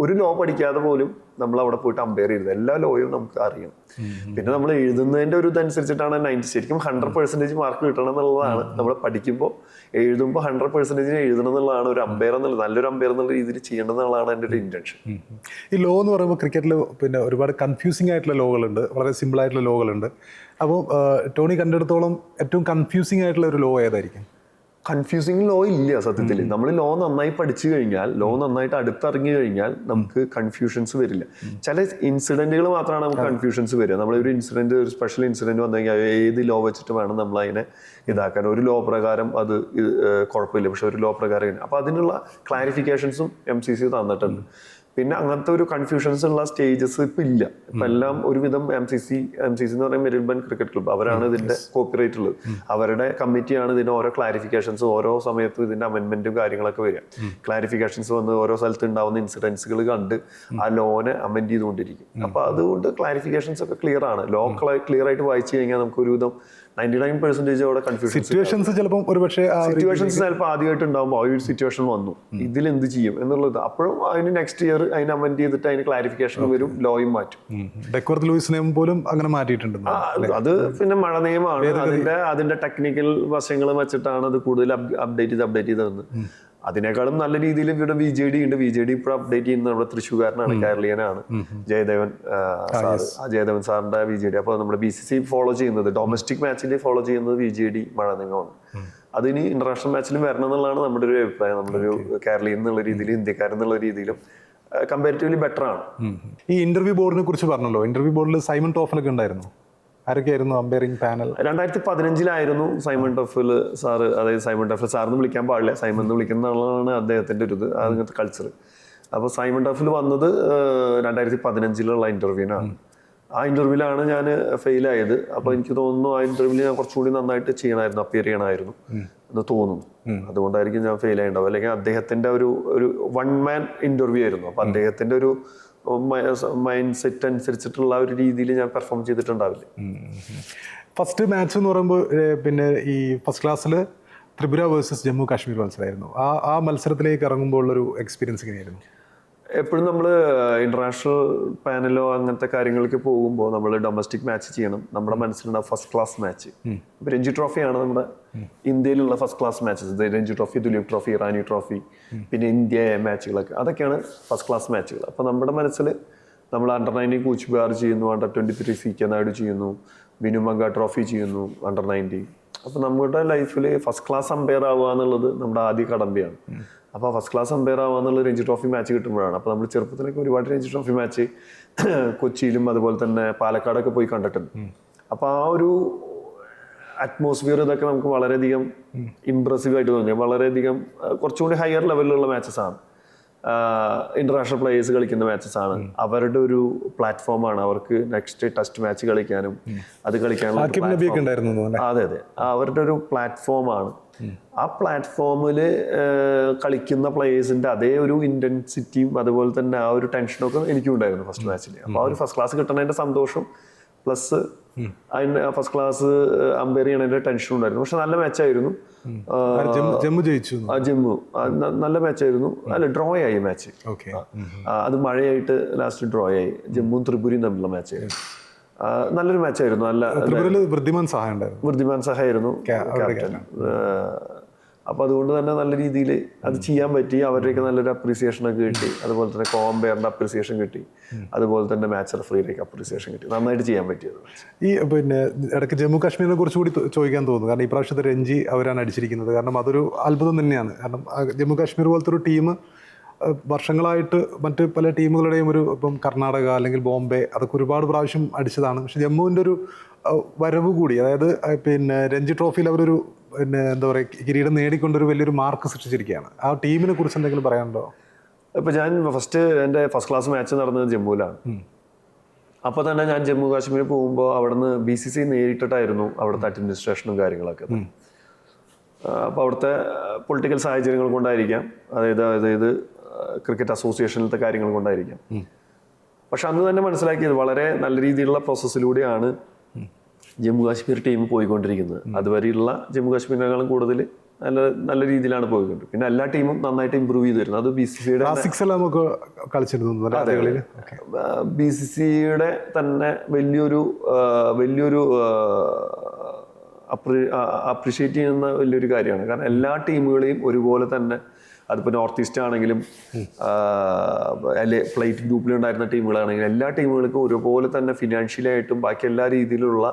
ഒരു ലോ പഠിക്കാതെ പോലും നമ്മൾ അവിടെ പോയിട്ട് അമ്പയർ ചെയ്തത് എല്ലാ ലോയും നമുക്ക് അറിയാം. പിന്നെ നമ്മൾ എഴുതുന്നതിന്റെ ഒരു ഇതനുസരിച്ചിട്ടാണ് 90, ശരിക്കും 100% മാർക്ക് കിട്ടണം എന്നുള്ളതാണ്. നമ്മൾ പഠിക്കുമ്പോൾ എഴുതുമ്പോൾ 100% എഴുതണം എന്നുള്ളതാണ് ഒരു അമ്പയർ എന്നുള്ളത്, നല്ലൊരു അമ്പയർ എന്നുള്ള രീതിയിൽ ചെയ്യണം എന്നുള്ളതാണ് എൻ്റെ ഒരു ഇന്റൻഷൻ. ഈ ലോ എന്ന് പറയുമ്പോൾ ക്രിക്കറ്റിൽ പിന്നെ ഒരുപാട് കൺഫ്യൂസിംഗ് ആയിട്ടുള്ള ലോകളുണ്ട്, വളരെ സിമ്പിൾ ആയിട്ടുള്ള ലോകളുണ്ട്. അപ്പോൾ ടോണി കണ്ടെടുത്തോളം ഏറ്റവും കൺഫ്യൂസിംഗ് ആയിട്ടുള്ള ഒരു ലോ ഏതായിരിക്കും? കൺഫ്യൂസിങ് ലോ ഇല്ല സത്യത്തിൽ. നമ്മൾ ലോ നന്നായി പഠിച്ചു കഴിഞ്ഞാൽ, ലോ നന്നായിട്ട് അടുത്തറിഞ്ഞു കഴിഞ്ഞാൽ നമുക്ക് കൺഫ്യൂഷൻസ് വരില്ല. ചില ഇൻസിഡന്റുകൾ മാത്രമാണ് നമുക്ക് കൺഫ്യൂഷൻസ് വരിക. നമ്മളൊരു ഇൻസിഡന്റ്, ഒരു സ്പെഷ്യൽ ഇൻസിഡന്റ് വന്നു കഴിഞ്ഞാൽ ഏത് ലോ വെച്ചിട്ട് വേണം നമ്മൾ അതിനെ ഇതാക്കാൻ. ഒരു ലോ പ്രകാരം അത് കുഴപ്പമില്ല, പക്ഷെ ഒരു ലോ പ്രകാരം. അപ്പോൾ അതിനുള്ള ക്ലാരിഫിക്കേഷൻസും MCC തന്നിട്ടുണ്ട്. പിന്നെ അങ്ങനത്തെ ഒരു കൺഫ്യൂഷൻസ് ഉള്ള സ്റ്റേജസ് ഇപ്പം ഇല്ല. ഇപ്പം എല്ലാം ഒരുവിധം MCC എന്ന് പറയുമ്പോൾ മെരിൽബൺ ക്രിക്കറ്റ് ക്ലബ്ബ്, അവരാണ് ഇതിന്റെ കോപ്പിറൈറ്റ് ഉള്ളത്. അവരുടെ കമ്മിറ്റിയാണ് ഇതിന്റെ ഓരോ ക്ലാരിഫിക്കേഷൻസ്, ഓരോ സമയത്തും ഇതിന്റെ അമെന്റ്മെന്റും കാര്യങ്ങളൊക്കെ വരിക. ക്ലാരിഫിക്കേഷൻസ് വന്ന് ഓരോ സ്ഥലത്ത് ഉണ്ടാവുന്ന ഇൻസിഡൻസുകൾ കണ്ട് ആ ലോനെ അമെന്റ് ചെയ്തുകൊണ്ടിരിക്കും. അപ്പൊ അതുകൊണ്ട് ക്ലാരിഫിക്കേഷൻസ് ഒക്കെ ക്ലിയർ ആണ്. ലോ ക്ലിയർ ആയിട്ട് വായിച്ചു കഴിഞ്ഞാൽ നമുക്ക് ഒരുവിധം 99% അവിടെ കൺഫ്യൂഷൻ. സിറ്റുവേഷൻസ് ചിലപ്പോൾ ഒരുപക്ഷെ സിറ്റുവേഷൻസ് ചിലപ്പോൾ ആദ്യമായിട്ട് ഉണ്ടാകുമ്പോൾ ആ ഒരു സിറ്റുവേഷൻ വന്നു, ഇതിൽ എന്ത് ചെയ്യും എന്നുള്ളത്. അപ്പോഴും അതിന് നെക്സ്റ്റ് ഇയർ അതിന് അമെന്റ് ചെയ്തിട്ട് അതിന് ക്ലാരിഫിക്കേഷൻ വരും, ലോയും മാറ്റും. ഡെക്വർത്ത് ലൂയിസ് നിയമം പോലും അങ്ങനെ മാറ്റിയിട്ടുണ്ട്. അത് പിന്നെ മഴ നിയമമാണ്. അതിന്റെ ടെക്നിക്കൽ വശങ്ങൾ വെച്ചിട്ടാണ് അത് കൂടുതൽ അപ്ഡേറ്റ് ചെയ്തത്. അതിനേക്കാളും നല്ല രീതിയിൽ ഇവിടെ VJD ഉണ്ട്. VJD ഇപ്പോൾ അപ്ഡേറ്റ് ചെയ്യുന്നത് നമ്മുടെ തൃശ്ശൂർകാരനാണ്, കേരളീയനാണ്, ജയദേവൻ സാറിന്റെ VJD. അപ്പോൾ നമ്മുടെ BCC ഫോളോ ചെയ്യുന്നത്, ഡൊമസ്റ്റിക് മാച്ചിൽ ഫോളോ ചെയ്യുന്നത് VJD മഴ നിയമമാണ്. അതിന് ഇന്റർനാഷണൽ മാച്ചിലും വരണം എന്നുള്ളതാണ് നമ്മുടെ ഒരു അഭിപ്രായം. നമ്മുടെ ഒരു കേരളീയൻ എന്നുള്ള രീതിയിൽ, ഇന്ത്യക്കാരെന്നുള്ള രീതിയിലും കമ്പാരിറ്റീവ്ലി ബെറ്റർ ആണ്. ഈ ഇന്റർവ്യൂ ബോർഡിനെ കുറിച്ച് പറഞ്ഞല്ലോ. ഇന്റർവ്യൂ ബോർഡിൽ സൈമൺ ടോഫലൊക്കെ ഉണ്ടായിരുന്നു. ആരൊക്കെയായിരുന്നു umpiring panel? 2015 Simon Taufel sir, അതായത് സൈമൺ ടോഫൽ സാറിന് വിളിക്കാൻ പാടില്ല, സൈമൺ എന്ന് വിളിക്കുന്ന ആളാണ് അദ്ദേഹത്തിന്റെ ഒരു ഇത്, അങ്ങനത്തെ കൾച്ചർ. അപ്പോൾ സൈമൺ ടോഫൽ വന്നത് 2015 ഇന്റർവ്യൂവിനാണ്. ആ ഇന്റർവ്യൂവിലാണ് ഞാൻ ഫെയിലായത്. അപ്പോൾ എനിക്ക് തോന്നുന്നു ആ ഇന്റർവ്യൂവിൽ ഞാൻ കുറച്ചുകൂടി നന്നായിട്ട് ചെയ്യണമായിരുന്നു, അപ്പിയർ ചെയ്യണമായിരുന്നു എന്ന് തോന്നുന്നു. അതുകൊണ്ടായിരിക്കും ഞാൻ ഫെയിൽ ആയിട്ടുണ്ടാവും. അല്ലെങ്കിൽ അദ്ദേഹത്തിന്റെ ഒരു വൺ മാൻ ഇന്റർവ്യൂ ആയിരുന്നു. അപ്പൊ അദ്ദേഹത്തിന്റെ ഒരു മൈൻഡ് സെറ്റ് അനുസരിച്ചിട്ടുള്ള ഒരു രീതിയിൽ ഞാൻ പെർഫോം ചെയ്തിട്ടുണ്ടാവില്ല. ഫസ്റ്റ് മാച്ച് എന്ന് പറയുമ്പോൾ പിന്നെ ഈ ഫസ്റ്റ് ക്ലാസ്സിൽ ത്രിപുര വേഴ്സസ് ജമ്മു കാശ്മീർ മത്സരമായിരുന്നു. ആ മത്സരത്തിലേക്ക് ഇറങ്ങുമ്പോൾ ഉള്ളൊരു എക്സ്പീരിയൻസ് എങ്ങനെയായിരുന്നു? എപ്പോഴും നമ്മൾ ഇന്റർനാഷണൽ പാനലോ അങ്ങനത്തെ കാര്യങ്ങൾക്ക് പോകുമ്പോൾ നമ്മൾ ഡൊമസ്റ്റിക് മാച്ച് ചെയ്യണം. നമ്മുടെ മനസ്സിലുണ്ടാവും ഫസ്റ്റ് ക്ലാസ് മാച്ച്. രഞ്ജി ട്രോഫിയാണ് നമ്മുടെ ഇന്ത്യയിലുള്ള first class matches. Ranji trophy, Duleep trophy, Irani trophy, പിന്നെ ഇന്ത്യ മാച്ചുകളൊക്കെ, അതൊക്കെയാണ് ഫസ്റ്റ് ക്ലാസ് മാച്ചുകൾ. അപ്പോൾ നമ്മുടെ മനസ്സിൽ നമ്മൾ അണ്ടർ-19 കൂച്ച് ബിഹാർ ചെയ്യുന്നു, അണ്ടർ-23 CK നായിഡു ചെയ്യുന്നു, വിനു മങ്ക ട്രോഫി ചെയ്യുന്നു, അണ്ടർ-19. അപ്പോൾ നമ്മുടെ ലൈഫിൽ ഫസ്റ്റ് ക്ലാസ് അമ്പയർ ആവുക എന്നുള്ളത് നമ്മുടെ ആദ്യ കടമ്പയാണ്. അപ്പോൾ ഫസ്റ്റ് ക്ലാസ് അമ്പയർ ആവുക എന്നുള്ള രഞ്ജി ട്രോഫി മാച്ച് കിട്ടുമ്പോഴാണ്. അപ്പോൾ നമ്മൾ ചെറുപ്പത്തിലൊക്കെ ഒരുപാട് രഞ്ജി ട്രോഫി മാച്ച് കൊച്ചിയിലും അതുപോലെ തന്നെ പാലക്കാടൊക്കെ പോയി കണ്ടിട്ടുണ്ട്. അപ്പോൾ ആ ഒരു അറ്റ്മോസ്ഫിയർ ഇതൊക്കെ നമുക്ക് വളരെയധികം ഇംപ്രസീവ് ആയിട്ട് തോന്നി. വളരെയധികം കുറച്ചുകൂടി ഹയർ ലെവലിലുള്ള മാച്ചസ് ആണ്. ഇന്റർനാഷണൽ പ്ലേയേഴ്സ് കളിക്കുന്ന മാച്ചസ് ആണ്. അവരുടെ ഒരു പ്ലാറ്റ്ഫോമാണ്. അവർക്ക് നെക്സ്റ്റ് ടെസ്റ്റ് മാച്ച് കളിക്കാനും അത് കളിക്കാനുള്ള അതെ അവരുടെ ഒരു പ്ലാറ്റ്ഫോമാണ്. ആ പ്ലാറ്റ്ഫോമിൽ കളിക്കുന്ന പ്ലേയേഴ്സിന്റെ അതേ ഒരു ഇന്റൻസിറ്റിയും അതുപോലെ തന്നെ ആ ഒരു ടെൻഷനൊക്കെ എനിക്കും ഉണ്ടായിരുന്നു ഫസ്റ്റ് മാച്ചിൽ. അപ്പോൾ ആ ഒരു ഫസ്റ്റ് ക്ലാസ് കിട്ടുന്നതിന്റെ സന്തോഷം പ്ലസ് അതിന്റെ ഫസ്റ്റ് ക്ലാസ് അമ്പയർ ചെയ്യണതിന്റെ ടെൻഷൻ ഉണ്ടായിരുന്നു. പക്ഷെ നല്ല മാച്ചായിരുന്നു. ജമ്മു ജയിച്ചു. ജമ്മു നല്ല മാച്ചായിരുന്നു. അല്ല, ഡ്രോ ആയി മാച്ച്. അത് മഴയായിട്ട് ലാസ്റ്റ് ഡ്രോ ആയി. ജമ്മുവും ത്രിപുരയും തമ്മിലുള്ള മാച്ചായിരുന്നു. നല്ലൊരു മാച്ചായിരുന്നു. നല്ല വൃദ്ധിമാൻ സഹായ ആയിരുന്നു ക്യാപ്റ്റൻ. അപ്പോൾ അതുകൊണ്ട് തന്നെ നല്ല രീതിയിൽ അത് ചെയ്യാൻ പറ്റി. അവരുടെയൊക്കെ നല്ലൊരു അപ്രീസിയേഷനൊക്കെ കിട്ടി. അതുപോലെ തന്നെ കോമ്പയറിന്റെ അപ്രീസിയേഷൻ കിട്ടി. അതുപോലെ തന്നെ മാച്ച് റഫറിയുടെയൊക്കെ അപ്രീസിയേഷൻ കിട്ടി. നന്നായിട്ട് ചെയ്യാൻ പറ്റിയത്. ഈ പിന്നെ ഇടയ്ക്ക് ജമ്മു കാശ്മീരിനെ കുറിച്ചുകൂടി ചോദിക്കാൻ തോന്നുന്നു. കാരണം ഈ പ്രാവശ്യത്തെ രഞ്ജി അവരാണ് അടിച്ചിരിക്കുന്നത്. കാരണം അതൊരു അത്ഭുതം തന്നെയാണ്. കാരണം ജമ്മു കാശ്മീർ പോലത്തെ ഒരു ടീം വർഷങ്ങളായിട്ട് മറ്റ് പല ടീമുകളുടെയും ഇപ്പം കർണാടക അല്ലെങ്കിൽ ബോംബെ അതൊക്കെ ഒരുപാട് പ്രാവശ്യം അടിച്ചതാണ്. പക്ഷെ ജമ്മുവിൻ്റെ ഒരു വരവ് കൂടി, അതായത് പിന്നെ രഞ്ജി ട്രോഫിയിൽ അവരൊരു പിന്നെ എന്താ പറയുക കിരീടം നേടിക്കൊണ്ടൊരു വലിയൊരു മാർക്ക് സൃഷ്ടിച്ചിരിക്കുകയാണ്. ആ ടീമിനെ കുറിച്ച് എന്തെങ്കിലും പറയാനുണ്ടോ? ഇപ്പം ഞാൻ എൻ്റെ ഫസ്റ്റ് ക്ലാസ് മാച്ച് നടന്നത് ജമ്മുവിലാണ്. അപ്പോൾ തന്നെ ഞാൻ ജമ്മു കാശ്മീർ പോകുമ്പോൾ അവിടുന്ന് BCC നേരിട്ടിട്ടായിരുന്നു അവിടുത്തെ അഡ്മിനിസ്ട്രേഷനും കാര്യങ്ങളൊക്കെ. അപ്പോൾ അവിടുത്തെ പൊളിറ്റിക്കൽ സാഹചര്യങ്ങൾ കൊണ്ടായിരിക്കാം, അതായത് ക്രിക്കറ്റ് അസോസിയേഷനിലത്തെ കാര്യങ്ങൾ കൊണ്ടായിരിക്കാം. പക്ഷെ അന്ന് തന്നെ മനസ്സിലാക്കിയത് വളരെ നല്ല രീതിയിലുള്ള പ്രോസസ്സിലൂടെയാണ് ജമ്മു കാശ്മീർ ടീം പോയിക്കൊണ്ടിരിക്കുന്നത്. അതുവരെയുള്ള ജമ്മു കാശ്മീരിനേക്കാളും കൂടുതൽ നല്ല രീതിയിലാണ് പോയിക്കൊണ്ട്. പിന്നെ എല്ലാ ടീമും നന്നായിട്ട് ഇമ്പ്രൂവ് ചെയ്ത് വരുന്നത്. അത് BCCയുടെ തന്നെ വലിയൊരു അപ്രീഷിയേറ്റ് ചെയ്യുന്ന വലിയൊരു കാര്യമാണ്. കാരണം എല്ലാ ടീമുകളെയും ഒരുപോലെ തന്നെ, അതിപ്പോൾ നോർത്ത് ഈസ്റ്റ് ആണെങ്കിലും ഫ്ലൈറ്റ് ഗ്രൂപ്പിലുണ്ടായിരുന്ന ടീമുകളാണെങ്കിലും എല്ലാ ടീമുകൾക്കും ഒരുപോലെ തന്നെ ഫിനാൻഷ്യലായിട്ടും ബാക്കി എല്ലാ രീതിയിലുള്ള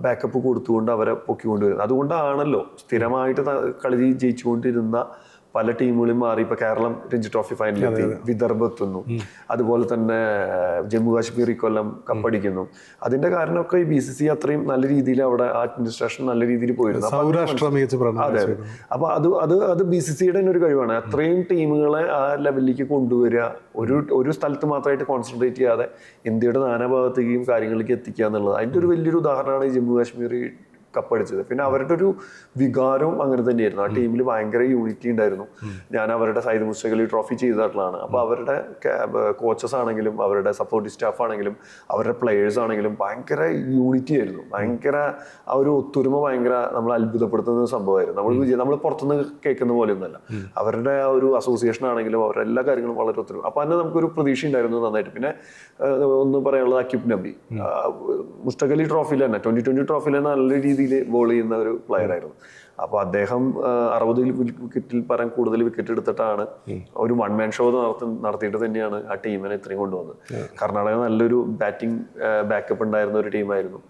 ബാക്കപ്പ് കൊടുത്തുകൊണ്ട് അവരെ പൊക്കിക്കൊണ്ടുവരുന്നത്. അതുകൊണ്ടാണല്ലോ സ്ഥിരമായിട്ട് കളി ജയിച്ചുകൊണ്ടിരുന്ന പല ടീമുകളും മാറി. ഇപ്പൊ കേരളം രഞ്ജി ട്രോഫി ഫൈനലിലെത്തി, വിദർഭ എത്തുന്നു, അതുപോലെ തന്നെ ജമ്മു കാശ്മീർ ഇക്കൊല്ലം കപ്പടിക്കുന്നു. അതിന്റെ കാരണമൊക്കെ ഈ BCCI അത്രയും നല്ല രീതിയിൽ അവിടെ അഡ്മിനിസ്ട്രേഷൻ നല്ല രീതിയിൽ പോയിരുന്നു. അതെ, അപ്പൊ അത് BCCIയുടെ തന്നെ ഒരു കഴിവാണ്. അത്രയും ടീമുകളെ ആ ലെവലിലേക്ക് കൊണ്ടുവരിക, ഒരു സ്ഥലത്ത് മാത്രമായിട്ട് കോൺസെൻട്രേറ്റ് ചെയ്യാതെ ഇന്ത്യയുടെ നാനാഭാഗത്തേക്കും കാര്യങ്ങളിലേക്ക് എത്തിക്കുക എന്നുള്ളത്. അതിന്റെ ഒരു വലിയൊരു ഉദാഹരണമാണ് ഈ ജമ്മു കാശ്മീർ കപ്പടിച്ചത്. പിന്നെ അവരുടെ ഒരു വികാരവും അങ്ങനെ തന്നെയായിരുന്നു. ആ ടീമിൽ ഭയങ്കര യൂണിറ്റി ഉണ്ടായിരുന്നു. ഞാൻ അവരുടെ സയ്യിദ് മുസ്തഖ് അലി ട്രോഫി ചെയ്തിട്ടുള്ളതാണ്. അപ്പോൾ അവരുടെ കോച്ചസ് ആണെങ്കിലും അവരുടെ സപ്പോർട്ടിംഗ് സ്റ്റാഫ് ആണെങ്കിലും അവരുടെ പ്ലെയേഴ്സ് ആണെങ്കിലും ഭയങ്കര യൂണിറ്റി ആയിരുന്നു. ഭയങ്കര ആ ഒരു ഒത്തൊരുമ ഭയങ്കര നമ്മൾ അത്ഭുതപ്പെടുത്തുന്ന ഒരു സംഭവമായിരുന്നു. നമ്മൾ പുറത്തുനിന്ന് കേൾക്കുന്ന പോലെ ഒന്നല്ല. അവരുടെ ആ ഒരു അസോസിയേഷൻ ആണെങ്കിലും അവരുടെ എല്ലാ കാര്യങ്ങളും വളരെ ഒത്തൊരുമ. അപ്പോൾ അതിന് നമുക്കൊരു പ്രതീക്ഷ ഉണ്ടായിരുന്നു നന്നായിട്ട്. പിന്നെ ഒന്ന് പറയാനുള്ളത് അക്യൂബ് നബി, മുസ്തഖ് അലി ട്രോഫിയിൽ തന്നെ 2020 ട്രോഫിയിൽ തന്നെ നല്ല രീതിയിൽ ബോൾ ചെയ്യുന്ന ഒരു പ്ലെയർ ആയിരുന്നു. അപ്പോൾ അദ്ദേഹം 60 വിക്കറ്റിൽ പരം കൂടുതൽ വിക്കറ്റ് എടുത്തിട്ടാണ് ഒരു വൺ മാൻ ഷോ നടത്തിയിട്ട് തന്നെയാണ് ആ ടീമിനെ ഇത്രയും കൊണ്ടുവന്നത്. കർണാടക നല്ലൊരു ബാറ്റിംഗ് ബാക്കപ്പ് ഉണ്ടായിരുന്ന ഒരു ടീമായിരുന്നു.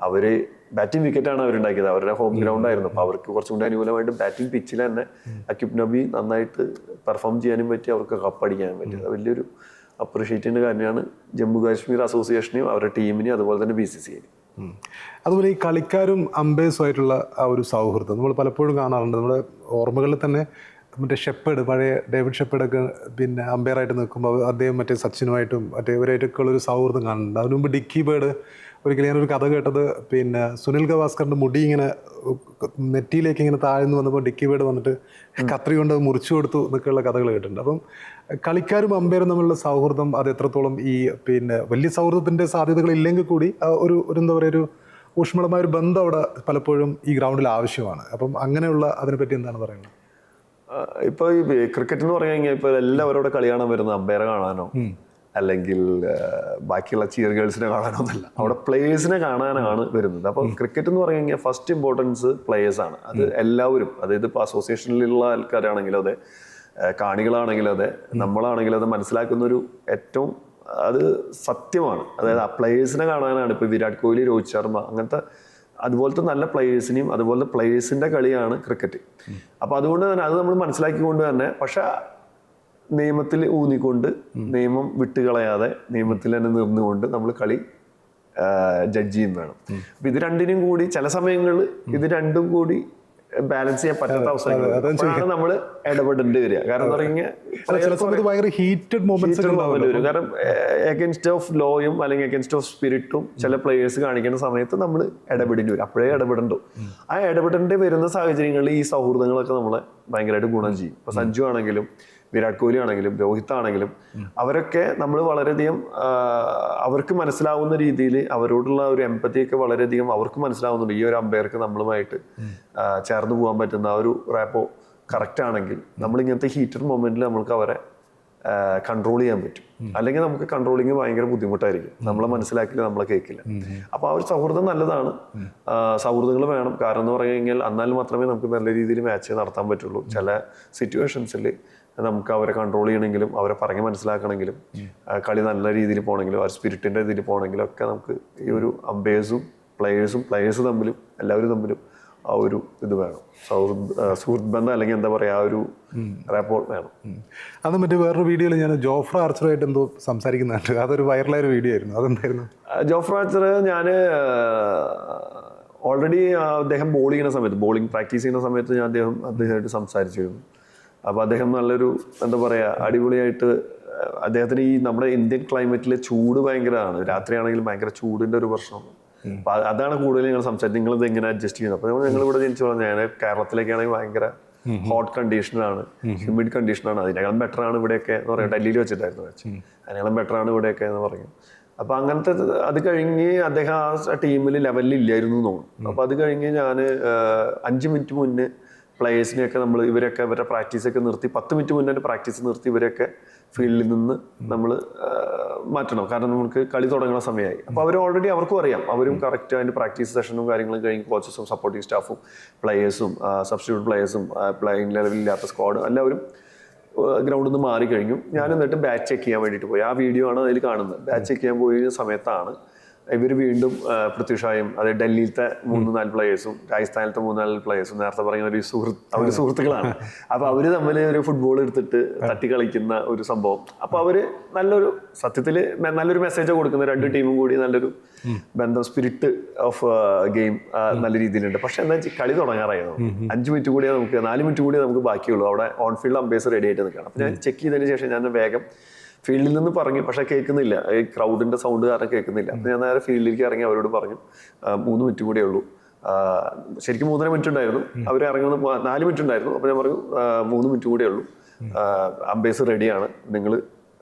അവര് ബാറ്റിംഗ് വിക്കറ്റാണ് അവരുണ്ടാക്കിയത്. അവരുടെ ഹോം ഗ്രൗണ്ട് ആയിരുന്നു. അപ്പോൾ അവർക്ക് കുറച്ചും കൂടി അനുകൂലമായിട്ട് ബാറ്റിംഗ് പിച്ചിൽ തന്നെ അക്യൂബ് നബി നന്നായിട്ട് പെർഫോം ചെയ്യാനും പറ്റി, അവർക്ക് കപ്പടിക്കാനും പറ്റി. അത് വലിയൊരു അപ്രീഷിയേറ്റ് ചെയ്യുന്ന കാര്യമാണ് ജമ്മു കാശ്മീർ അസോസിയേഷനെയും അവരുടെ ടീമിനെയും അതുപോലെ തന്നെ BCCI. അതുപോലെ ഈ കളിക്കാരും അമ്പയേഴ്സുമായിട്ടുള്ള ആ ഒരു സൗഹൃദം നമ്മൾ പലപ്പോഴും കാണാറുണ്ട്. നമ്മുടെ ഓർമ്മകളിൽ തന്നെ മറ്റേ ഷെപ്പേഡ്, പഴയ ഡേവിഡ് ഷെപ്പേഡൊക്കെ പിന്നെ അമ്പയറായിട്ട് നിൽക്കുമ്പോൾ അദ്ദേഹം മറ്റേ സച്ചിനുമായിട്ടും മറ്റേവരായിട്ടൊക്കെ ഉള്ളൊരു സൗഹൃദം കാണുന്നുണ്ട്. അതിനു മുമ്പ് ഡിക്കി ബേർഡ്, ഒരിക്കലും ഞാനൊരു കഥ കേട്ടത്, പിന്നെ സുനിൽ ഗവാസ്കറിൻ്റെ മുടി ഇങ്ങനെ നെറ്റിയിലേക്ക് ഇങ്ങനെ താഴ്ന്നു വന്നപ്പോൾ ഡിക്കി ബേർഡ് വന്നിട്ട് കത്രി കൊണ്ട് മുറിച്ചു കൊടുത്തു എന്നൊക്കെയുള്ള കഥകൾ കേട്ടിട്ടുണ്ട്. അപ്പം കളിക്കാരും അമ്പയറും തമ്മിലുള്ള സൗഹൃദം അത് എത്രത്തോളം ഈ പിന്നെ വലിയ സൗഹൃദത്തിൻ്റെ സാധ്യതകൾ ഇല്ലെങ്കിൽ കൂടി ഒരു എന്താ പറയുക, ഒരു ഊഷ്മളമായ ഒരു ബന്ധം അവിടെ പലപ്പോഴും ഈ ഗ്രൗണ്ടിൽ ആവശ്യമാണ്. അപ്പം അങ്ങനെയുള്ള അതിനെപ്പറ്റി എന്താണ് പറയുന്നത്? ഇപ്പോൾ ഈ ക്രിക്കറ്റ് എന്ന് പറഞ്ഞു കഴിഞ്ഞാൽ ഇപ്പോൾ എല്ലാവരോടെ കളി കാണാൻ വരുന്ന അമ്പയറെ കാണാനോ അല്ലെങ്കിൽ ബാക്കിയുള്ള ചിയർ ഗേൾസിനെ കാണാനോ ഒന്നല്ല, അവിടെ പ്ലേയേഴ്സിനെ കാണാനാണ് വരുന്നത്. അപ്പോൾ ക്രിക്കറ്റ് എന്ന് പറഞ്ഞു കഴിഞ്ഞാൽ ഫസ്റ്റ് ഇമ്പോർട്ടൻസ് പ്ലേയേഴ്സാണ്. അത് എല്ലാവരും, അതായത് ഇപ്പോൾ അസോസിയേഷനിലുള്ള ആൾക്കാരാണെങ്കിലും അതെ, കാണികളാണെങ്കിലും അതെ, നമ്മളാണെങ്കിലും അത് മനസ്സിലാക്കുന്നൊരു ഏറ്റവും അത് സത്യമാണ്. അതായത് ആ പ്ലേയേഴ്സിനെ കാണാനാണ്. ഇപ്പോൾ വിരാട് കോഹ്ലി, രോഹിത് ശർമ്മ, അങ്ങനത്തെ അതുപോലത്തെ നല്ല പ്ലേയേഴ്സിനെയും അതുപോലത്തെ പ്ലേയേഴ്സിൻ്റെ കളിയാണ് ക്രിക്കറ്റ്. അപ്പോൾ അതുകൊണ്ട് തന്നെ അത് നമ്മൾ മനസ്സിലാക്കിക്കൊണ്ട് തന്നെ, പക്ഷെ നിയമത്തിൽ ഊന്നിക്കൊണ്ട്, നിയമം വിട്ടുകളയാതെ നിയമത്തിൽ തന്നെ നിർന്നുകൊണ്ട് നമ്മൾ കളി ജഡ്ജ് ചെയ്യും വേണം. അപ്പം ഇത് കൂടി ചില സമയങ്ങളിൽ ഇത് രണ്ടും കൂടി ബാലൻസ് ചെയ്യാൻ പറ്റാത്ത അവസരങ്ങളാണ് നമ്മൾ ഇടപെടേണ്ടി വരിക. കാരണം എന്താ പറയുക, കാരണം എഗൻസ്റ്റ് ഓഫ് ലോയും അല്ലെങ്കിൽ എഗൻസ്റ്റ് ഓഫ് സ്പിരിറ്റും ചില പ്ലേയേഴ്സ് കാണിക്കുന്ന സമയത്ത് നമ്മൾ ഇടപെടേണ്ടി വരും. അപ്പോഴേ ഇടപെടണ്ടോ. ആ ഇടപെടേണ്ടി വരുന്ന സാഹചര്യങ്ങളിൽ ഈ സൗഹൃദങ്ങളൊക്കെ നമ്മളെ ഭയങ്കരമായിട്ട് ഗുണം ചെയ്യും. ഇപ്പൊ സഞ്ജു ആണെങ്കിലും വിരാട് കോഹ്ലി ആണെങ്കിലും രോഹിത് ആണെങ്കിലും അവരൊക്കെ നമ്മൾ വളരെയധികം അവർക്ക് മനസ്സിലാവുന്ന രീതിയിൽ അവരോടുള്ള ഒരു എമ്പത്തിയൊക്കെ വളരെയധികം അവർക്ക് മനസ്സിലാവുന്നുണ്ട്. ഈ ഒരു അമ്പയർക്ക് നമ്മളുമായിട്ട് ചേർന്ന് പോകാൻ പറ്റുന്ന ആ ഒരു റാപ്പോ കറക്റ്റ് ആണെങ്കിൽ നമ്മൾ ഇങ്ങനത്തെ ഹീറ്റർ മൊമെന്റിൽ നമുക്ക് അവരെ കൺട്രോൾ ചെയ്യാൻ പറ്റും. അല്ലെങ്കിൽ നമുക്ക് കൺട്രോളിങ് ഭയങ്കര ബുദ്ധിമുട്ടായിരിക്കും. നമ്മളെ മനസ്സിലാക്കില്ല, നമ്മളെ കേൾക്കില്ല. അപ്പോൾ ആ ഒരു സൗഹൃദം നല്ലതാണ്. സൗഹൃദങ്ങൾ വേണം. കാരണം എന്ന് പറഞ്ഞു കഴിഞ്ഞാൽ എന്നാൽ മാത്രമേ നമുക്ക് നല്ല രീതിയിൽ മാച്ച് നടത്താൻ പറ്റുള്ളൂ. ചില സിറ്റുവേഷൻസിൽ നമുക്ക് അവരെ കൺട്രോൾ ചെയ്യണമെങ്കിലും അവരെ പറഞ്ഞ് മനസ്സിലാക്കണമെങ്കിലും കളി നല്ല രീതിയിൽ പോകണമെങ്കിലും ആ സ്പിരിറ്റിൻ്റെ ഇതിൽ പോകണമെങ്കിലും ഒക്കെ നമുക്ക് ഈ ഒരു അമ്പയേഴ്സും പ്ലേയേഴ്സ് തമ്മിലും എല്ലാവരും തമ്മിലും ആ ഒരു ഇത് വേണം. സുഹൃത്ത് ബന്ധം അല്ലെങ്കിൽ എന്താ പറയുക, ആ ഒരു റേപ്പോർട്ട് വേണം. അത് മറ്റേ വേറൊരു വീഡിയോയിൽ ഞാൻ ജോഫ്ര ആർച്ചറായിട്ട് എന്തോ സംസാരിക്കുന്നുണ്ട്. അതൊരു വൈറലായൊരു വീഡിയോ ആയിരുന്നു. അതെന്തായിരുന്നു? ജോഫ്ര ആർച്ചർ ഞാൻ ഓൾറെഡി അദ്ദേഹം ബോളിംഗ് പ്രാക്ടീസ് ചെയ്യുന്ന സമയത്ത് ഞാൻ അദ്ദേഹമായിട്ട് സംസാരിച്ചിരുന്നു. അപ്പോൾ അദ്ദേഹം നല്ലൊരു എന്താ പറയുക അടിപൊളിയായിട്ട്, അദ്ദേഹത്തിന് ഈ നമ്മുടെ ഇന്ത്യൻ ക്ലൈമറ്റിൽ ചൂട് ഭയങ്കരമാണ്. രാത്രിയാണെങ്കിലും ഭയങ്കര ചൂടിൻ്റെ ഒരു പ്രശ്നമാണ്. അപ്പോൾ അതാണ് കൂടുതൽ ഞങ്ങൾ സംസാരിച്ചത്, നിങ്ങളിത് എങ്ങനെ അഡ്ജസ്റ്റ് ചെയ്യുന്നത്. അപ്പോൾ ഞങ്ങളിവിടെ ജനിച്ചു പറഞ്ഞാൽ ഞാൻ കേരളത്തിലേക്കാണെങ്കിൽ ഭയങ്കര ഹോട്ട് കണ്ടീഷനാണ്, ഹ്യൂമിഡ് കണ്ടീഷനാണ്. അതിനേക്കാളും ബെറ്ററാണ് ഇവിടെയൊക്കെ എന്ന് പറയാം. ഡൽഹിയിൽ വെച്ചിട്ടായിരുന്നു വെച്ച്, അതിനേക്കാളും ബെറ്ററാണ് ഇവിടെയൊക്കെ എന്ന് പറയും. അപ്പോൾ അങ്ങനത്തെ അത് കഴിഞ്ഞ് അദ്ദേഹം ആ ടീമിൽ ലെവലിൽ ഇല്ലായിരുന്നു എന്ന് തോന്നുന്നു. അപ്പോൾ അത് കഴിഞ്ഞ് ഞാൻ 5 മിനിറ്റ് മുന്നേ പ്ലേയേഴ്സിനെയൊക്കെ ഇവരൊക്കെ ഇവരുടെ പ്രാക്ടീസൊക്കെ നിർത്തി 10 മിനിറ്റ് മുന്നേ പ്രാക്ടീസ് നിർത്തി ഇവരൊക്കെ ഫീൽഡിൽ നിന്ന് നമ്മൾ മാറ്റണം. കാരണം നമുക്ക് കളി തുടങ്ങുന്ന സമയമായി. അപ്പോൾ അവർ ഓൾറെഡി അവർക്കും അറിയാം, അവരും കറക്റ്റ് അതിൻ്റെ പ്രാക്ടീസ് സെഷനും കാര്യങ്ങളും കഴിഞ്ഞ് കോച്ചസും സപ്പോർട്ടിംഗ് സ്റ്റാഫും പ്ലേയേഴ്സും സബ്സ്റ്റിറ്റ്യൂട്ട് പ്ലേയേഴ്സും പ്ലേയിങ് ലെവലില്ലാത്ത സ്ക്വാഡ് എല്ലാവരും ഗ്രൗണ്ടിൽ നിന്ന് മാറിക്കഴിഞ്ഞു. ഞാൻ എന്നിട്ട് ബാറ്റ് ചെക്ക് ചെയ്യാൻ വേണ്ടിയിട്ട് പോയി. ആ വീഡിയോ ആണ് അതിൽ കാണുന്നത്. ബാറ്റ് ചെക്ക് ചെയ്യാൻ പോയ സമയത്താണ് ഇവർ വീണ്ടും പൃഥ്വിഷായും അതായത് ഡൽഹിയിലത്തെ 3-4 പ്ലേയേഴ്സും രാജസ്ഥാനിലത്തെ 3-4 പ്ലേയേഴ്സും നേരത്തെ പറയുന്ന അവർ സുഹൃത്തുക്കളാണ്. അപ്പോൾ അവർ തമ്മിൽ ഒരു ഫുട്ബോൾ എടുത്തിട്ട് തട്ടി കളിക്കുന്ന ഒരു സംഭവം. അപ്പോൾ അവർ നല്ലൊരു സത്യത്തിൽ നല്ലൊരു മെസ്സേജ് കൊടുക്കുന്ന 2 ടീമും കൂടി നല്ലൊരു ബന്ധം, സ്പിരിറ്റ് ഓഫ് ഗെയിം നല്ല രീതിയിലുണ്ട്. പക്ഷെ എന്താ വെച്ചാൽ കളി തുടങ്ങാറായിരുന്നു. 5 മിനിറ്റ് കൂടിയേ നമുക്ക് 4 മിനിറ്റ് കൂടിയേ നമുക്ക് ബാക്കിയുള്ളൂ. അവിടെ ഓൺ ഫീൽഡ് അമ്പേഴ്സ് റെഡി ആയിട്ട് നിൽക്കണം. അപ്പോൾ ഞാൻ ചെക്ക് ചെയ്തതിന് ശേഷം ഞാൻ വേഗം ഫീൽഡിൽ നിന്ന് പറഞ്ഞു, പക്ഷെ കേൾക്കുന്നില്ല, ഈ ക്രൗഡിന്റെ സൗണ്ട് കാരണം കേൾക്കുന്നില്ല. അപ്പോൾ ഞാൻ നേരെ ഫീൽഡിലേക്ക് ഇറങ്ങി അവരോട് പറഞ്ഞു 3 മിനിറ്റ് കൂടിയേ ഉള്ളൂ. ശരിക്കും 3.5 മിനിറ്റ് ഉണ്ടായിരുന്നു, അവർ ഇറങ്ങുന്ന 4 മിനിറ്റ് ഉണ്ടായിരുന്നു. അപ്പോൾ ഞാൻ പറഞ്ഞു 3 മിനിറ്റ് കൂടിയേ ഉള്ളൂ, അമ്പേഴ്സ് റെഡിയാണ്, നിങ്ങൾ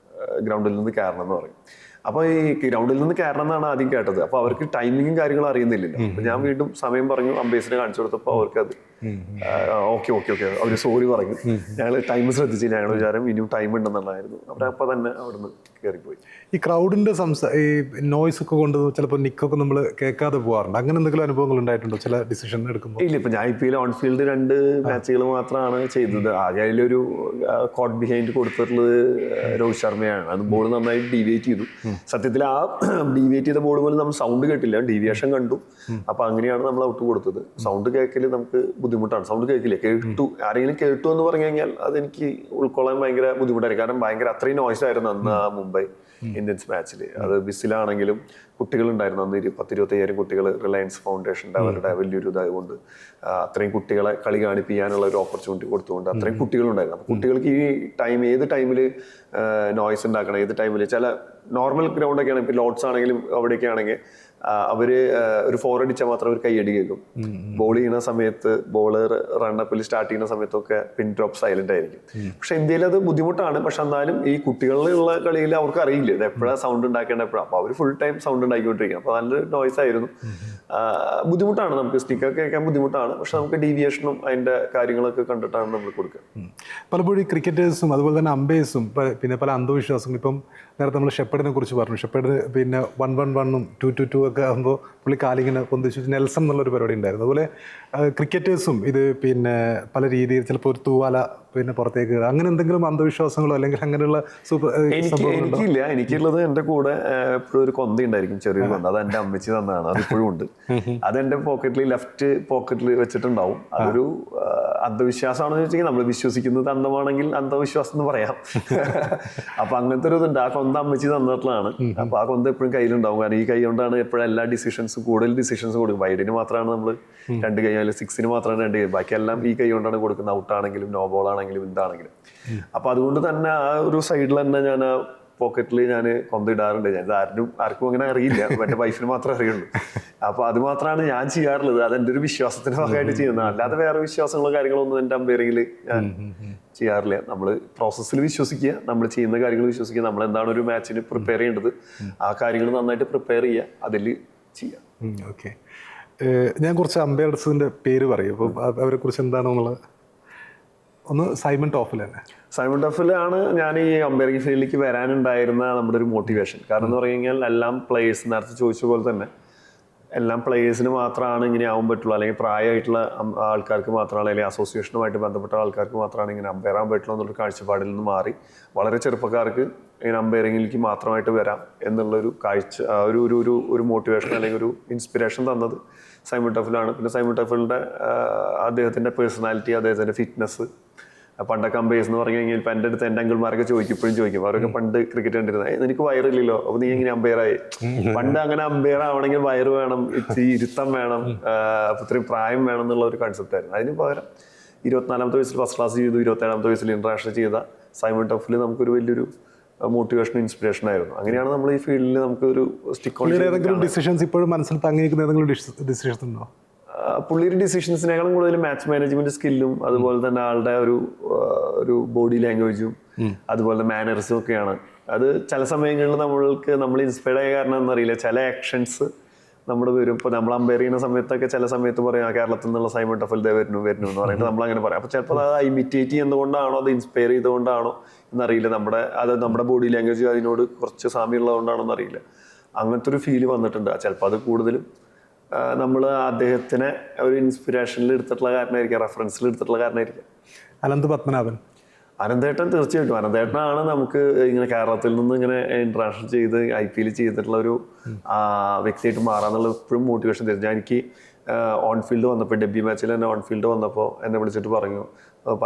ഗ്രൗണ്ടിൽ നിന്ന് കയറണം എന്ന് പറയും. അപ്പോൾ ഈ ഗ്രൗണ്ടിൽ നിന്ന് കയറണം എന്നാണ് ആദ്യം കേട്ടത്. അപ്പോൾ അവർക്ക് ടൈമിങ്ങും കാര്യങ്ങളും അറിയുന്നില്ലല്ലോ. അപ്പോൾ ഞാൻ വീണ്ടും സമയം പറഞ്ഞു, അമ്പേഴ്സിനെ കാണിച്ചു കൊടുത്തപ്പോൾ അവർക്ക് അത് ഓക്കെ അവർ സോറി പറഞ്ഞു. ഞങ്ങൾ ടൈം ശ്രദ്ധിച്ചില്ല, ഞങ്ങൾ വിചാരം ഇനിയും ടൈം ഉണ്ടെന്നുള്ളതായിരുന്നു. അപ്പോൾ തന്നെ അവിടുന്ന് കയറിപ്പോയി. ഈ ക്രൗഡിന്റെ ഈ നോയ്സ് ഒക്കെ കൊണ്ട് ചിലപ്പോൾ നിക്കൊക്കെ നമ്മൾ കേൾക്കാതെ പോകാറുണ്ട്. അങ്ങനെ എന്തെങ്കിലും അനുഭവങ്ങൾ ഉണ്ടായിട്ടുണ്ടോ ചില ഡിസിഷൻ എടുക്കുമ്പോൾ? ഇല്ല, ഇപ്പൊ ഞാൻ IPL ഓൺ ഫീൽഡ് 2 മാച്ചുകൾ മാത്രമാണ് ചെയ്തത്. ആകെ അതിലൊരു കോട്ട് ബിഹൈൻഡ് കൊടുത്തിട്ടുള്ളത് രോഹിത് ശർമ്മയാണ്. അത് ബോൾ നന്നായി ഡീവിയേറ്റ് ചെയ്തു. സത്യത്തിൽ ആ ഡീവിയേറ്റ് ചെയ്ത ബോൾ പോലും നമ്മൾ സൗണ്ട് കേട്ടില്ല, ഡീവിയേഷൻ കണ്ടു. അപ്പൊ അങ്ങനെയാണ് നമ്മൾ ഔട്ട് കൊടുത്തത്. സൗണ്ട് കേൾക്കല് നമുക്ക് ബുദ്ധിമുട്ടാണ്. സൗണ്ട് കേൾക്കില്ല, കേട്ടു, ആരെങ്കിലും കേട്ടു എന്ന് പറഞ്ഞു കഴിഞ്ഞാൽ അതെനിക്ക് ഉൾക്കൊള്ളാൻ ഭയങ്കര ബുദ്ധിമുട്ടായിരുന്നു. കാരണം ഭയങ്കര അത്രയും നോയ്സ് ആയിരുന്നു അന്ന് ആ മുംബൈ ഇന്ത്യൻസ് മാച്ചിൽ. അത് ബിസിലാണെങ്കിലും കുട്ടികളുണ്ടായിരുന്നു അന്ന് 10-25,000 കുട്ടികൾ റിലയൻസ് ഫൗണ്ടേഷൻ്റെ അവരുടെ വലിയൊരു ഇതായതുകൊണ്ട് അത്രയും കുട്ടികളെ കളി കാണിപ്പിക്കാനുള്ള ഒരു ഓപ്പർച്യൂണിറ്റി കൊടുത്തുകൊണ്ട് അത്രയും കുട്ടികളുണ്ടായിരുന്നു. അപ്പോൾ കുട്ടികൾക്ക് ഈ ടൈം ഏത് ടൈമിൽ നോയ്സ് ഉണ്ടാക്കണം, ഏത് ടൈമിൽ ചില നോർമൽ ഗ്രൗണ്ടൊക്കെ ആണെങ്കിൽ ഇപ്പോൾ ലോഡ്സ് ആണെങ്കിലും അവിടെയൊക്കെ ആണെങ്കിൽ അവര് ഒരു 4 അടിച്ചാൽ മാത്രം ഒരു കൈയടി കേൾക്കും. ബോൾ ചെയ്യുന്ന സമയത്ത്, ബോളർ റണ്ണപ്പിൽ സ്റ്റാർട്ട് ചെയ്യുന്ന സമയത്തൊക്കെ പിൻ ഡ്രോപ്പ് സൈലന്റ് ആയിരിക്കും. പക്ഷെ ഇന്ത്യയിൽ അത് ബുദ്ധിമുട്ടാണ്. പക്ഷെ എന്നാലും ഈ കുട്ടികളിലുള്ള കളിയിൽ അവർക്ക് അറിയില്ല ഇത് എപ്പോഴാണ് സൗണ്ട് ഉണ്ടാക്കേണ്ട എപ്പോഴാണ്. അപ്പോൾ അവർ ഫുൾ ടൈം സൗണ്ട് ഉണ്ടാക്കിക്കൊണ്ടിരിക്കും. അപ്പോൾ നല്ലൊരു നോയ്സ് ആയിരുന്നു. ബുദ്ധിമുട്ടാണ്, നമുക്ക് സ്റ്റിക്കൊക്കെ കേൾക്കാൻ ബുദ്ധിമുട്ടാണ്. പക്ഷെ നമുക്ക് ഡീവിയേഷനും അതിന്റെ കാര്യങ്ങളൊക്കെ കണ്ടിട്ടാണ് നമ്മൾ കൊടുക്കുക. പലപ്പോഴും ഈ ക്രിക്കറ്റേഴ്സും അതുപോലെ തന്നെ അമ്പേഴ്സും പിന്നെ പല അന്ധവിശ്വാസങ്ങളും, ഇപ്പം നേരത്തെ നമ്മൾ ഷെപ്പേഡിനെ കുറിച്ച് പറഞ്ഞു. ഷെപ്പേഡ് പിന്നെ 1-1-1 2-2 ഒക്കെ ആകുമ്പോൾ പുള്ളി കാലിങ്ങനെ പൊന്തിച്ചു നെൽസൺ എന്നുള്ളൊരു പരിപാടി ഉണ്ടായിരുന്നു. അതുപോലെ ക്രിക്കറ്റേഴ്സും ഇത് പിന്നെ പല രീതിയിൽ ചിലപ്പോൾ ഒരു തൂവാല പിന്നെ പുറത്തേക്ക് അങ്ങനെ എന്തെങ്കിലും അന്ധവിശ്വാസങ്ങളോ അല്ലെങ്കിൽ അങ്ങനെയുള്ള എനിക്കില്ല. എനിക്കുള്ളത് എൻ്റെ കൂടെ എപ്പോഴും ഒരു കൊന്ത ഉണ്ടായിരിക്കും, ചെറിയൊരു കൊന്ത. അത് എൻ്റെ അമ്മച്ചി തന്നതാണ്, അതിപ്പോഴും ഉണ്ട്. അതെൻ്റെ പോക്കറ്റിൽ, ലെഫ്റ്റ് പോക്കറ്റിൽ വെച്ചിട്ടുണ്ടാവും. അതൊരു അന്ധവിശ്വാസമാണെന്ന് വെച്ചാൽ നമ്മൾ വിശ്വസിക്കുന്നത് അന്ധമാണെങ്കിൽ അന്ധവിശ്വാസം എന്ന് പറയാം. അപ്പൊ അങ്ങനത്തെ ഒരു ഇതുണ്ട്. ആ കൊന്ത അമ്മച്ചി തന്നിട്ടുള്ളതാണ്. അപ്പൊ ആ കൊന്ത എപ്പോഴും കയ്യിലുണ്ടാവും. കാരണം ഈ കൈ കൊണ്ടാണ് എപ്പോഴും എല്ലാ ഡിസിഷൻസും, കൂടുതൽ ഡിസിഷൻസ് കൊടുക്കും. വൈഡിന് മാത്രമാണ് നമ്മൾ 2 കൈ, അല്ലെങ്കിൽ 6-ന് മാത്രമാണ് 2 കൈ, ബാക്കിയെല്ലാം ഈ കൈ കൊണ്ടാണ് കൊടുക്കുന്നത്. ഔട്ടാണെങ്കിലും നോ ബോൾ ആണെങ്കിലും എന്താണെങ്കിലും. അപ്പൊ അതുകൊണ്ട് തന്നെ ആ ഒരു സൈഡിൽ തന്നെ ഞാൻ ആ പോക്കറ്റിൽ ഞാൻ കൊന്തിടാറുണ്ട്. ഞാൻ ആർക്കും അങ്ങനെ അറിയില്ല, എൻ്റെ വൈഫിന് മാത്രമേ അറിയുള്ളൂ. അപ്പൊ അത് മാത്രമാണ് ഞാൻ ചെയ്യാറുള്ളത്. അതെൻ്റെ ഒരു വിശ്വാസത്തിന്റെ ഭാഗമായിട്ട് ചെയ്യുന്നത്. അല്ലാതെ വേറെ വിശ്വാസങ്ങളോ കാര്യങ്ങളൊന്നും എൻ്റെ അമ്പയറിംഗിൽ ഞാൻ ചെയ്യാറില്ല. നമ്മൾ പ്രോസസ്സിൽ വിശ്വസിക്കുക, നമ്മൾ ചെയ്യുന്ന കാര്യങ്ങൾ വിശ്വസിക്കുക. നമ്മൾ എന്താണ് ഒരു മാച്ചിന് പ്രിപ്പയർ ചെയ്യേണ്ടത്, ആ കാര്യങ്ങൾ നന്നായിട്ട് പ്രിപ്പയർ ചെയ്യുക, അതിൽ ചെയ്യാം. ഓക്കെ, ഞാൻ കുറച്ച് അമ്പയർസിന്റെ പേര് പറയും. അപ്പം അവരെ കുറിച്ച് എന്താണെന്നുള്ളത് ഒന്ന്. സൈമൺ ടോഫൽ തന്നെ. സൈമൺ ടോഫലാണ് ഞാൻ ഈ അമ്പയറിംഗ് ഫീൽഡിലേക്ക് വരാനുണ്ടായിരുന്ന നമ്മുടെ ഒരു മോട്ടിവേഷൻ. കാരണം എന്ന് പറഞ്ഞു കഴിഞ്ഞാൽ എല്ലാം പ്ലേയേഴ്സ്, നേരത്തെ ചോദിച്ച പോലെ തന്നെ എല്ലാം പ്ലേയേഴ്സിന് മാത്രമാണ് ഇങ്ങനെ ആവാൻ പറ്റുള്ളൂ, അല്ലെങ്കിൽ പ്രായമായിട്ടുള്ള ആൾക്കാർക്ക് മാത്രമാണ്, അല്ലെങ്കിൽ അസോസിയേഷനുമായിട്ട് ബന്ധപ്പെട്ട ആൾക്കാർക്ക് മാത്രമാണ് ഇങ്ങനെ അമ്പയർ ആവാൻ പറ്റുള്ളൂ എന്നുള്ളൊരു കാഴ്ചപ്പാടിൽ നിന്ന് മാറി വളരെ ചെറുപ്പക്കാർക്ക് ഇങ്ങനെ അമ്പയറിംഗിലേക്ക് മാത്രമായിട്ട് വരാം എന്നുള്ളൊരു കാഴ്ച, ഒരു മോട്ടിവേഷൻ അല്ലെങ്കിൽ ഒരു ഇൻസ്പിറേഷൻ തന്നത് സൈമൺ ടോഫലാണ്. പിന്നെ സൈമൺ ടോഫലിൻ്റെ അദ്ദേഹത്തിൻ്റെ പേഴ്സണാലിറ്റി, അദ്ദേഹത്തിൻ്റെ ഫിറ്റ്നസ്. പണ്ടൊക്കെ അമ്പയേഴ്സ് എന്ന് പറഞ്ഞു കഴിഞ്ഞാൽ ഇപ്പം എൻ്റെ അടുത്ത് എൻ്റെ അങ്കിൾമാരൊക്കെ ചോദിക്കും, അവരൊക്കെ പണ്ട് ക്രിക്കറ്റ് കണ്ടിരുന്നത്, എനിക്ക് വയറില്ലല്ലോ, അപ്പോൾ നീ എങ്ങനെ അമ്പയറായി? പണ്ട് അങ്ങനെ അമ്പയർ ആവണമെങ്കിൽ വയറ് വേണം, ഇരുത്തം വേണം, ഇത്രയും പ്രായം വേണം എന്നുള്ള ഒരു കൺസെപ്റ്റ് ആയിരുന്നു. അതിന് പകരം 24-ാമത്തെ വയസ്സിൽ ഫസ്റ്റ് ക്ലാസ് ചെയ്തു, 27-ാമത്തെ വയസ്സിൽ ഇന്റർനാഷണൽ ചെയ്ത സൈമൺ ടോഫൽ നമുക്കൊരു വലിയൊരു മോട്ടിവേഷൻ, ഇൻസ്പിറേഷൻ ആയിരുന്നു. അങ്ങനെയാണ് നമ്മൾ ഈ ഫീൽഡിൽ നമുക്ക് ഒരു സ്റ്റിക്ക് ഓൺ. ഏതെങ്കിലും ഡിസിഷൻസ് ഇപ്പോഴും മനസ്സിൽ തങ്ങിയിരിക്കുന്ന ഏതെങ്കിലും ഡിസിഷൻസ് ഉണ്ടോ? പുള്ളിയുടെ ഡിസിഷൻസിനേക്കാളും കൂടുതൽ മാച്ച് മാനേജ്മെന്റ് സ്കില്ലും അതുപോലെ തന്നെ ആളുടെ ഒരു ബോഡി ലാംഗ്വേജും അതുപോലെ മാനേഴ്സും ഒക്കെയാണ്. അത് ചില സമയങ്ങളിൽ നമ്മൾ ഇൻസ്പയർഡ് ആയ കാരണം എന്നറിയില്ല, ചില ആക്ഷൻസ് നമ്മൾ വരും. ഇപ്പോൾ നമ്മൾ അമ്പയർ ചെയ്യുന്ന സമയത്തൊക്കെ ചില സമയത്ത് പറയാം കേരളത്തിൽ നിന്നുള്ള സൈമൺ ടോഫൽ വരുന്നു എന്ന് പറഞ്ഞിട്ട് നമ്മൾ അങ്ങനെ പറയാം. അപ്പോൾ ചിലപ്പോൾ അത് ഇമിറ്റേറ്റ് ചെയ്യുന്നതുകൊണ്ടാണോ, അത് ഇൻസ്പയർ ചെയ്തുകൊണ്ടാണോ എന്നറിയില്ല, നമ്മുടെ ബോഡി ലാംഗ്വേജ് അതിനോട് കുറച്ച് സാമ്യമുള്ളതുകൊണ്ടാണോ എന്നറിയില്ല. അങ്ങനത്തെ ഒരു ഫീല് വന്നിട്ടുണ്ട്. ചിലപ്പോൾ അത് കൂടുതലും നമ്മൾ അദ്ദേഹത്തിനെ ഒരു ഇൻസ്പിറേഷനിൽ എടുത്തിട്ടുള്ള കാരണമായിരിക്കാം, റെഫറൻസിൽ എടുത്തിട്ടുള്ള കാരണമായിരിക്കാം. അനന്ത് പത്മനാഭൻ അനന്തേട്ടൻ തീർച്ചയായിട്ടും, അനന്തേട്ടനാണ് നമുക്ക് ഇങ്ങനെ കേരളത്തിൽ നിന്ന് ഇങ്ങനെ ഇന്റർനാഷണൽ ചെയ്ത് IPL ചെയ്തിട്ടുള്ള ഒരു വ്യക്തിയായിട്ട് മാറാന്നുള്ള എപ്പോഴും മോട്ടിവേഷൻ തരും. ഞാൻ എനിക്ക് ഓൺ ഫീൽഡ് വന്നപ്പോൾ, ഡെബ്യൂ മാച്ചിൽ തന്നെ ഓൺ ഫീൽഡ് വന്നപ്പോൾ എന്നെ വിളിച്ചിട്ട് പറഞ്ഞു,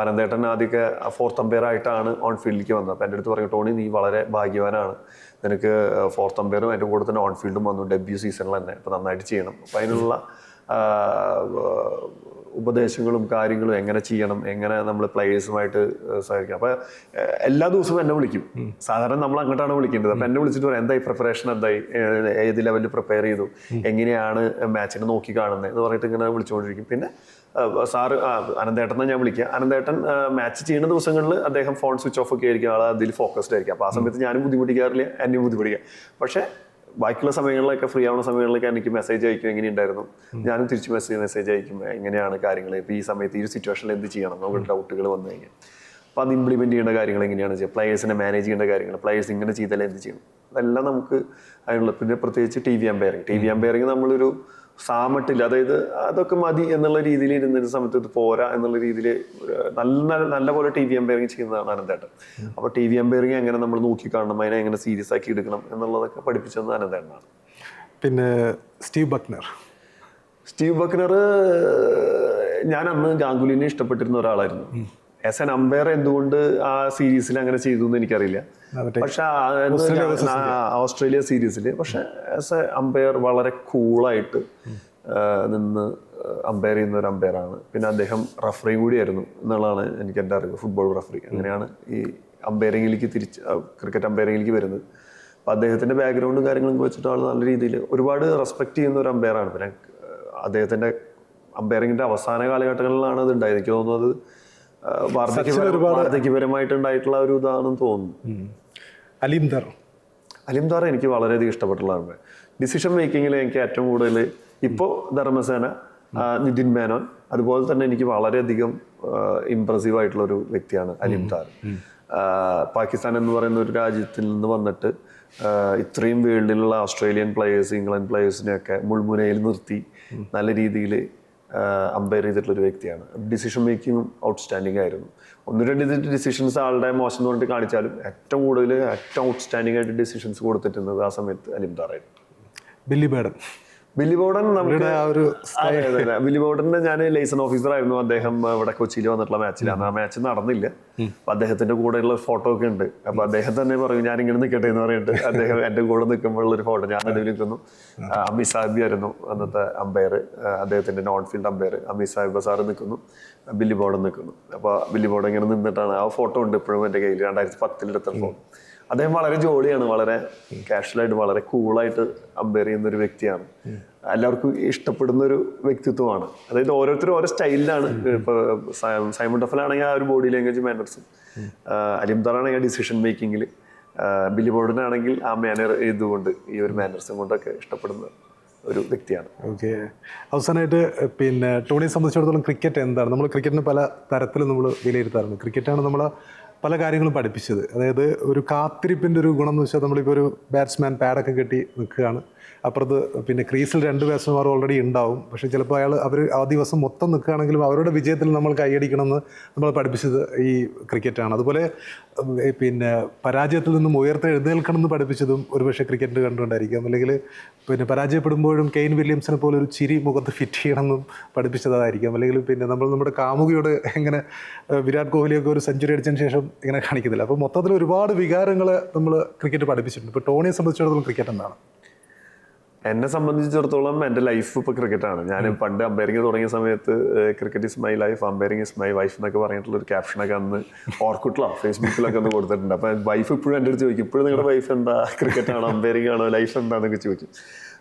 അനന്തേട്ടൻ ആദ്യമൊക്കെ 4th umpire ആയിട്ടാണ് ഓൺ ഫീൽഡിലേക്ക് വന്നത്. അപ്പോൾ എൻ്റെ അടുത്ത് പറഞ്ഞു, ടോണി നീ വളരെ ഭാഗ്യവാനാണ്, നിനക്ക് 4th umpire അതിൻ്റെ കൂടെ തന്നെ ഓൺ ഫീൽഡും വന്നു ഡെബ്യൂ സീസണിൽ തന്നെ, അപ്പോൾ നന്നായിട്ട് ചെയ്യണം. അപ്പോൾ അതിനുള്ള ഉപദേശങ്ങളും കാര്യങ്ങളും എങ്ങനെ ചെയ്യണം, എങ്ങനെ നമ്മൾ പ്ലേയേഴ്സുമായിട്ട് സഹകരിക്കാം. അപ്പോൾ എല്ലാ ദിവസവും എന്നെ വിളിക്കും. സാധാരണ നമ്മൾ അങ്ങോട്ടാണ് വിളിക്കേണ്ടത്. അപ്പോൾ എന്നെ വിളിച്ചിട്ട് പറയാം, എന്തായി പ്രിപ്പറേഷൻ, എന്തായി, ഏത് ലെവലിൽ പ്രിപ്പയർ ചെയ്തു, എങ്ങനെയാണ് മാച്ചിനെ നോക്കി കാണുന്നത് എന്ന് പറഞ്ഞിട്ട് ഇങ്ങനെ വിളിച്ചുകൊണ്ടിരിക്കും. പിന്നെ സാറ് അനന്തേട്ടനെ ഞാൻ വിളിക്കുക. അനന്തേട്ടൻ മാച്ച് ചെയ്യുന്ന ദിവസങ്ങളിൽ അദ്ദേഹം ഫോൺ സ്വിച്ച് ഓഫ് ഒക്കെ ആയിരിക്കും, ആൾ അതിൽ ഫോക്കസ്ഡ് ആയിരിക്കും. അപ്പോൾ ആ സമയത്ത് ഞാനും ബുദ്ധിമുട്ടിക്കാറില്ല, എന്നെയും ബുദ്ധിമുട്ടിക്കുക. പക്ഷേ ബാക്കിയുള്ള സമയങ്ങളിലൊക്കെ, ഫ്രീ ആവുന്ന സമയങ്ങളിലൊക്കെ എനിക്ക് മെസ്സേജ് അയക്കും, എങ്ങനെയുണ്ടായിരുന്നു, ഞാനും തിരിച്ച് മെസ്സേജ് അയക്കും, എങ്ങനെയാണ് കാര്യങ്ങൾ, ഇപ്പോൾ ഈ സമയത്ത് ഈ ഒരു സിറ്റുവേഷനിൽ എന്ത് ചെയ്യണം, നമുക്ക് ഡൗട്ടുകൾ വന്നു കഴിഞ്ഞാൽ അപ്പോൾ അത് ഇംപ്ലിമെൻറ്റ് ചെയ്യേണ്ട കാര്യങ്ങൾ എങ്ങനെയാണ് ചെയ്യുക, പ്ലേയേഴ്സിനെ മാനേജ് ചെയ്യേണ്ട കാര്യങ്ങൾ, പ്ലേയേഴ്സ് ഇങ്ങനെ ചെയ്താൽ എന്ത് ചെയ്യണം, അതെല്ലാം നമുക്ക് അതിനുള്ള. പിന്നെ പ്രത്യേകിച്ച് TV അമ്പയറിങ് നമ്മളൊരു സാമട്ടില്ല, അതായത് അതൊക്കെ മതി എന്നുള്ള രീതിയിൽ ഇരുന്ന സമയത്ത് ഇത് പോരാ എന്നുള്ള രീതിയിൽ നല്ല പോലെ TV അമ്പയറിങ് ചെയ്യുന്നതാണ് അനന്തേട്ടൻ. അപ്പോൾ TV അമ്പയറിങ് എങ്ങനെ നമ്മൾ നോക്കി കാണണം, അതിനെ എങ്ങനെ സീരിയസ് ആക്കി എടുക്കണം എന്നുള്ളതൊക്കെ പഠിപ്പിച്ചത് അനന്തേട്ടനാണ്. പിന്നെ സ്റ്റീവ് ബക്നർ ഞാൻ അന്ന് ഗാംഗുലിനെ ഇഷ്ടപ്പെട്ടിരുന്ന ഒരാളായിരുന്നു. ആസ് എൻ അമ്പയർ എന്തുകൊണ്ട് ആ സീരീസിൽ അങ്ങനെ ചെയ്തു എന്ന് എനിക്കറിയില്ല. പക്ഷെ ഓസ്ട്രേലിയ സീരീസിൽ പക്ഷെ ആസ് എ അമ്പയർ വളരെ കൂളായിട്ട് നിന്ന് അമ്പയർ ചെയ്യുന്ന ഒരു അമ്പയറാണ്. പിന്നെ അദ്ദേഹം റഫറി കൂടിയായിരുന്നു എന്നുള്ളതാണ് എനിക്ക് എൻ്റെ അറിവ്, ഫുട്ബോൾ റഫറി. അങ്ങനെയാണ് ഈ അമ്പയറിങ്ങിലേക്ക് ക്രിക്കറ്റ് അമ്പയറിങ്ങിലേക്ക് വരുന്നത്. അപ്പോൾ അദ്ദേഹത്തിൻ്റെ ബാക്ക്ഗ്രൗണ്ടും കാര്യങ്ങളും വെച്ചിട്ട് ആൾ നല്ല രീതിയിൽ ഒരുപാട് റെസ്പെക്ട് ചെയ്യുന്ന ഒരു അമ്പയറാണ്. പിന്നെ അദ്ദേഹത്തിൻ്റെ അമ്പയറിങ്ങിൻ്റെ അവസാന കാലഘട്ടങ്ങളിലാണ് അത് ഉണ്ടായത്. എനിക്ക് തോന്നുന്നത് വാർദ്ധക്യപരമായിട്ടുണ്ടായിട്ടുള്ള ഒരു ഇതാണെന്ന് തോന്നുന്നു. അലിംദാർ എനിക്ക് വളരെയധികം ഇഷ്ടപ്പെട്ടുള്ളതാണ്. ഡിസിഷൻ മേക്കിങ്ങിൽ എനിക്ക് ഏറ്റവും കൂടുതൽ ഇപ്പോൾ ധർമ്മസേന, നിതിൻ മേനോൻ, അതുപോലെ തന്നെ എനിക്ക് വളരെയധികം ഇംപ്രസീവ് ആയിട്ടുള്ള ഒരു വ്യക്തിയാണ് അലിംദാർ. പാകിസ്ഥാൻ എന്ന് പറയുന്ന ഒരു രാജ്യത്തിൽ നിന്ന് വന്നിട്ട് ഇത്രയും വേൾഡിലുള്ള ഓസ്ട്രേലിയൻ പ്ലേയേഴ്സ്, ഇംഗ്ലണ്ട് പ്ലേയേഴ്സിനെയൊക്കെ മുൾമുനയിൽ നിർത്തി നല്ല രീതിയിൽ അമ്പയർ ചെയ്തിട്ടുള്ളൊരു വ്യക്തിയാണ്. ഡിസിഷൻ മേക്കിങ്ങും ഔട്ട്സ്റ്റാൻഡിങ് ആയിരുന്നു. 1-2 ഡിസിഷൻസ് ആളുടെ മോശം കൊണ്ട് കാണിച്ചാലും ഏറ്റവും കൂടുതൽ ഏറ്റവും ഔട്ട്സ്റ്റാൻഡിങ് ആയിട്ട് ഡിസിഷൻസ് കൊടുത്തിട്ടുള്ളത് ആ സമയത്ത് അലിംദാറായിരുന്നു. ബില്ലി ബോർഡൻ ബില്ലി ബോർഡന്റെ ഞാൻ ലൈസൺ ഓഫീസർ ആയിരുന്നു. അദ്ദേഹം ഇവിടെ കൊച്ചിയിൽ വന്നിട്ടുള്ള മാച്ചിലാണ്. ആ മാച്ച് നടന്നില്ല. അപ്പൊ അദ്ദേഹത്തിന്റെ കൂടെയുള്ള ഫോട്ടോ ഒക്കെ ഉണ്ട്. അപ്പൊ അദ്ദേഹം തന്നെ പറയും, ഞാൻ ഇങ്ങനെ നിൽക്കട്ടെ എന്ന് പറഞ്ഞിട്ട് അദ്ദേഹം എന്റെ കൂടെ നിൽക്കുമ്പോഴുള്ള ഒരു ഫോട്ടോ ഞാൻ നടുവിൽ നിൽക്കുന്നു. അമി സാഹിബ് ആയിരുന്നു അന്നത്തെ അമ്പയർ, അദ്ദേഹത്തിന്റെ നോൺ ഫീൽഡ് അമ്പയർ. അമി സാഹിബ് സാറ് നിൽക്കുന്നു, ബില്ലി ബോർഡൻ നിൽക്കുന്നു. അപ്പൊ ബില്ലി ബോർഡൻ ഇങ്ങനെ നിന്നിട്ടാണ്. ആ ഫോട്ടോ ഉണ്ട് ഇപ്പോഴും എൻ്റെ കയ്യിൽ, 2010 എടുത്ത ഫോട്ടോ. അദ്ദേഹം വളരെ ജോളിയാണ്, വളരെ കാഷ്വലായിട്ട് വളരെ കൂളായിട്ട് അമ്പയർ ചെയ്യുന്ന ഒരു വ്യക്തിയാണ്. എല്ലാവർക്കും ഇഷ്ടപ്പെടുന്ന ഒരു വ്യക്തിത്വമാണ്. അതായത് ഓരോരുത്തരും ഓരോ സ്റ്റൈലിലാണ്. ഇപ്പോൾ സൈമൺ ഡഫലാണെങ്കിൽ ആ ഒരു ബോഡി ലാംഗ്വേജ് മാനേഴ്സും, അലിംദാറാണെങ്കിൽ ഡിസിഷൻ മേക്കിങ്ങിൽ, ബില്ലി ബോർഡനാണെങ്കിൽ ആ മാനർ ഇതുകൊണ്ട് ഈ ഒരു മാനേഴ്സും കൊണ്ടൊക്കെ ഇഷ്ടപ്പെടുന്ന ഒരു വ്യക്തിയാണ്. ഓക്കെ, അവസാനമായിട്ട് പിന്നെ ടോണിയെ സംബന്ധിച്ചിടത്തോളം ക്രിക്കറ്റ് എന്താണ്? നമ്മൾ ക്രിക്കറ്റിന് പല തരത്തിലും നമ്മൾ വിലയിരുത്താറുണ്ട്. ക്രിക്കറ്റാണ് നമ്മൾ പല കാര്യങ്ങളും പഠിപ്പിച്ചത്. അതായത് ഒരു കാത്തിരിപ്പിൻ്റെ ഒരു ഗുണം എന്ന് വെച്ചാൽ, നമ്മളിപ്പോൾ ഒരു ബാറ്റ്സ്മാൻ പാഡൊക്കെ കെട്ടി നിൽക്കുകയാണ്, അപ്പുറത്ത് പിന്നെ ക്രീസിൽ 2 ബാറ്റ്സ്മാൻമാർ ഓൾറെഡി ഉണ്ടാവും. പക്ഷേ ചിലപ്പോൾ അവർ ആ ദിവസം മൊത്തം നിൽക്കുകയാണെങ്കിലും അവരുടെ വിജയത്തിൽ നമ്മൾ കൈയടിക്കണമെന്ന് നമ്മൾ പഠിപ്പിച്ചത് ഈ ക്രിക്കറ്റാണ്. അതുപോലെ പിന്നെ പരാജയത്തിൽ നിന്നും ഉയർത്തെഴുന്നേൽക്കണമെന്ന് പഠിപ്പിച്ചതും ഒരുപക്ഷെ ക്രിക്കറ്റ് കണ്ടുകൊണ്ടായിരിക്കും. അല്ലെങ്കിൽ പിന്നെ പരാജയപ്പെടുമ്പോഴും കെയ്ൻ വില്യംസിനെ പോലെ ഒരു ചിരി മുഖത്ത് ഫിറ്റ് ചെയ്യണമെന്നും പഠിപ്പിച്ചതായിരിക്കും. അല്ലെങ്കിൽ പിന്നെ നമ്മുടെ കാമുകിയോട് എങ്ങനെ വിരാട് കോഹ്ലിയൊക്കെ ഒരു സെഞ്ചുറി അടിച്ചതിന് ശേഷം ഇങ്ങനെ കാണിക്കുന്നില്ല. അപ്പോൾ മൊത്തത്തിൽ ഒരുപാട് വികാരങ്ങൾ നമ്മൾ ക്രിക്കറ്റ് പഠിപ്പിച്ചിട്ടുണ്ട്. ഇപ്പോൾ ടോണിയെ സംബന്ധിച്ചിടത്തോളം ക്രിക്കറ്റ് എന്താണ്? എന്നെ സംബന്ധിച്ചിടത്തോളം എൻ്റെ ലൈഫ് ഇപ്പോൾ ക്രിക്കറ്റാണ്. ഞാൻ പണ്ട് അമ്പയറിങ് തുടങ്ങിയ സമയത്ത് cricket is my life, umpiring is my wife എന്നൊക്കെ പറഞ്ഞിട്ടുള്ള ഒരു ക്യാപ്ഷനൊക്കെ അന്ന് ഓർക്കുട്ടിലോ ഫേസ്ബുക്കിലൊക്കെ ഒന്ന് കൊടുത്തിട്ടുണ്ട്. അപ്പോൾ വൈഫ് ഇപ്പോഴും എൻ്റെ അടുത്ത് ചോദിക്കും, ഇപ്പോഴും നിങ്ങളുടെ വൈഫ് എന്താ, ക്രിക്കറ്റാണോ അമ്പയറിങ് ആണോ ലൈഫ് എന്താണെന്നൊക്കെ ചോദിക്കും.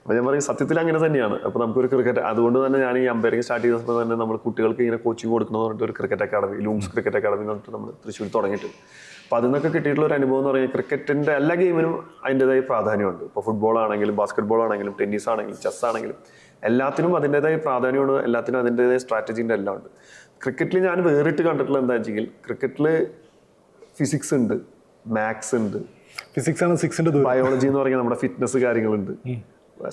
അപ്പോൾ ഞാൻ പറയും സത്യത്തിൽ അങ്ങനെ തന്നെയാണ്. അപ്പോൾ നമുക്കൊരു ക്രിക്കറ്റ്, അതുകൊണ്ട് തന്നെ ഞാൻ ഈ അമ്പയറിങ് സ്റ്റാർട്ട് ചെയ്ത സമയത്ത് തന്നെ നമ്മൾ കുട്ടികൾക്ക് ഇങ്ങനെ കോച്ചിങ് കൊടുക്കണമെന്ന് പറഞ്ഞിട്ട് ഒരു cricket academy, looms cricket academy എന്ന് പറഞ്ഞിട്ട് നമ്മൾ തൃശ്ശൂർ തുടങ്ങിയിട്ടുണ്ട്. അപ്പോൾ അതിൽ നിന്നൊക്കെ കിട്ടിയിട്ടുള്ള ഒരു അനുഭവം എന്ന് പറഞ്ഞാൽ ക്രിക്കറ്റിൻ്റെ എല്ലാ ഗെയിമിനും അതിൻ്റെതായ പ്രാധാന്യമുണ്ട്. ഇപ്പോൾ ഫുട്ബോൾ ആണെങ്കിലും ബാസ്കറ്റ് ബോൾ ആണെങ്കിലും ടെന്നീസ് ആണെങ്കിലും ചെസ് ആണെങ്കിലും എല്ലാത്തിനും അതിൻ്റെതായ പ്രാധാന്യമുണ്ട്, എല്ലാത്തിനും അതിൻ്റെതായ സ്ട്രാറ്റജീൻ്റെ എല്ലാം ഉണ്ട്. ക്രിക്കറ്റിൽ ഞാൻ വേറിട്ട് കണ്ടിട്ടുള്ള എന്താ വെച്ചെങ്കിൽ, ക്രിക്കറ്റിൽ ഫിസിക്സ് ഉണ്ട്, മാത്സ് ഉണ്ട്, ഫിസിക്സ് ആണ് 6ന്റെ ബയോളജി എന്ന് പറഞ്ഞാൽ നമ്മുടെ ഫിറ്റ്നസ് കാര്യങ്ങളുണ്ട്,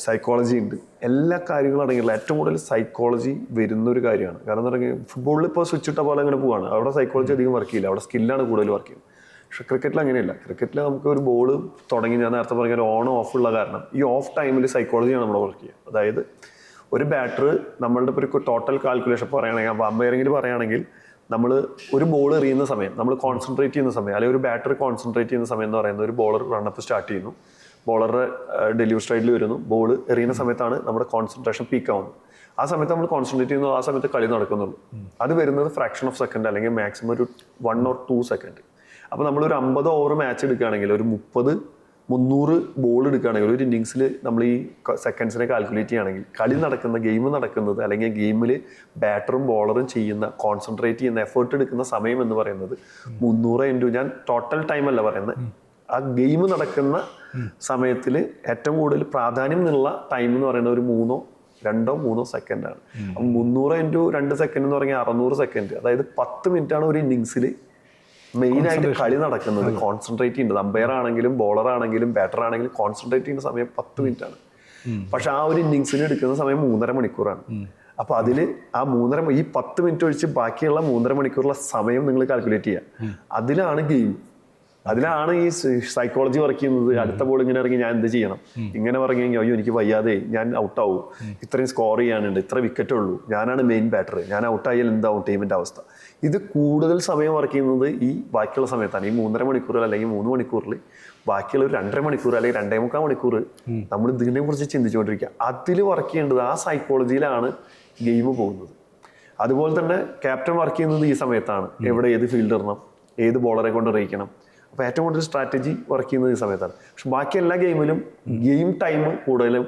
സൈക്കോളജി ഉണ്ട്, എല്ലാ കാര്യങ്ങളും അടങ്ങിയുള്ള ഏറ്റവും കൂടുതൽ സൈക്കോളജി വരുന്ന ഒരു കാര്യമാണ്. കാരണം എന്ന് പറഞ്ഞാൽ ഫുട്ബോളിൽ ഇപ്പോൾ സ്വിച്ച് ഇട്ട പോലെ അങ്ങനെ പോവാണ്, അവിടെ സൈക്കോളജി അധികം വർക്ക് ചെയ്യില്ല, അവിടെ സ്കില്ലാണ് കൂടുതൽ വർക്ക് ചെയ്യുന്നത്. പക്ഷേ ക്രിക്കറ്റിൽ അങ്ങനെയല്ല. ക്രിക്കറ്റിൽ നമുക്ക് ഒരു ബോൾ തുടങ്ങി, ഞാൻ നേരത്തെ പറഞ്ഞ ഒരു ഓൺ ഓഫ് ഉള്ള കാരണം ഈ ഓഫ് ടൈമിൽ സൈക്കോളജിയാണ് നമ്മൾ വർക്ക് ചെയ്യുക. അതായത് ഒരു ബാറ്റർ നമ്മളുടെ ഇപ്പോൾ ഒരു ടോട്ടൽ കാൽക്കുലേഷൻ പറയുകയാണെങ്കിൽ, അപ്പോൾ അമ്പയറിംഗിൽ പറയുകയാണെങ്കിൽ നമ്മൾ ഒരു ബോൾ എറിയുന്ന സമയം, നമ്മൾ കോൺസെൻട്രേറ്റ് ചെയ്യുന്ന സമയം, അല്ലെങ്കിൽ ഒരു ബാറ്റർ കോൺസെൻട്രേറ്റ് ചെയ്യുന്ന സമയം എന്ന് പറയുന്നത് ഒരു ബോളർ റണ്ണപ്പ് സ്റ്റാർട്ട് ചെയ്യുന്നു, ബോളറുടെ ഡെലിവറി സ്ട്രൈഡിൽ വരുന്നു, ബോൾ എറിയുന്ന സമയത്താണ് നമ്മുടെ കോൺസെൻട്രേഷൻ പീക്ക് ആവുന്നത്. ആ സമയത്ത് നമ്മൾ കോൺസെൻട്രേറ്റ് ചെയ്യുന്നു, ആ സമയത്ത് കളി നടക്കുന്നുള്ളൂ. അത് വരുന്നത് ഫ്രാക്ഷൻ ഓഫ് സെക്കൻഡ് അല്ലെങ്കിൽ മാക്സിമം ഒരു 1 or 2 സെക്കൻഡ്. അപ്പോൾ നമ്മളൊരു 50 ഓവർ മാച്ച് എടുക്കുകയാണെങ്കിൽ, ഒരു 30-300 ബോൾ എടുക്കുകയാണെങ്കിൽ, ഒരു ഇന്നിങ്സിൽ നമ്മൾ ഈ സെക്കൻഡ്സിനെ കാൽക്കുലേറ്റ് ചെയ്യുകയാണെങ്കിൽ ഗെയിം നടക്കുന്നത് അല്ലെങ്കിൽ ഗെയിമിൽ ബാറ്ററും ബോളറും ചെയ്യുന്ന കോൺസെൻട്രേറ്റ് ചെയ്യുന്ന എഫേർട്ട് എടുക്കുന്ന സമയം എന്ന് പറയുന്നത് 300 ഇൻറ്റു, ഞാൻ ടോട്ടൽ ടൈം അല്ല പറയുന്നത്, ആ ഗെയിം നടക്കുന്ന സമയത്തിൽ ഏറ്റവും കൂടുതൽ പ്രാധാന്യം എന്നുള്ള ടൈം എന്ന് പറയുന്നത് ഒരു 2-3 സെക്കൻഡാണ്. അപ്പം 300 ഇൻറ്റു 2 സെക്കൻഡ് എന്ന് പറഞ്ഞാൽ 600 സെക്കൻഡ്. അതായത് 10 മിനിറ്റാണ് ഒരു ഇന്നിങ്സിൽ മെയിനായിട്ട് കളി നടക്കുന്നത്, കോൺസെൻട്രേറ്റ് ചെയ്യുന്നത്. അമ്പയർ ആണെങ്കിലും ബോളർ ആണെങ്കിലും ബാറ്റർ ആണെങ്കിലും കോൺസെൻട്രേറ്റ് ചെയ്യുന്ന സമയം 10 മിനിറ്റാണ്. പക്ഷെ ആ ഒരു ഇന്നിങ്സിന് എടുക്കുന്ന സമയം 3.5 മണിക്കൂറാണ്. അപ്പോൾ അതിൽ ആ 10 മിനിറ്റ് ഒഴിച്ച് ബാക്കിയുള്ള 3.5 മണിക്കൂറുള്ള സമയം നിങ്ങൾ കാൽക്കുലേറ്റ് ചെയ്യുക. അതിലാണ് ഗെയിം, അതിലാണ് ഈ സൈക്കോളജി വർക്ക് ചെയ്യുന്നത്. അടുത്ത ബോൾ ഇങ്ങനെ ഇറങ്ങി ഞാൻ എന്ത് ചെയ്യണം, ഇങ്ങനെ പറഞ്ഞെങ്കിൽ അയ്യോ എനിക്ക് വയ്യാതെ, ഞാൻ ഔട്ടാവും, ഇത്രയും സ്കോർ ചെയ്യാനുണ്ട്, ഇത്ര വിക്കറ്റേ ഉള്ളൂ, ഞാനാണ് മെയിൻ ബാറ്റർ, ഞാൻ ഔട്ടായാൽ എന്താവും ടീമിൻ്റെ അവസ്ഥ. ഇത് കൂടുതൽ സമയം വർക്ക് ചെയ്യുന്നത് ഈ ബാക്കിയുള്ള സമയത്താണ്. ഈ 3.5 മണിക്കൂറിൽ അല്ലെങ്കിൽ 3 മണിക്കൂറിൽ ബാക്കിയുള്ള ഒരു 2.5 മണിക്കൂർ അല്ലെങ്കിൽ 2.25 മണിക്കൂർ നമ്മൾ ഇതിനെ കുറിച്ച് ചിന്തിച്ചുകൊണ്ടിരിക്കുക. അതിൽ വർക്ക് ചെയ്യേണ്ടത് ആ സൈക്കോളജിയിലാണ് ഗെയിം പോകുന്നത്. അതുപോലെ തന്നെ ക്യാപ്റ്റൻ വർക്ക് ചെയ്യുന്നത് ഈ സമയത്താണ്. എവിടെ ഏത് ഫീൽഡ് ഇടണം, ഏത് ബോളറെ കൊണ്ട് അറിയിക്കണം. അപ്പോൾ ഏറ്റവും കൂടുതൽ സ്ട്രാറ്റജി വർക്ക് ചെയ്യുന്നത് ഈ സമയത്താണ്. പക്ഷെ ബാക്കി എല്ലാ ഗെയിമിലും ഗെയിം ടൈം കൂടുതലും,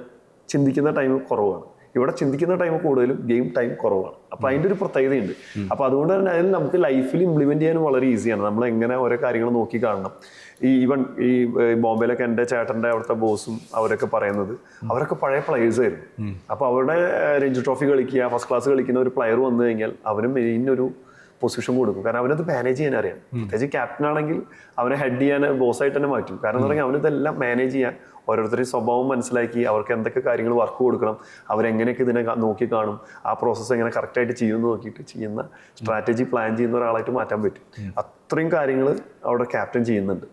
ചിന്തിക്കുന്ന ടൈം കുറവാണ്. ഇവിടെ ചിന്തിക്കുന്ന ടൈം കൂടുതലും, ഗെയിം ടൈം കുറവാണ്. അപ്പോൾ അതിൻ്റെ ഒരു പ്രത്യേകതയുണ്ട്. അപ്പോൾ അതുകൊണ്ട് തന്നെ അതിൽ നമുക്ക് ലൈഫിൽ ഇംപ്ലിമെൻറ്റ് ചെയ്യാനും വളരെ ഈസിയാണ്. നമ്മൾ എങ്ങനെ ഓരോ കാര്യങ്ങൾ നോക്കി കാണണം. ഈ ബോംബെയിലൊക്കെ എൻ്റെ ചേട്ടൻ്റെ അവിടുത്തെ ബോസും അവരൊക്കെ പറയുന്നത്, അവരൊക്കെ പഴയ പ്ലെയേഴ്സ് ആയിരുന്നു. അപ്പോൾ അവരുടെ രഞ്ജി ട്രോഫി കളിക്കുക, ഫസ്റ്റ് ക്ലാസ് കളിക്കുന്ന ഒരു പ്ലെയർ വന്നു കഴിഞ്ഞാൽ അവന് മെയിൻ ഒരു പൊസിഷൻ കൊടുക്കും. കാരണം അവനത് മാനേജ് ചെയ്യാൻ അറിയാം. പ്രത്യേകിച്ച് ക്യാപ്റ്റൻ ആണെങ്കിൽ അവനെ ഹെഡ് ചെയ്യാൻ ബോസായിട്ട് തന്നെ മാറ്റും. കാരണം എന്ന് പറഞ്ഞാൽ അവനിതെല്ലാം മാനേജ് ചെയ്യാൻ, ഓരോരുത്തരുടെയും സ്വഭാവം മനസ്സിലാക്കി അവർക്ക് എന്തൊക്കെ കാര്യങ്ങൾ വർക്ക് കൊടുക്കണം, അവരെങ്ങനെയൊക്കെ ഇതിനെ നോക്കി കാണും, ആ പ്രോസസ്സ് എങ്ങനെ കറക്റ്റായിട്ട് ചെയ്യുമെന്ന് നോക്കിയിട്ട് ചെയ്യുന്ന സ്ട്രാറ്റജി പ്ലാൻ ചെയ്യുന്ന ഒരാളായിട്ട് മാറ്റാൻ പറ്റും. അത്രയും കാര്യങ്ങൾ അവിടെ ക്യാപ്റ്റൻ ചെയ്യുന്നുണ്ട്.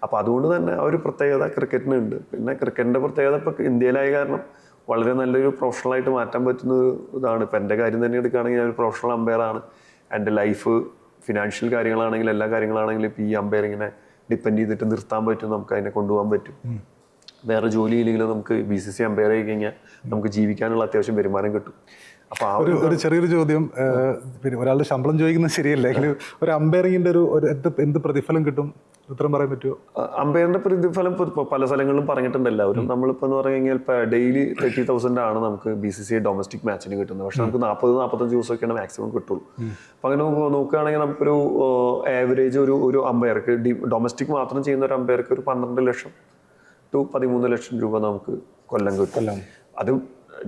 അപ്പോൾ അതുകൊണ്ട് തന്നെ ആ ഒരു പ്രത്യേകത ക്രിക്കറ്റിനുണ്ട്. പിന്നെ ക്രിക്കറ്റിൻ്റെ പ്രത്യേകത ഇപ്പോൾ ഇന്ത്യയിലായ കാരണം വളരെ നല്ലൊരു പ്രൊഫഷണലായിട്ട് മാറ്റാൻ പറ്റുന്ന ഇതാണ്. ഇപ്പം എൻ്റെ കാര്യം തന്നെ എടുക്കുകയാണെങ്കിൽ ഞാൻ ഒരു പ്രൊഫഷണൽ അമ്പയറാണ്. എൻ്റെ ലൈഫ്, ഫിനാൻഷ്യൽ കാര്യങ്ങളാണെങ്കിലും എല്ലാ കാര്യങ്ങളാണെങ്കിലും ഇപ്പോൾ ഈ അമ്പയറിങ്ങിനെ ഡിപ്പെൻഡ് ചെയ്തിട്ട് നിർത്താൻ പറ്റും, നമുക്ക് അതിനെ കൊണ്ടുപോകാൻ പറ്റും. വേറെ ജോലി ഇല്ലെങ്കിലും നമുക്ക് BCCI അമ്പയർ ചെയ്ത് കഴിഞ്ഞാൽ നമുക്ക് ജീവിക്കാനുള്ള അത്യാവശ്യം വരുമാനം കിട്ടും. അപ്പോൾ ആ ഒരു ചെറിയൊരു ചോദ്യം, പിന്നെ ഒരാളുടെ ശമ്പളം ചോദിക്കുന്നത് ശരിയല്ല, എങ്കിലും ഒരു അമ്പയറിങ്ങിൻ്റെ ഒരു എന്ത് പ്രതിഫലം കിട്ടും, ഉത്തരം പറയാൻ പറ്റുമോ? അമ്പയറിന്റെ പ്രതിഫലം പല സ്ഥലങ്ങളിലും പറഞ്ഞിട്ടുണ്ട് എല്ലാവരും. നമ്മളിപ്പോൾ എന്ന് പറഞ്ഞു കഴിഞ്ഞാൽ ഡെയിലി 30,000 ആണ് നമുക്ക് BCCI ഡൊമസ്റ്റിക് മാച്ചിന് കിട്ടുന്നത്. പക്ഷെ നമുക്ക് 40-45 ദിവസമൊക്കെയാണ് മാക്സിമം കിട്ടുള്ളൂ. അപ്പം അങ്ങനെ നോക്കുകയാണെങ്കിൽ നമുക്കൊരു ആവറേജ് ഒരു അമ്പയർക്ക്, ഡൊമസ്റ്റിക് മാത്രം ചെയ്യുന്ന ഒരു അമ്പയർക്ക് ഒരു 12 ലക്ഷം to 13 ലക്ഷം രൂപ നമുക്ക് കൊല്ലം കിട്ടും. അത്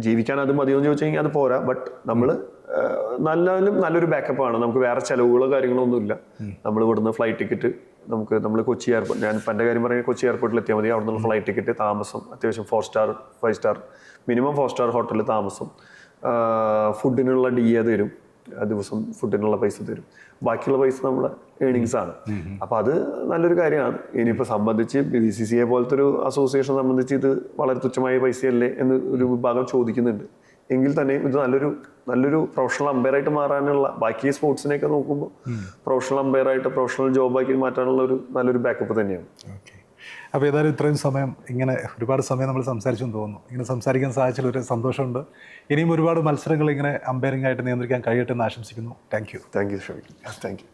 ജീവിക്കാൻ അത് മതിയെന്ന് ചോദിച്ചു കഴിഞ്ഞാൽ അത് പോരാ. ബട്ട് നമ്മൾ നല്ലൊരു ബാക്കപ്പാണ്. നമുക്ക് വേറെ ചിലവുകളോ കാര്യങ്ങളോ ഒന്നുമില്ല. നമ്മൾ ഇവിടുന്ന് ഫ്ലൈറ്റ് ടിക്കറ്റ്, നമ്മൾ കൊച്ചി എയർപോർട്ട്, ഞാൻ ഇപ്പം എൻ്റെ കാര്യം പറയുന്നത് കൊച്ചി എയർപോർട്ടിൽ എത്തിയാൽ മതി. അവിടെ നിന്ന് ഫ്ലൈറ്റ് ടിക്കറ്റ്, താമസം, അത്യാവശ്യം 4 സ്റ്റാർ 5 സ്റ്റാർ മിനിമം 4 സ്റ്റാർ ഹോട്ടലിൽ താമസം, ഫുഡിനുള്ള DA തരും, ദിവസം ഫുഡിനുള്ള പൈസ തരും. ബാക്കിയുള്ള പൈസ നമ്മളെ ഏണിങ്സ് ആണ്. അപ്പോൾ അത് നല്ലൊരു കാര്യമാണ്. ഇനിയിപ്പോൾ സംബന്ധിച്ച് BCCI പോലത്തെ ഒരു അസോസിയേഷൻ സംബന്ധിച്ച് ഇത് വളരെ തുച്ഛമായ പൈസയല്ലേ എന്ന് ഒരു വിഭാഗം ചോദിക്കുന്നുണ്ട്. എങ്കിൽ തന്നെയും ഇത് നല്ലൊരു പ്രൊഫഷണൽ അമ്പയറായിട്ട് മാറാനുള്ള, ബാക്കി സ്പോർട്സിനെയൊക്കെ നോക്കുമ്പോൾ പ്രൊഫഷണൽ അമ്പയറായിട്ട് പ്രൊഫഷണൽ ജോബാക്കി മാറ്റാനുള്ള നല്ലൊരു ബാക്കപ്പ് തന്നെയാണ്. ഓക്കെ. അപ്പോൾ ഏതായാലും ഇത്രയും സമയം, ഇങ്ങനെ ഒരുപാട് സമയം നമ്മൾ സംസാരിച്ചെന്ന് തോന്നുന്നു. ഇങ്ങനെ സംസാരിക്കാൻ സാധിച്ചതിൽ ഒരു സന്തോഷമുണ്ട്. ഇനിയും ഒരുപാട് മത്സരങ്ങൾ ഇങ്ങനെ അമ്പയറിംഗ് ആയിട്ട് നിയന്ത്രിക്കാൻ കഴിയട്ടെ എന്ന് ആശംസിക്കുന്നു. Thank you. താങ്ക് യു ഷോയ്ക്ക്. Thank you.